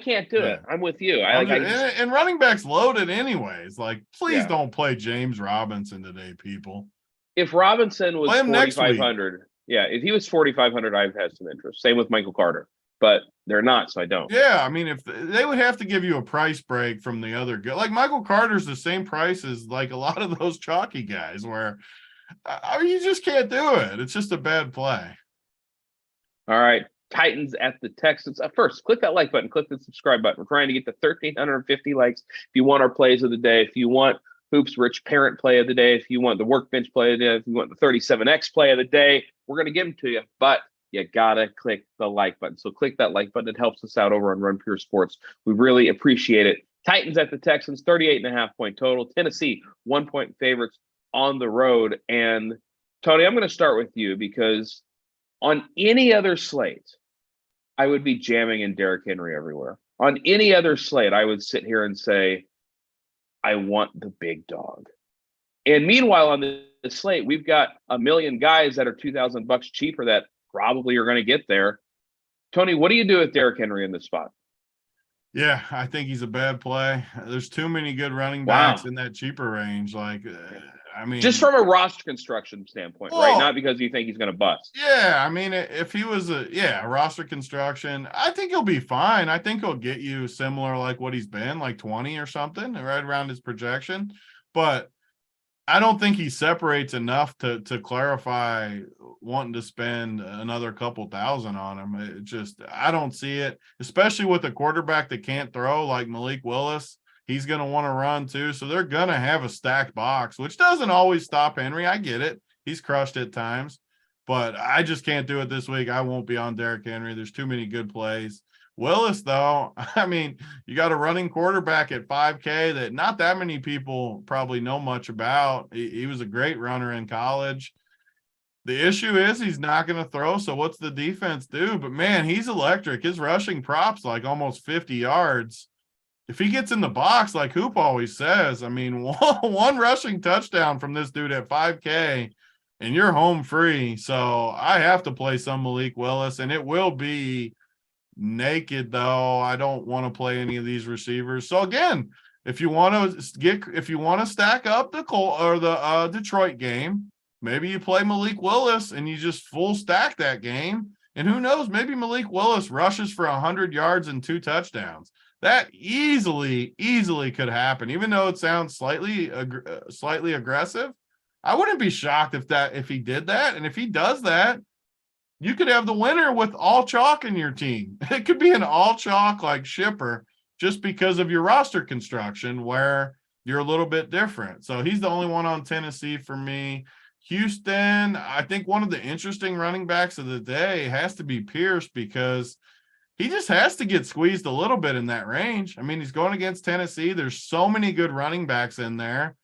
can't do it. I'm with you. And running backs loaded anyways. Like, please don't play James Robinson today, people. If Robinson was 4,500, if he was 4,500, I've had some interest. Same with Michael Carter, but they're not, so I don't. Yeah, I mean, if they would have to give you a price break from the other guy, like Michael Carter's the same price as like a lot of those chalky guys, where you just can't do it. It's just a bad play. All right. Titans at the Texans. First, click that like button. Click the subscribe button. We're trying to get to 1,350 likes. If you want our plays of the day, if you want Hoops Rich Parent play of the day, if you want the Workbench play of the day, if you want the 37X play of the day, we're going to give them to you. But you got to click the like button. So click that like button. It helps us out over on RunPureSports. We really appreciate it. Titans at the Texans, 38.5-point total. Tennessee, 1-point favorites on the road. And Tony, I'm going to start with you because on any other slate, I would be jamming in Derrick Henry everywhere. On any other slate, I would sit here and say, I want the big dog. And meanwhile, on the slate, we've got a million guys that are $2,000 cheaper that probably are going to get there. Tony, what do you do with Derrick Henry in this spot? Yeah, I think he's a bad play. There's too many good running backs in that cheaper range. Like, I mean, just from a roster construction standpoint, right? Not because you think he's going to bust. Yeah, I mean, if he was roster construction, I think he'll be fine. I think he'll get you similar like what he's been, like 20 or something, right around his projection. But I don't think he separates enough to clarify wanting to spend another couple thousand on him. It just, I don't see it, especially with a quarterback that can't throw like Malik Willis. He's going to want to run too. So they're going to have a stacked box, which doesn't always stop Henry. I get it. He's crushed at times, but I just can't do it this week. I won't be on Derrick Henry. There's too many good plays. Willis, though, I mean, you got a running quarterback at 5K that not that many people probably know much about. He was a great runner in college. The issue is he's not going to throw, so what's the defense do? But, man, he's electric. His rushing props like almost 50 yards. If he gets in the box, like Hoop always says, I mean, one rushing touchdown from this dude at 5K, and you're home free. So I have to play some Malik Willis, and it will be naked, though. I don't want to play any of these receivers. So, again, if you want to stack up the Detroit game, maybe you play Malik Willis and you just full stack that game. And who knows, maybe Malik Willis rushes for 100 yards and 2 touchdowns. That easily could happen, even though it sounds slightly aggressive. I wouldn't be shocked if he did that. And if he does that, you could have the winner with all chalk in your team. It could be an all chalk like shipper just because of your roster construction where you're a little bit different. So he's the only one on Tennessee for me. Houston, I think one of the interesting running backs of the day has to be Pierce because he just has to get squeezed a little bit in that range. I mean, he's going against Tennessee. There's so many good running backs in there.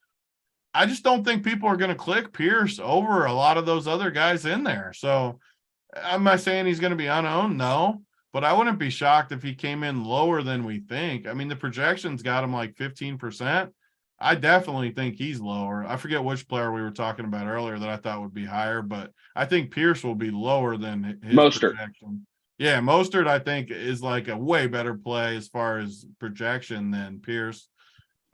I just don't think people are going to click Pierce over a lot of those other guys in there. So am I saying he's going to be unowned? No, but I wouldn't be shocked if he came in lower than we think. I mean, the projections got him like 15%. I definitely think he's lower. I forget which player we were talking about earlier that I thought would be higher, but I think Pierce will be lower than his Mostert. projection. Yeah, Mostert, I think, is like a way better play as far as projection than Pierce.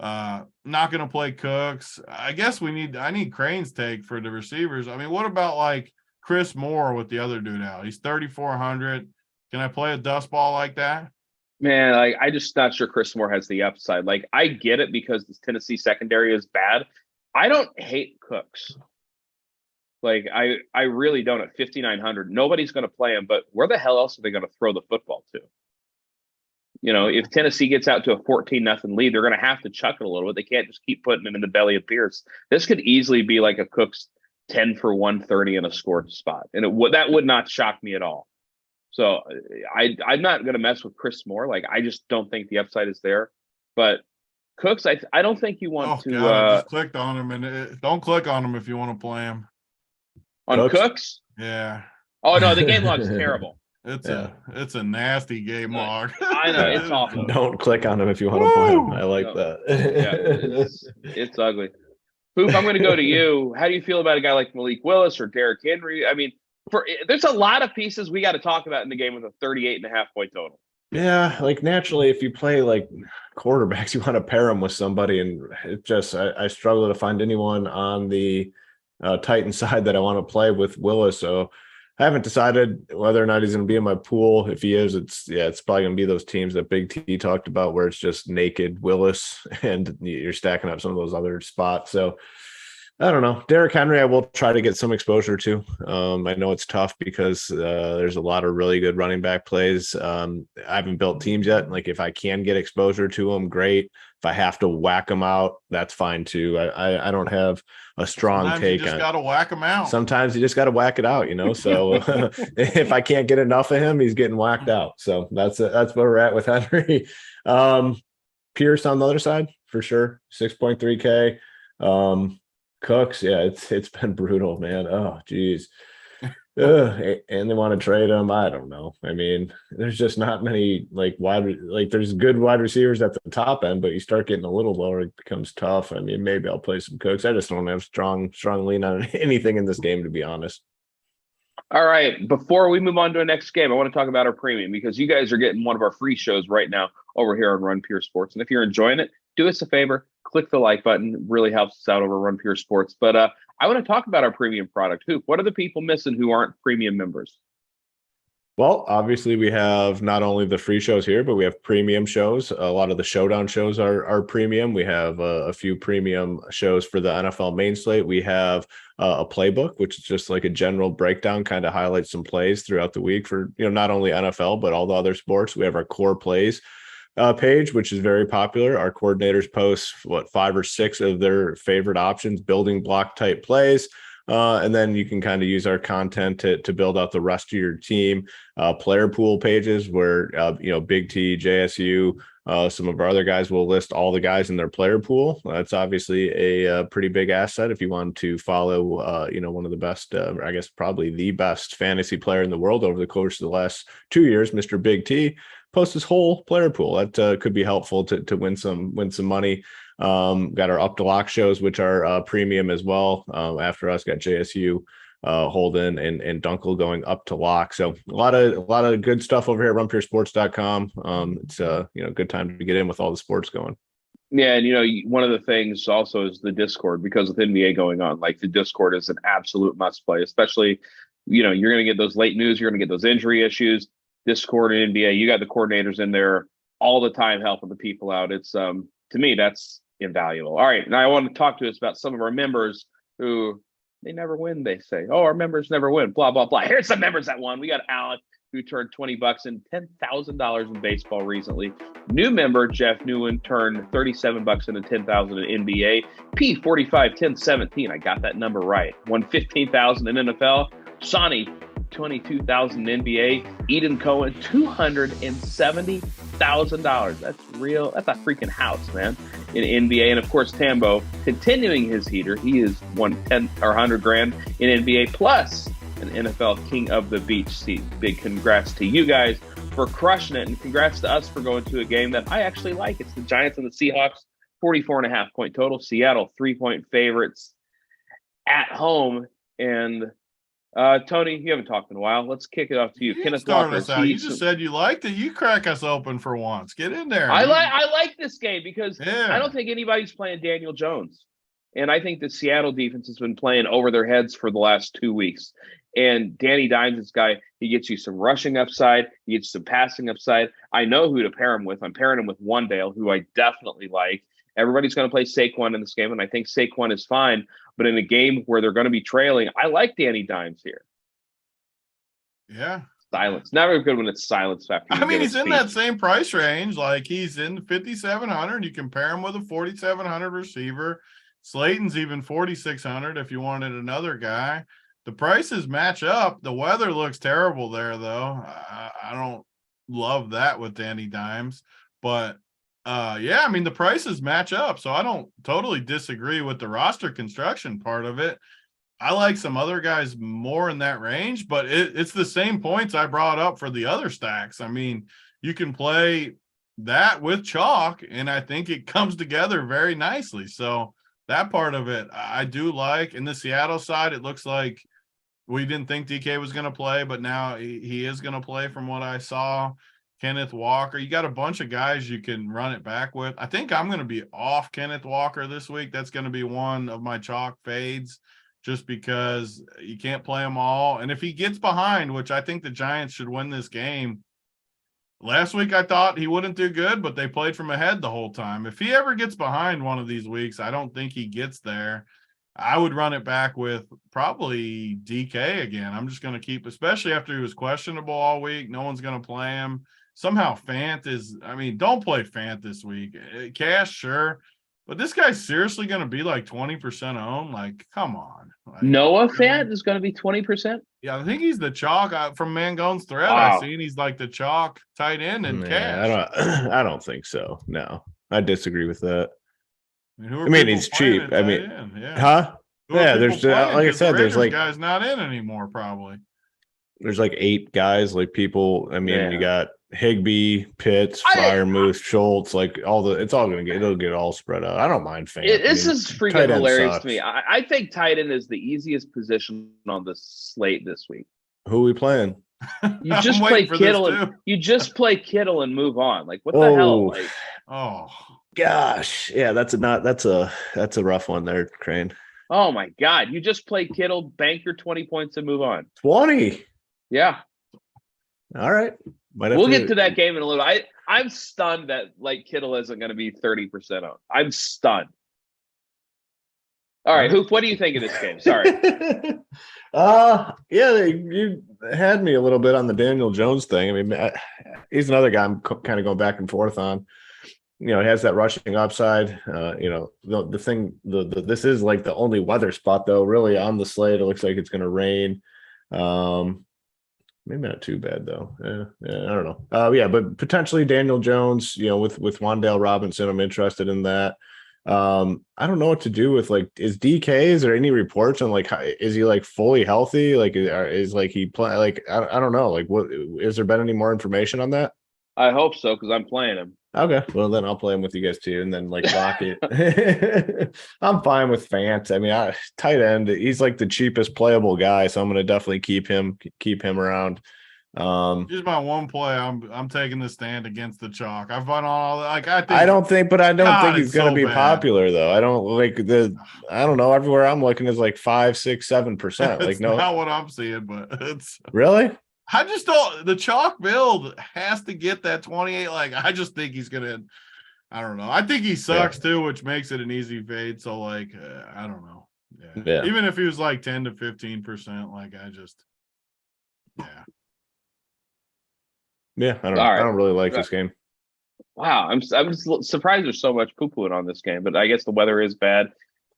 Not going to play Cooks. I guess I need Crane's take for the receivers. I mean, what about like Chris Moore with the other dude out? He's 3,400. Can I play a dust ball like that? Man, like, I just not sure Chris Moore has the upside. Like, I get it because this Tennessee secondary is bad. I don't hate Cooks. Like, I really don't at 5,900. Nobody's going to play him, but where the hell else are they going to throw the football to? You know, if Tennessee gets out to a 14-0 lead, they're going to have to chuck it a little bit. They can't just keep putting him in the belly of Pierce. This could easily be like a Cooks 10 for 130 in a scored spot. And that would not shock me at all. So I'm not going to mess with Chris Moore. Like, I just don't think the upside is there. But Cooks, I don't think you want to. God, I just clicked on him, and don't click on him if you want to play him. On Cooks? Yeah. Oh, no, the game log's terrible. It's a nasty game log. I know, it's awful. Don't click on him if you want to play him. I like that. Yeah, it's ugly. Hoop, I'm going to go to you. How do you feel about a guy like Malik Willis or Derrick Henry? I mean, there's a lot of pieces we got to talk about in the game with a 38.5 point total. Yeah, like naturally, if you play like quarterbacks, you want to pair them with somebody, and it just I struggle to find anyone on the Titan side that I want to play with Willis. So I haven't decided whether or not he's going to be in my pool. If he is, it's probably going to be those teams that Big T talked about, where it's just naked Willis, and you're stacking up some of those other spots. So I don't know. Derrick Henry, I will try to get some exposure to. I know it's tough because there's a lot of really good running back plays. I haven't built teams yet. Like, if I can get exposure to them, great. If I have to whack them out, that's fine too. I don't have a strong Sometimes take you just on. Got to whack them out. Sometimes you just got to whack it out, So if I can't get enough of him, he's getting whacked out. So that's where we're at with Henry. Pierce on the other side for sure, 6.3K. Cooks, yeah, it's been brutal, man. Oh, geez. And they want to trade him. I don't know. I mean, there's just not many there's good wide receivers at the top end, but you start getting a little lower, it becomes tough. I mean, maybe I'll play some Cooks. I just don't have strong lean on anything in this game, to be honest. All right. Before we move on to the next game, I want to talk about our premium, because you guys are getting one of our free shows right now over here on Run Pure Sports. And if you're enjoying it, do us a favor, click the like button. It really helps us out over Run Pure Sports. But I want to talk about our premium product. Hoop, what are the people missing who aren't premium members? Well, obviously we have not only the free shows here, but we have premium shows. A lot of the showdown shows are premium. We have a few premium shows for the NFL main slate. We have a playbook, which is just like a general breakdown, kind of highlights some plays throughout the week for, not only NFL, but all the other sports. We have our core plays page, which is very popular. Our coordinators post 5 or 6 of their favorite options, building block type plays. And then you can kind of use our content to build out the rest of your team. Player pool pages where, Big T, JSU, some of our other guys will list all the guys in their player pool. That's obviously a pretty big asset if you want to follow, one of the best, I guess probably the best fantasy player in the world over the course of the last 2 years, Mr. Big T. Post his whole player pool. That could be helpful to win some money. Got our Up to Lock shows, which are premium as well. After us, got JSU, Holden, and Dunkel going up to lock. So a lot of good stuff over here at RunPureSports.com. It's a good time to get in with all the sports going. Yeah, and one of the things also is the Discord, because with NBA going on, like, the Discord is an absolute must play, especially, you're going to get those late news, you're going to get those injury issues. Discord and NBA, you got the coordinators in there all the time helping the people out. It's to me, that's invaluable. All right, now I want to talk to us about some of our members who they never win. They say, "Oh, our members never win." Blah blah blah. Here's some members that won. We got Alec, who turned $20 and $10,000 in baseball recently. New member Jeff Newen turned $37 and $10,000 in NBA. P 45 10 17. I got that number right. Won $15,000 in NFL. Sonny, $22,000 in NBA. Eden Cohen, $270,000. That's real. That's a freaking house, man, in NBA. And of course, Tambo continuing his heater. He has won 10 or 100 grand in NBA, plus an NFL King of the Beach seat. Big congrats to you guys for crushing it, and congrats to us for going to a game that I actually like. It's the Giants and the Seahawks 44.5-point total. Seattle 3-point favorites at home. And Tony, you haven't talked in a while. Let's kick it off to you. Kenneth Walker. You just said you liked it. You crack us open for once. Get in there. I like this game because I don't think anybody's playing Daniel Jones. And I think the Seattle defense has been playing over their heads for the last 2 weeks. And Danny Dimes, this guy, he gets you some rushing upside. He gets some passing upside. I know who to pair him with. I'm pairing him with Wandale, who I definitely like. Everybody's going to play Saquon in this game, and I think Saquon is fine. But in a game where they're going to be trailing, I like Danny Dimes here. Yeah. Silence. Never good when it's silence after. I mean, he's in that same price range. Like, he's in 5,700. You can pair him with a 4,700 receiver. Slayton's even 4,600 if you wanted another guy. The prices match up. The weather looks terrible there, though. I don't love that with Danny Dimes. But, yeah, I mean, the prices match up. So I don't totally disagree with the roster construction part of it. I like some other guys more in that range, but it's the same points I brought up for the other stacks. I mean, you can play that with chalk, and I think it comes together very nicely. So that part of it I do like. In the Seattle side, it looks like we didn't think DK was going to play, but now he is going to play from what I saw. Kenneth Walker, you got a bunch of guys you can run it back with. I think I'm going to be off Kenneth Walker this week. That's going to be one of my chalk fades, just because you can't play them all. And if he gets behind, which I think the Giants should win this game. Last week I thought he wouldn't do good, but they played from ahead the whole time. If he ever gets behind one of these weeks, I don't think he gets there. I would run it back with probably DK again. I'm just going to keep, especially after he was questionable all week. No one's going to play him. Somehow Fant is, I mean, don't play Fant this week. Cash, sure. But this guy's seriously going to be like 20% owned. Like, come on. Like, Noah Fant is going to be 20%? Yeah, I think he's the chalk from Mangone's thread. Wow. I've seen he's like the chalk tight end and cash. I don't think so. No, I disagree with that. I mean, he's cheap. I mean, huh? Yeah, there's like I said, there's like guys not in anymore. Probably there's like 8 guys. Like people. I mean, you got Higbee, Pitts, Freiermuth, Schultz. Like it'll get all spread out. I don't mind Fant. This is freaking hilarious to me. I think tight end is the easiest position on the slate this week. Who we playing? You just play Kittle. You just play Kittle and move on. Like, what the hell? Like, oh gosh, yeah, that's a rough one there, Crain. Oh my God, you just play Kittle, bank your 20 points and move on. 20. Yeah. All right. We'll get to that game in a little. I'm stunned that like Kittle isn't going to be 30% owned. I'm stunned. All right, Hoop, what do you think of this game? Sorry. Yeah, you had me a little bit on the Daniel Jones thing. I mean, he's another guy I'm kind of going back and forth on. You know, it has that rushing upside. You know, the thing, this is like the only weather spot though, really on the slate. It looks like it's going to rain. Maybe not too bad though. Yeah, I don't know. Yeah, but potentially Daniel Jones. You know, with Wandale Robinson, I'm interested in that. I don't know what to do with like, is there any reports on like, is he like fully healthy? Like, is like he play like I don't know. Like, what is there been any more information on that? I hope so because I'm playing him. Okay, well then I'll play him with you guys too, and then like lock it. I'm fine with Fant. I mean, tight end. He's like the cheapest playable guy, so I'm going to definitely keep him around. Here's my one play. I'm taking the stand against the chalk. I've run all like I don't think he's going to be popular though. I don't like I don't know. Everywhere I'm looking is like 5, 6, 7%. Like no, not what I'm seeing, but it's really. I just don't. The chalk build has to get that 28. Like I just think he's gonna. I don't know. I think he sucks too, which makes it an easy fade. So like, I don't know. Yeah. Even if he was like 10 to 15%, like I just. Yeah. I don't know. I don't really like this game. Wow, I'm just surprised there's so much poo-pooing on this game, but I guess the weather is bad.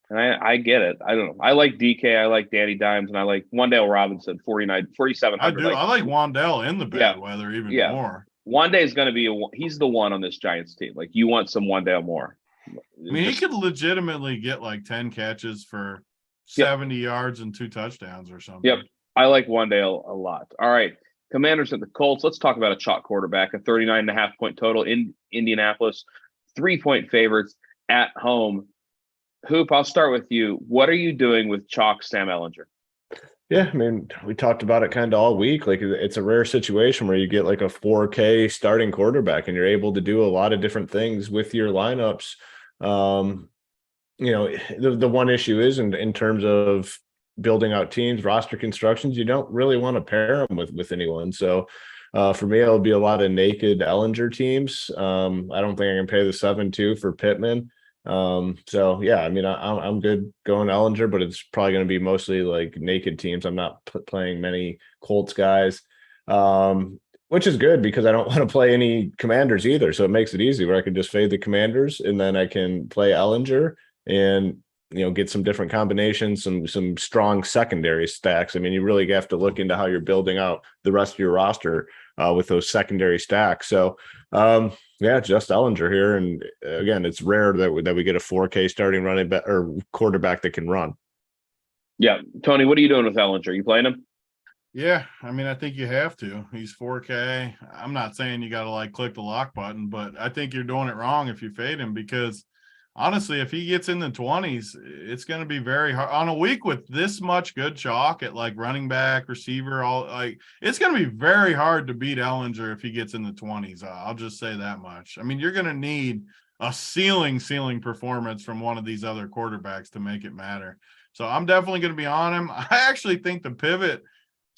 And I get it. I don't know. I like DK. I like Danny Dimes, and I like Wandale Robinson, 4,700. I do. I like Wandale in the bad weather even more. Wandale is going to be he's the one on this Giants team. Like you want some Wandale more. I mean, he could legitimately get like 10 catches for 70 yards and 2 touchdowns or something. Yep. I like Wandale a lot. All right. Commanders at the Colts. Let's talk about a chalk quarterback, a 39.5-point total in Indianapolis, 3-point favorites at home. Hoop, I'll start with you. What are you doing with chalk Sam Ehlinger? Yeah, I mean, we talked about it kind of all week. Like, it's a rare situation where you get like a 4K starting quarterback and you're able to do a lot of different things with your lineups. The one issue is in terms of building out teams, roster constructions, you don't really want to pair them with anyone. So for me, it'll be a lot of naked Ehlinger teams. I don't think I can pay the 7-2 for Pittman. So yeah, I mean, I'm good going Ehlinger, but it's probably going to be mostly like naked teams. I'm not playing many Colts guys, which is good because I don't want to play any Commanders either. So it makes it easy where I can just fade the Commanders and then I can play Ehlinger and get some different combinations, some strong secondary stacks. I mean, you really have to look into how you're building out the rest of your roster with those secondary stacks. So yeah, just Ehlinger here. And again, it's rare that we get a 4K starting running back or quarterback that can run. Yeah. Tony, what are you doing with Ehlinger? You playing him? Yeah, I mean, I think you have to. He's 4K. I'm not saying you got to like click the lock button, but I think you're doing it wrong if you fade him because honestly, if he gets in the 20s, it's going to be very hard on a week with this much good chalk at like running back, receiver, it's going to be very hard to beat Ehlinger if he gets in the 20s. I'll just say that much. I mean, you're going to need a ceiling performance from one of these other quarterbacks to make it matter. So I'm definitely going to be on him. I actually think the pivot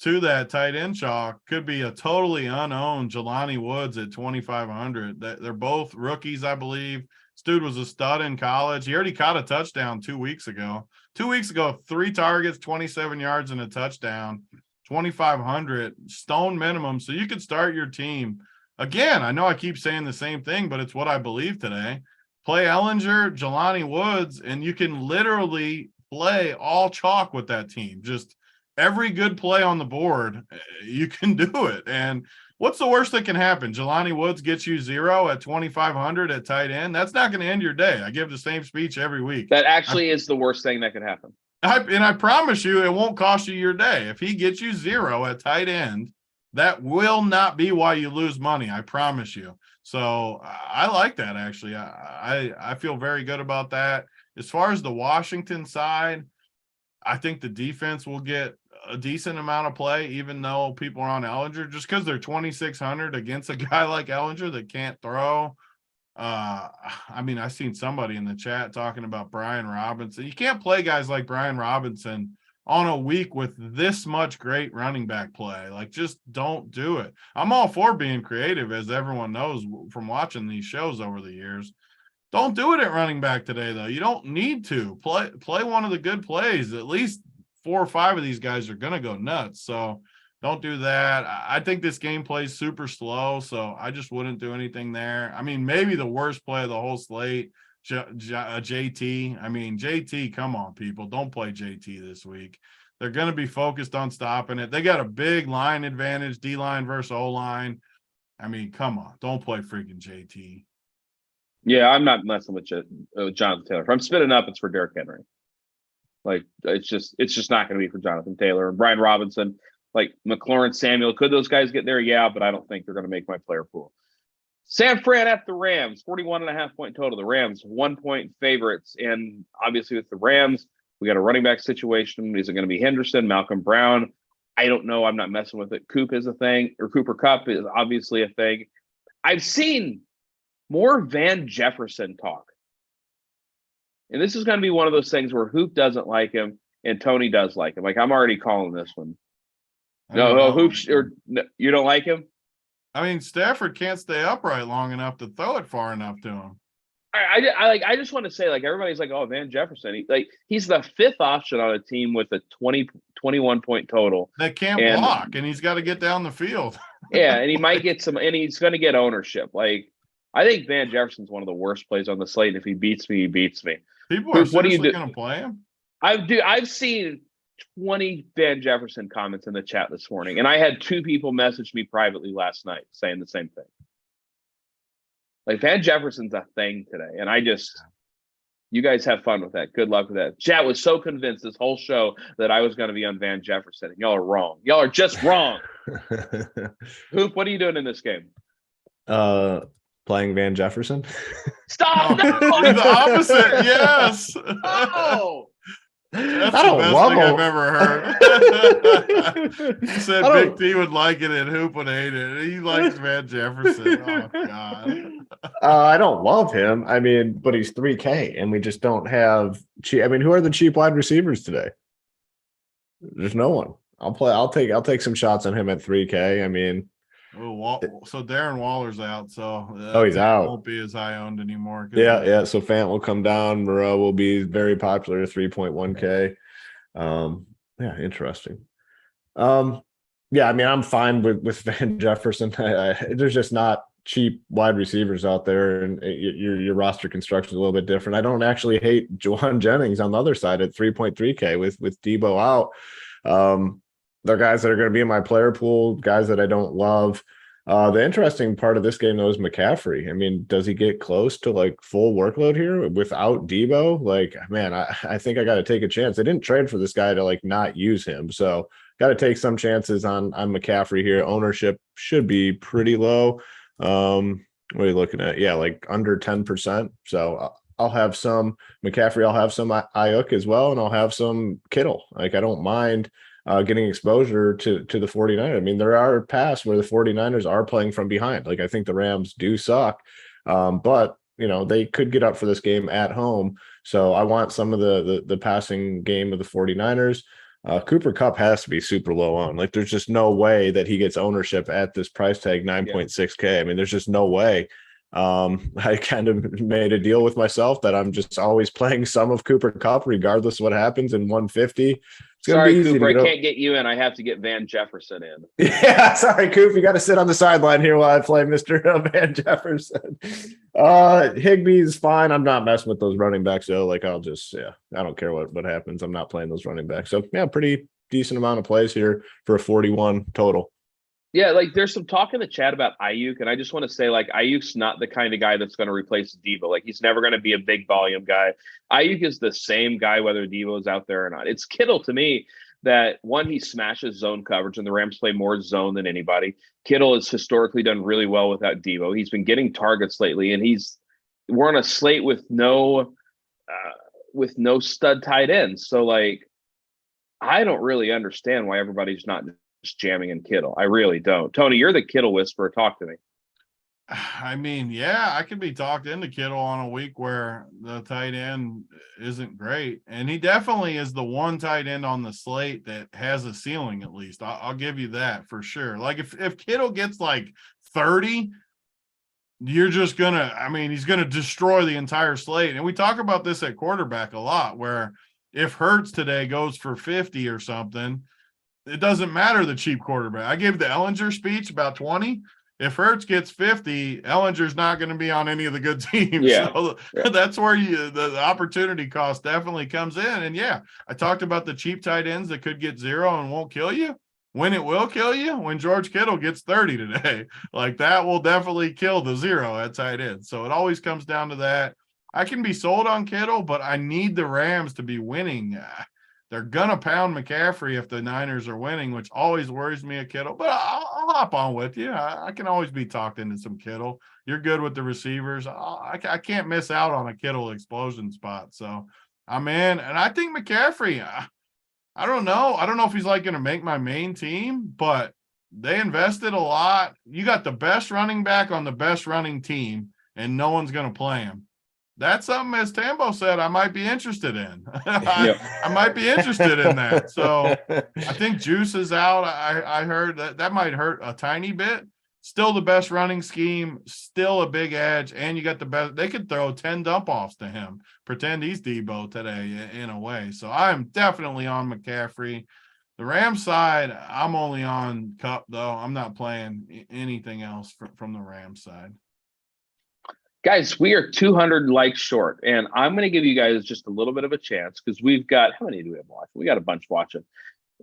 to that tight end chalk could be a totally unowned Jelani Woods at 2,500. They're both rookies, I believe. This dude was a stud in college. He already caught a touchdown 2 weeks ago. 2 weeks ago, 3 targets, 27 yards and a touchdown, 2,500 stone minimum. So you could start your team. Again, I know I keep saying the same thing, but it's what I believe today. Play Ehlinger, Jelani Woods, and you can literally play all chalk with that team. Just every good play on the board, you can do it. And what's the worst that can happen? Jelani Woods gets you 0 at 2,500 at tight end. That's not going to end your day. I give the same speech every week. That actually is the worst thing that could happen. I promise you, it won't cost you your day. If he gets you 0 at tight end, that will not be why you lose money. I promise you. So I like that, actually. I feel very good about that. As far as the Washington side, I think the defense will get a decent amount of play, even though people are on Ehlinger, just because they're 2,600 against a guy like Ehlinger that can't throw. I mean, I've seen somebody in the chat talking about Brian Robinson. You can't play guys like Brian Robinson on a week with this much great running back play. Like, just don't do it. I'm all for being creative, as everyone knows from watching these shows over the years. Don't do it at running back today, though. You don't need to. Play one of the good plays. At least 4 or 5 of these guys are going to go nuts. So don't do that. I think this game plays super slow, so I just wouldn't do anything there. I mean, maybe the worst play of the whole slate, JT. I mean, JT, come on, people. Don't play JT this week. They're going to be focused on stopping it. They got a big line advantage, D-line versus O-line. I mean, come on. Don't play freaking JT. Yeah, I'm not messing with Jonathan Taylor. If I'm spinning up, it's for Derrick Henry. Like, it's just not going to be for Jonathan Taylor and Brian Robinson. Like McLaurin, Samuel, could those guys get there? Yeah, but I don't think they're going to make my player pool. San Fran at the Rams, 41.5 point total. The Rams, 1 point favorites. And obviously with the Rams, we got a running back situation. Is it going to be Henderson, Malcolm Brown? I don't know. I'm not messing with it. Coop is a thing, or Cooper Kupp is obviously a thing. I've seen more Van Jefferson talk. And this is going to be one of those things where Hoop doesn't like him and Tony does like him. Like, I'm already calling this one. No, Hoop, or you don't like him? I mean, Stafford can't stay upright long enough to throw it far enough to him. I just want to say, like, everybody's like, oh, Van Jefferson. He's the 5th option on a team with a 21 point total. That can't block, and he's got to get down the field. Yeah, and he might get some, and he's going to get ownership. Like, I think Van Jefferson's one of the worst plays on the slate. And if he beats me, he beats me. People are seriously going to play him? I've seen 20 Van Jefferson comments in the chat this morning, and I had 2 people message me privately last night saying the same thing. Like, Van Jefferson's a thing today, and you guys have fun with that. Good luck with that. Chat was so convinced this whole show that I was going to be on Van Jefferson, and y'all are wrong. Y'all are just wrong. Hoop, what are you doing in this game? playing Van Jefferson. Stop! No! The opposite, yes. Oh, That's I the don't best love thing him. I've ever heard. He said I Big don't- T would like it and Hoop would hate it. He likes Van Jefferson. Oh, God. I don't love him. I mean, but he's 3K, and we just don't have cheap. I mean, who are the cheap wide receivers today? There's no one. I'll take some shots on him at 3K. I mean, So Darren Waller's out. So he's out. Won't be as high owned anymore. Yeah. So Fant will come down. Moreau will be very popular, 3.1K. Yeah, interesting. Yeah, I mean, I'm fine with Van Jefferson. There's just not cheap wide receivers out there, and your roster construction is a little bit different. I don't actually hate Juwan Jennings on the other side at 3.3K with Debo out. They're guys that are going to be in my player pool, guys that I don't love. The interesting part of this game, though, is McCaffrey. I mean, does he get close to like full workload here without Debo? Like, man, I think I got to take a chance. I didn't trade for this guy to like not use him, so got to take some chances on McCaffrey here. Ownership should be pretty low. What are you looking at? Yeah, like under 10%. So I'll have some McCaffrey. I'll have some Ayuk as well, and I'll have some Kittle. Like, I don't mind getting exposure to the 49ers. I mean, there are paths where the 49ers are playing from behind. Like, I think the Rams do suck, but they could get up for this game at home. So I want some of the passing game of the 49ers. Cooper Kupp has to be super low on. Like, there's just no way that he gets ownership at this price tag, 9.6K. I mean, there's just no way. I kind of made a deal with myself that I'm just always playing some of Cooper Kupp, regardless of what happens in 150. Sorry, Cooper, I can't get you in. I have to get Van Jefferson in. Yeah, sorry, Coop. You got to sit on the sideline here while I play Mr. Van Jefferson. Higbee's fine. I'm not messing with those running backs, though. Like, I don't care what happens. I'm not playing those running backs. So, yeah, pretty decent amount of plays here for a 41 total. Yeah, like there's some talk in the chat about Ayuk, and I just want to say, like, Ayuk's not the kind of guy that's going to replace Debo. Like, he's never going to be a big volume guy. Ayuk is the same guy whether Debo's out there or not. It's Kittle to me that, one, he smashes zone coverage, and the Rams play more zone than anybody. Kittle has historically done really well without Debo. He's been getting targets lately, and we're on a slate with no stud tight ends. So, like, I don't really understand why everybody's not just jamming in Kittle. I really don't. Tony, you're the Kittle whisperer. Talk to me. I mean, yeah, I could be talked into Kittle on a week where the tight end isn't great. And he definitely is the one tight end on the slate that has a ceiling, at least. I'll give you that for sure. Like, if Kittle gets like 30, you're just going to, he's going to destroy the entire slate. And we talk about this at quarterback a lot, where if Hurts today goes for 50 or something, it doesn't matter the cheap quarterback. I gave the Ellinger speech about 20. If Hurts gets 50, Ellinger's not going to be on any of the good teams. Yeah. So that's where the opportunity cost definitely comes in. And yeah, I talked about the cheap tight ends that could get 0 and won't kill you. When it will kill you, when George Kittle gets 30 today, like, that will definitely kill the 0 at tight end. So it always comes down to that. I can be sold on Kittle, but I need the Rams to be winning. They're going to pound McCaffrey if the Niners are winning, which always worries me at Kittle. But I'll hop on with you. I can always be talked into some Kittle. You're good with the receivers. I can't miss out on a Kittle explosion spot. So I'm in. And I think McCaffrey, I don't know. I don't know if he's like going to make my main team, but they invested a lot. You got the best running back on the best running team, and no one's going to play him. That's something, as Tambo said, I might be interested in. I might be interested in that. So I think Juice is out. I heard that might hurt a tiny bit. Still the best running scheme, still a big edge, and you got the best. They could throw 10 dump-offs to him, pretend he's Debo today in a way. So I'm definitely on McCaffrey. The Rams side, I'm only on Kupp, though. I'm not playing anything else from the Rams side. Guys, we are 200 likes short, and I'm going to give you guys just a little bit of a chance, because we've got, how many do we have watching? We got a bunch watching.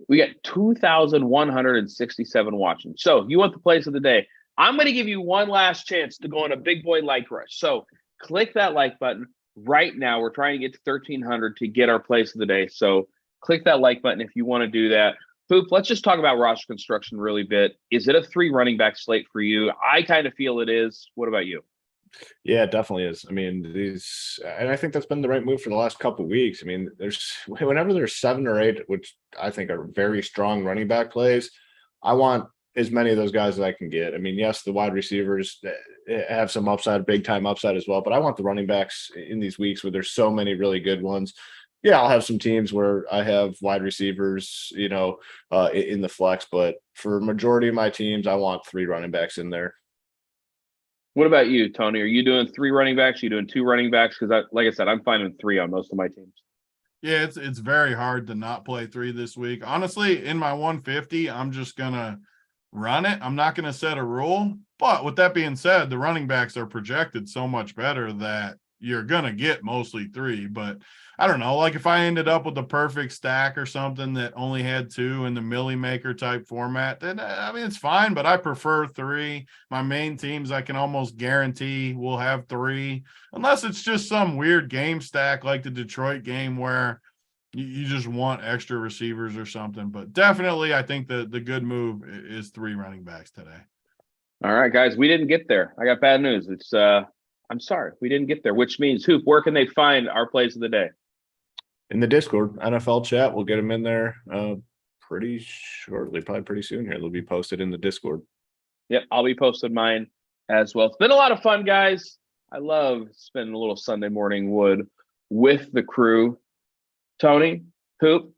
We got 2,167 watching. So if you want the plays of the day, I'm going to give you one last chance to go on a big boy like rush. So click that like button right now. We're trying to get to 1,300 to get our plays of the day. So click that like button if you want to do that. Poop, let's just talk about roster construction really bit. Is it a 3 running back slate for you? I kind of feel it is. What about you? Yeah, it definitely is. I mean, and I think that's been the right move for the last couple of weeks. I mean, whenever there's 7 or 8, which I think are very strong running back plays, I want as many of those guys as I can get. I mean, yes, the wide receivers have some upside, big time upside as well, but I want the running backs in these weeks where there's so many really good ones. Yeah, I'll have some teams where I have wide receivers, in the flex, but for majority of my teams, I want 3 running backs in there. What about you, Tony? Are you doing 3 running backs? Are you doing 2 running backs? Because like I said, I'm finding 3 on most of my teams. Yeah, it's very hard to not play 3 this week. Honestly, in my 150, I'm just gonna run it. I'm not gonna set a rule. But with that being said, the running backs are projected so much better that you're gonna get mostly 3. But I don't know, like if I ended up with the perfect stack or something that only had 2 in the Millie Maker type format, then I mean it's fine, but I prefer 3. My main teams I can almost guarantee will have 3, unless it's just some weird game stack like the Detroit game where you just want extra receivers or something. But definitely I think the good move is 3 running backs today. All right, guys, we didn't get there. I got bad news. I'm sorry, we didn't get there, which means, Hoop, where can they find our plays of the day? In the Discord, NFL chat, we'll get them in there pretty shortly, probably pretty soon here. They'll be posted in the Discord. Yep, I'll be posting mine as well. It's been a lot of fun, guys. I love spending a little Sunday morning wood with the crew. Tony, Hoop,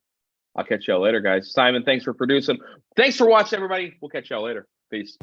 I'll catch y'all later, guys. Simon, thanks for producing. Thanks for watching, everybody. We'll catch y'all later. Peace.